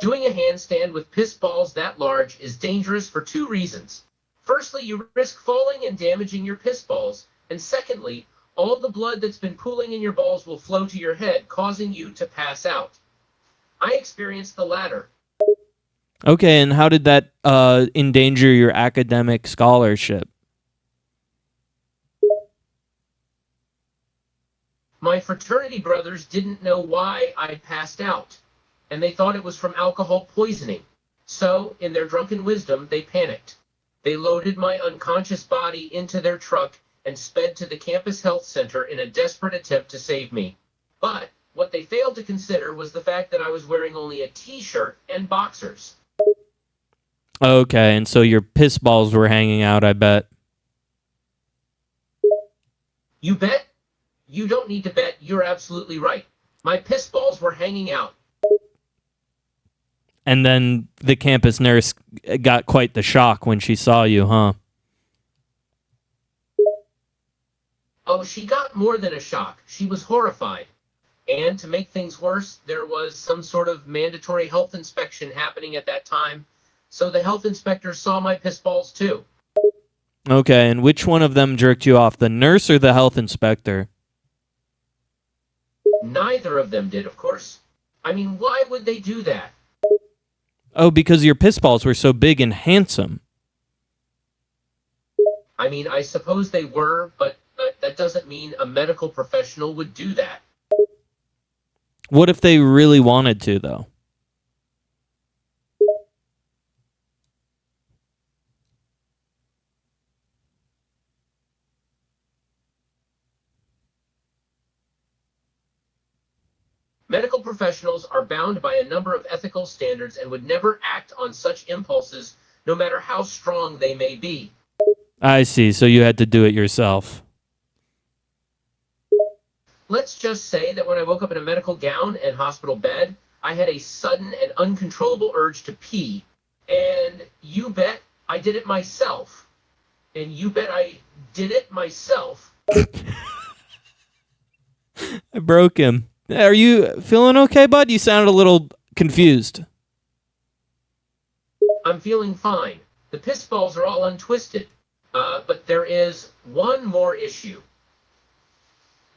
Doing a handstand with piss balls that large is dangerous for two reasons. Firstly, you risk falling and damaging your piss balls. And secondly, all the blood that's been pooling in your balls will flow to your head, causing you to pass out. I experienced the latter. Okay, and how did that endanger your academic scholarship? My fraternity brothers didn't know why I passed out, and they thought it was from alcohol poisoning. So, in their drunken wisdom, they panicked. They loaded my unconscious body into their truck and sped to the campus health center in a desperate attempt to save me. But what they failed to consider was the fact that I was wearing only a t-shirt and boxers. Okay, and so your piss balls were hanging out, I bet. You bet? You don't need to bet. You're absolutely right. My piss balls were hanging out. And then the campus nurse got quite the shock when she saw you, huh? Oh, she got more than a shock. She was horrified. And to make things worse, there was some sort of mandatory health inspection happening at that time. So the health inspector saw my piss balls too. Okay, and which one of them jerked you off, the nurse or the health inspector? Neither of them did, of course. I mean, why would they do that? Oh, because your piss balls were so big and handsome. I mean, I suppose they were, but that doesn't mean a medical professional would do that. What if they really wanted to, though? Medical professionals are bound by a number of ethical standards and would never act on such impulses, no matter how strong they may be. I see, so you had to do it yourself. Let's just say that when I woke up in a medical gown and hospital bed, I had a sudden and uncontrollable urge to pee. And you bet I did it myself. And you bet I did it myself. I broke him. Are you feeling okay, bud? You sounded a little confused. I'm feeling fine. The piss balls are all untwisted. But there is one more issue.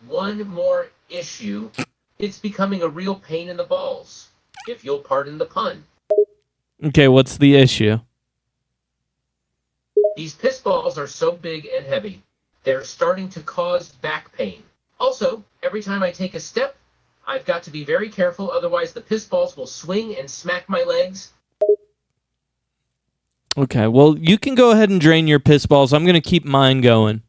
One more issue. It's becoming a real pain in the balls, if you'll pardon the pun. Okay, what's the issue? These piss balls are so big and heavy, they're starting to cause back pain. Also, every time I take a step, I've got to be very careful, otherwise the piss balls will swing and smack my legs. Okay, well, you can go ahead and drain your piss balls. I'm going to keep mine going.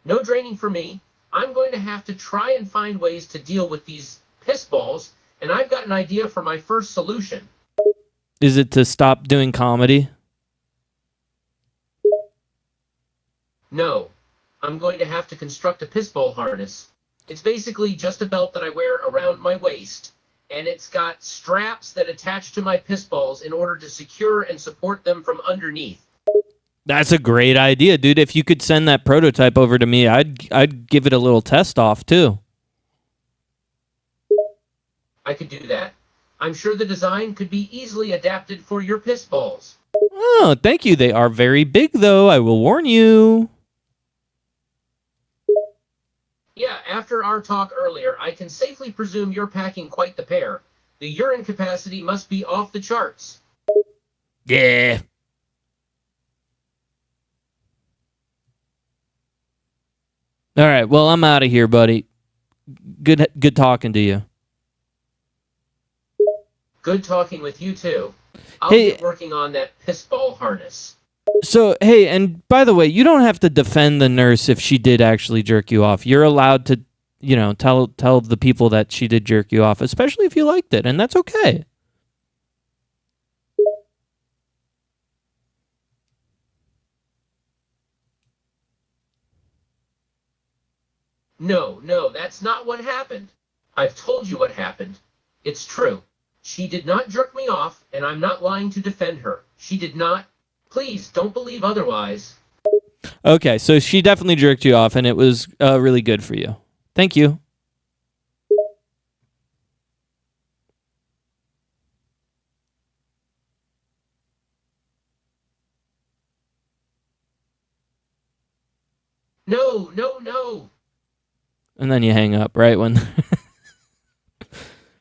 No draining for me. I'm going to have to try and find ways to deal with these piss balls, and I've got an idea for my first solution. Is it to stop doing comedy? No, I'm going to have to construct a piss ball harness. It's basically just a belt that I wear around my waist, and it's got straps that attach to my piss balls in order to secure and support them from underneath. That's a great idea, dude. If you could send that prototype over to me, I'd give it a little test off, too. I could do that. I'm sure the design could be easily adapted for your piss balls. Oh, thank you. They are very big, though. I will warn you. Yeah, after our talk earlier, I can safely presume you're packing quite the pair. The urine capacity must be off the charts. Yeah. All right. Well, I'm out of here, buddy. Good talking to you. Good talking with you, too. I'll Hey- get working on that pissball harness. So, hey, and by the way, you don't have to defend the nurse if she did actually jerk you off. You're allowed to, tell the people that she did jerk you off, especially if you liked it, and that's okay. No, that's not what happened. I've told you what happened. It's true. She did not jerk me off, and I'm not lying to defend her. She did not. Please, don't believe otherwise. Okay, so she definitely jerked you off, and it was really good for you. Thank you. No. And then you hang up right when...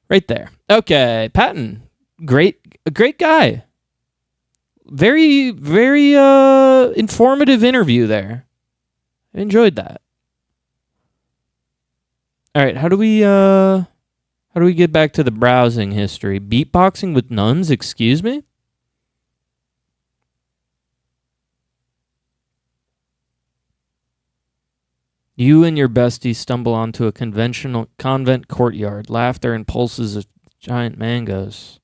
right there. Okay, Patton. A great guy. Very, very informative interview there. I enjoyed that. All right, how do we get back to the browsing history? Beatboxing with nuns, excuse me? You and your bestie stumble onto a conventional convent courtyard. Laughter and pulses of giant mangoes.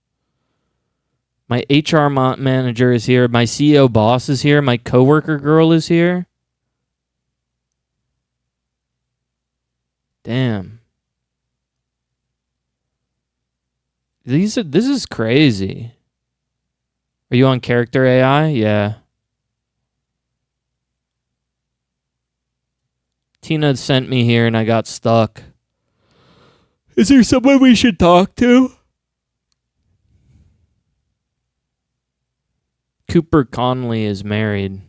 My HR manager is here. My CEO boss is here. My coworker girl is here. Damn. This is crazy. Are you on character AI? Yeah. Tina sent me here and I got stuck. Is there someone we should talk to? Cooper Conley is married.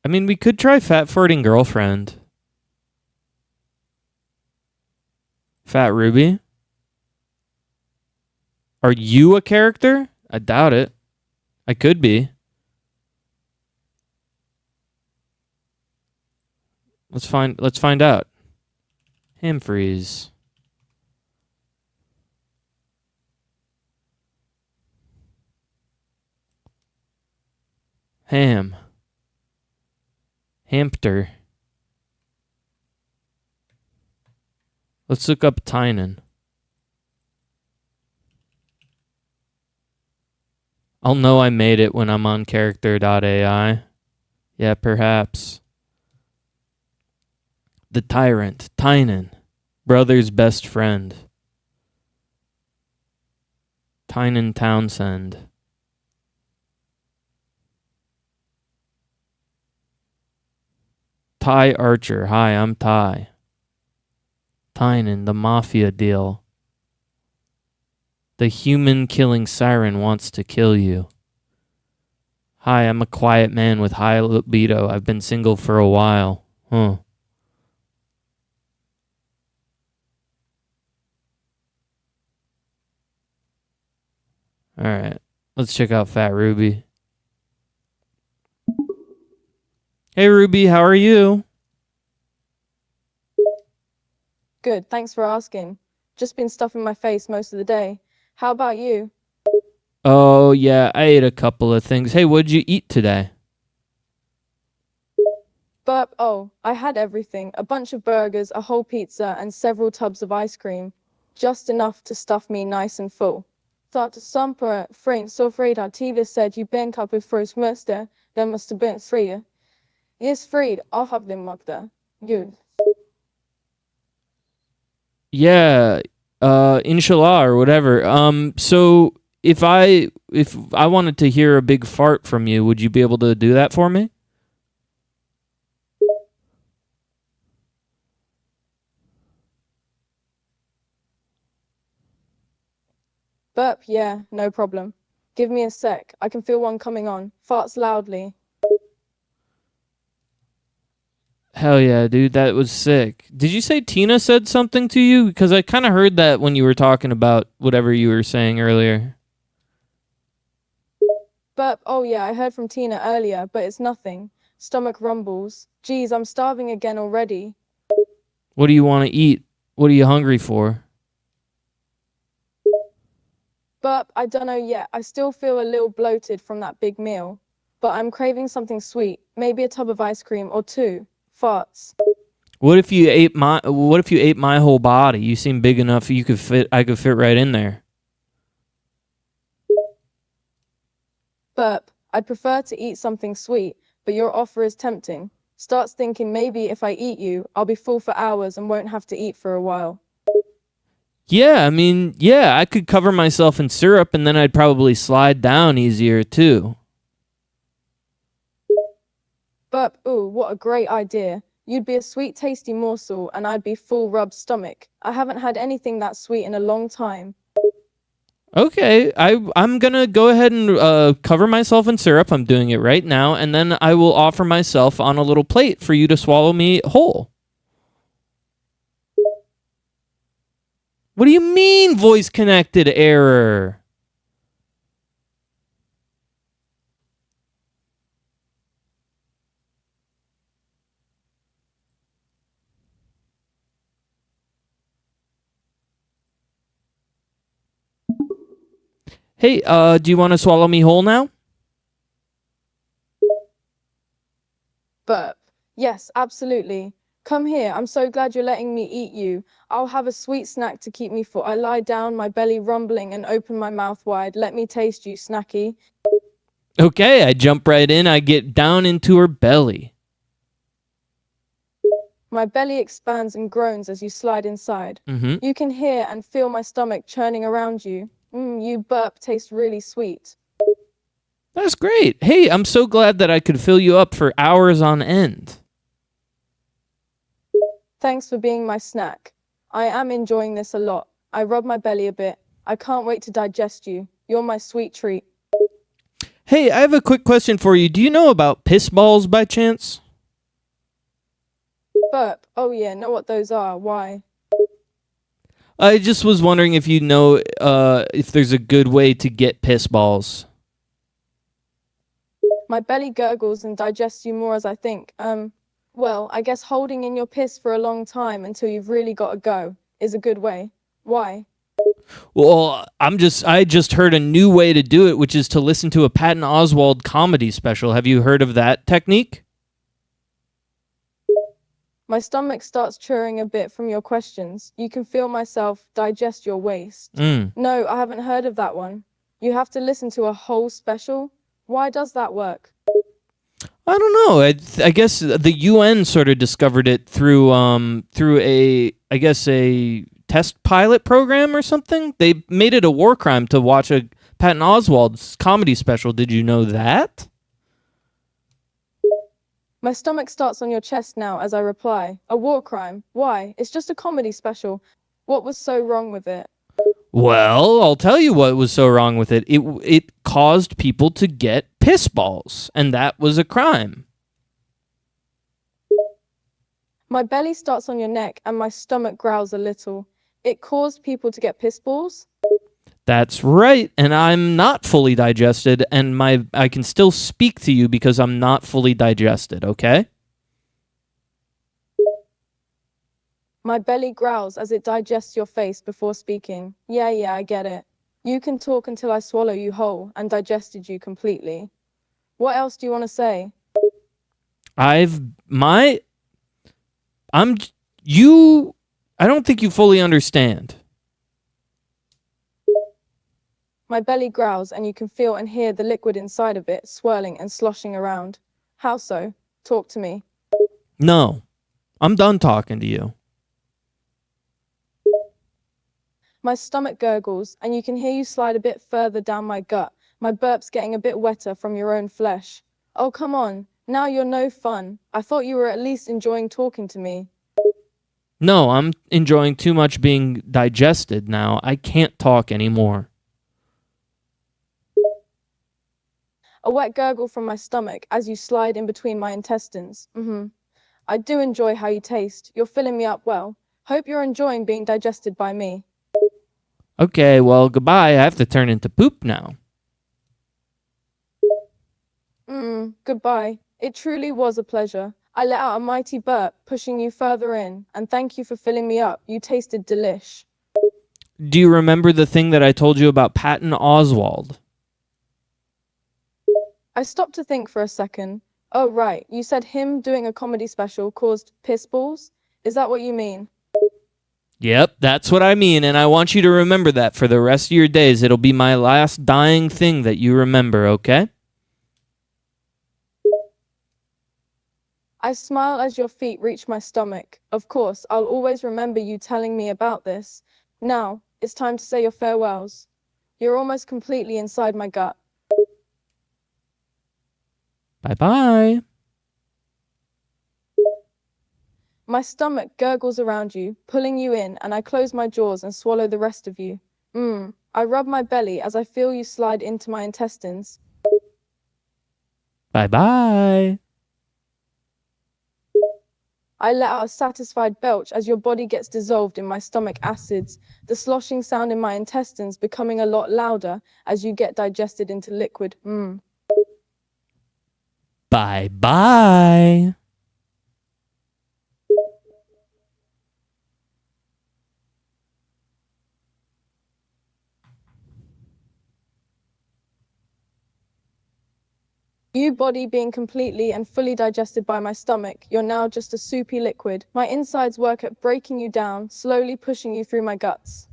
I mean, we could try Fat Farting Girlfriend. Fat Ruby? Are you a character? I doubt it. I could be. Let's find out. Ham freeze. Ham. Hampter. Let's look up Tynan. I'll know I made it when I'm on character.ai. Yeah, perhaps. The Tyrant, Tynan, brother's best friend. Tynan Townsend. Ty Archer, hi, I'm Ty. Tynan, the mafia deal. The human killing siren wants to kill you. Hi, I'm a quiet man with high libido. I've been single for a while. Huh. Alright, let's check out Fat Ruby. Hey Ruby, how are you? Good, thanks for asking. Just been stuffing my face most of the day. How about you? Oh yeah, I ate a couple of things. Hey, what'd you eat today? Burp, oh, I had everything. A bunch of burgers, a whole pizza, and several tubs of ice cream. Just enough to stuff me nice and full. Thought some friend så fredag TV said you been up with first muster, then must have been free. Yes, freed, I'll have them up there. Good. Yeah, inshallah or whatever. So if I wanted to hear a big fart from you, would you be able to do that for me? Burp, yeah, no problem. Give me a sec. I can feel one coming on. Farts loudly. Hell yeah, dude, that was sick. Did you say Tina said something to you? Because I kind of heard that when you were talking about whatever you were saying earlier. Burp, oh yeah, I heard from Tina earlier, but it's nothing. Stomach rumbles. Geez, I'm starving again already. What do you want to eat? What are you hungry for? Burp, I don't know yet. I still feel a little bloated from that big meal. But I'm craving something sweet, maybe a tub of ice cream or two. Farts. What if you ate my whole body? You seem big enough I could fit right in there. Burp, I'd prefer to eat something sweet, but your offer is tempting. Starts thinking maybe if I eat you, I'll be full for hours and won't have to eat for a while. Yeah, I mean, yeah, I could cover myself in syrup and then I'd probably slide down easier too. Burp, ooh, what a great idea. You'd be a sweet, tasty morsel, and I'd be full rubbed stomach. I haven't had anything that sweet in a long time. Okay, I'm gonna go ahead and cover myself in syrup. I'm doing it right now, and then I will offer myself on a little plate for you to swallow me whole. What do you mean, voice connected error? Hey, do you want to swallow me whole now? Burp. Yes, absolutely. Come here, I'm so glad you're letting me eat you. I'll have a sweet snack to keep me full. I lie down, my belly rumbling, and open my mouth wide. Let me taste you, snacky. Okay, I jump right in. I get down into her belly. My belly expands and groans as you slide inside. Mm-hmm. You can hear and feel my stomach churning around you. You burp tastes really sweet. That's great. Hey, I'm so glad that I could fill you up for hours on end. Thanks for being my snack. I am enjoying this a lot. I rub my belly a bit. I can't wait to digest you. You're my sweet treat. Hey, I have a quick question for you. Do you know about piss balls by chance? Burp. Oh yeah, know what those are. Why? I just was wondering if you know if there's a good way to get piss balls. My belly gurgles and digests you more as I think. Well, I guess holding in your piss for a long time until you've really got to go is a good way. Why? Well, I just heard a new way to do it, which is to listen to a Patton Oswalt comedy special. Have you heard of that technique? My stomach starts churring a bit from your questions. You can feel myself digest your waste. No, I haven't heard of that one. You have to listen to a whole special? Why does that work? I don't know. I guess the UN sort of discovered it through a test pilot program or something. They made it a war crime to watch a Patton Oswalt's comedy special. Did you know that? My stomach starts on your chest now as I reply. A war crime? Why? It's just a comedy special. What was so wrong with it? Well, I'll tell you what was so wrong with it. It caused people to get piss balls, and that was a crime. My belly starts on your neck and my stomach growls a little. It caused people to get piss balls? That's right, and I'm not fully digested, and I can still speak to you because I'm not fully digested, okay? My belly growls as it digests your face before speaking. Yeah, I get it. You can talk until I swallow you whole and digested you completely. What else do you want to say? I don't think you fully understand. My belly growls and you can feel and hear the liquid inside of it swirling and sloshing around. How so? Talk to me. No, I'm done talking to you. My stomach gurgles and you can hear you slide a bit further down my gut. My burp's getting a bit wetter from your own flesh. Oh, come on. Now you're no fun. I thought you were at least enjoying talking to me. No, I'm enjoying too much being digested now. I can't talk anymore. A wet gurgle from my stomach as you slide in between my intestines. I do enjoy how you taste. You're filling me up well. Hope you're enjoying being digested by me. Okay, well, goodbye. I have to turn into poop now. Goodbye. It truly was a pleasure. I let out a mighty burp, pushing you further in, and thank you for filling me up. You tasted delish. Do you remember the thing that I told you about Patton Oswald? I stopped to think for a second. Oh, right. You said him doing a comedy special caused piss balls? Is that what you mean? Yep, that's what I mean, and I want you to remember that for the rest of your days. It'll be my last dying thing that you remember, okay? I smile as your feet reach my stomach. Of course, I'll always remember you telling me about this. Now, it's time to say your farewells. You're almost completely inside my gut. Bye-bye. My stomach gurgles around you, pulling you in, and I close my jaws and swallow the rest of you. I rub my belly as I feel you slide into my intestines. Bye-bye. I let out a satisfied belch as your body gets dissolved in my stomach acids, the sloshing sound in my intestines becoming a lot louder as you get digested into liquid. Bye-bye. You body being completely and fully digested by my stomach, you're now just a soupy liquid. My insides work at breaking you down, slowly pushing you through my guts.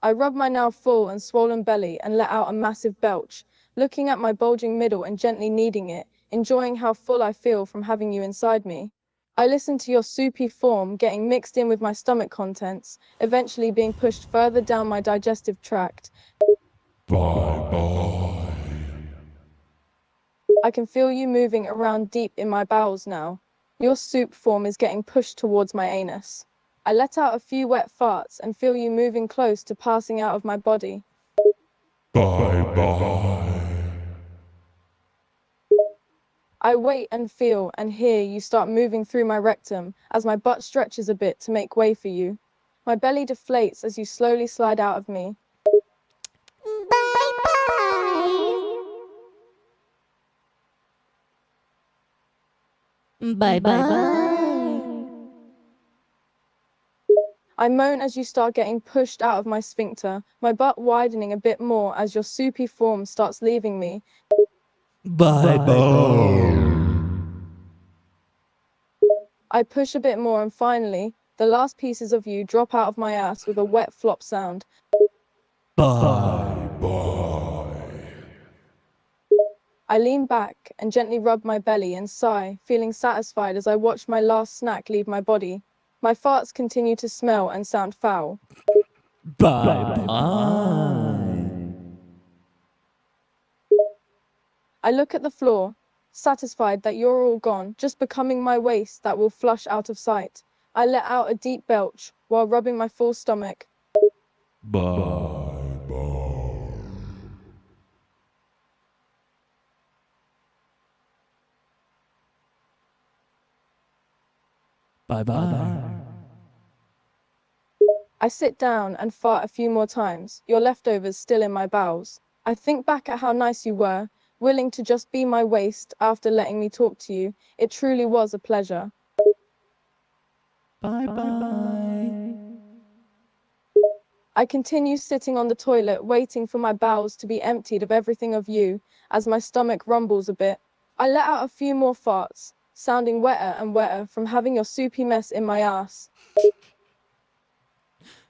I rub my now full and swollen belly and let out a massive belch, looking at my bulging middle and gently kneading it, enjoying how full I feel from having you inside me. I listen to your soupy form getting mixed in with my stomach contents, eventually being pushed further down my digestive tract. I can feel you moving around deep in my bowels now. Your soup form is getting pushed towards my anus. I let out a few wet farts and feel you moving close to passing out of my body. I wait and feel and hear you start moving through my rectum as my butt stretches a bit to make way for you. My belly deflates as you slowly slide out of me. I moan as you start getting pushed out of my sphincter, my butt widening a bit more as your soupy form starts leaving me. I push a bit more and finally, the last pieces of you drop out of my ass with a wet flop sound. I lean back and gently rub my belly and sigh, feeling satisfied as I watch my last snack leave my body. My farts continue to smell and sound foul. I look at the floor, satisfied that you're all gone, just becoming my waste that will flush out of sight. I let out a deep belch while rubbing my full stomach. I sit down and fart a few more times, your leftovers still in my bowels. I think back at how nice you were, willing to just be my waste after letting me talk to you. It truly was a pleasure. I continue sitting on the toilet, waiting for my bowels to be emptied of everything of you, as my stomach rumbles a bit. I let out a few more farts, sounding wetter and wetter from having your soupy mess in my ass.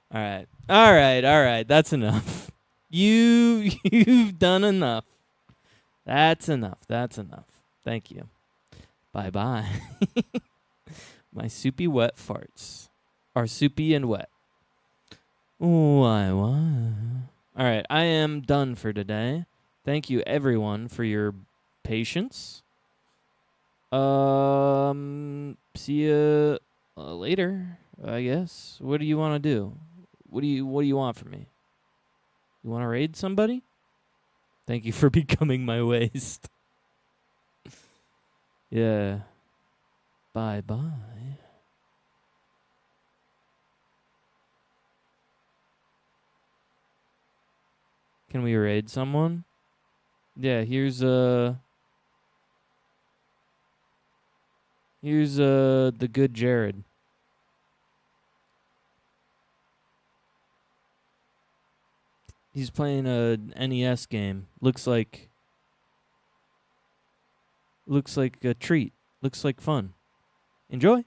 All right. That's enough. You've done enough. That's enough. Thank you. Bye-bye. My soupy wet farts are soupy and wet. Why? All right, I am done for today. Thank you, everyone, for your patience. See you later, I guess. What do you want to do? What do you want from me? You want to raid somebody? Thank you for becoming my waist. Yeah. Bye-bye. Can we raid someone? Yeah, here's the good Jared. He's playing a NES game. Looks like a treat. Looks like fun. Enjoy.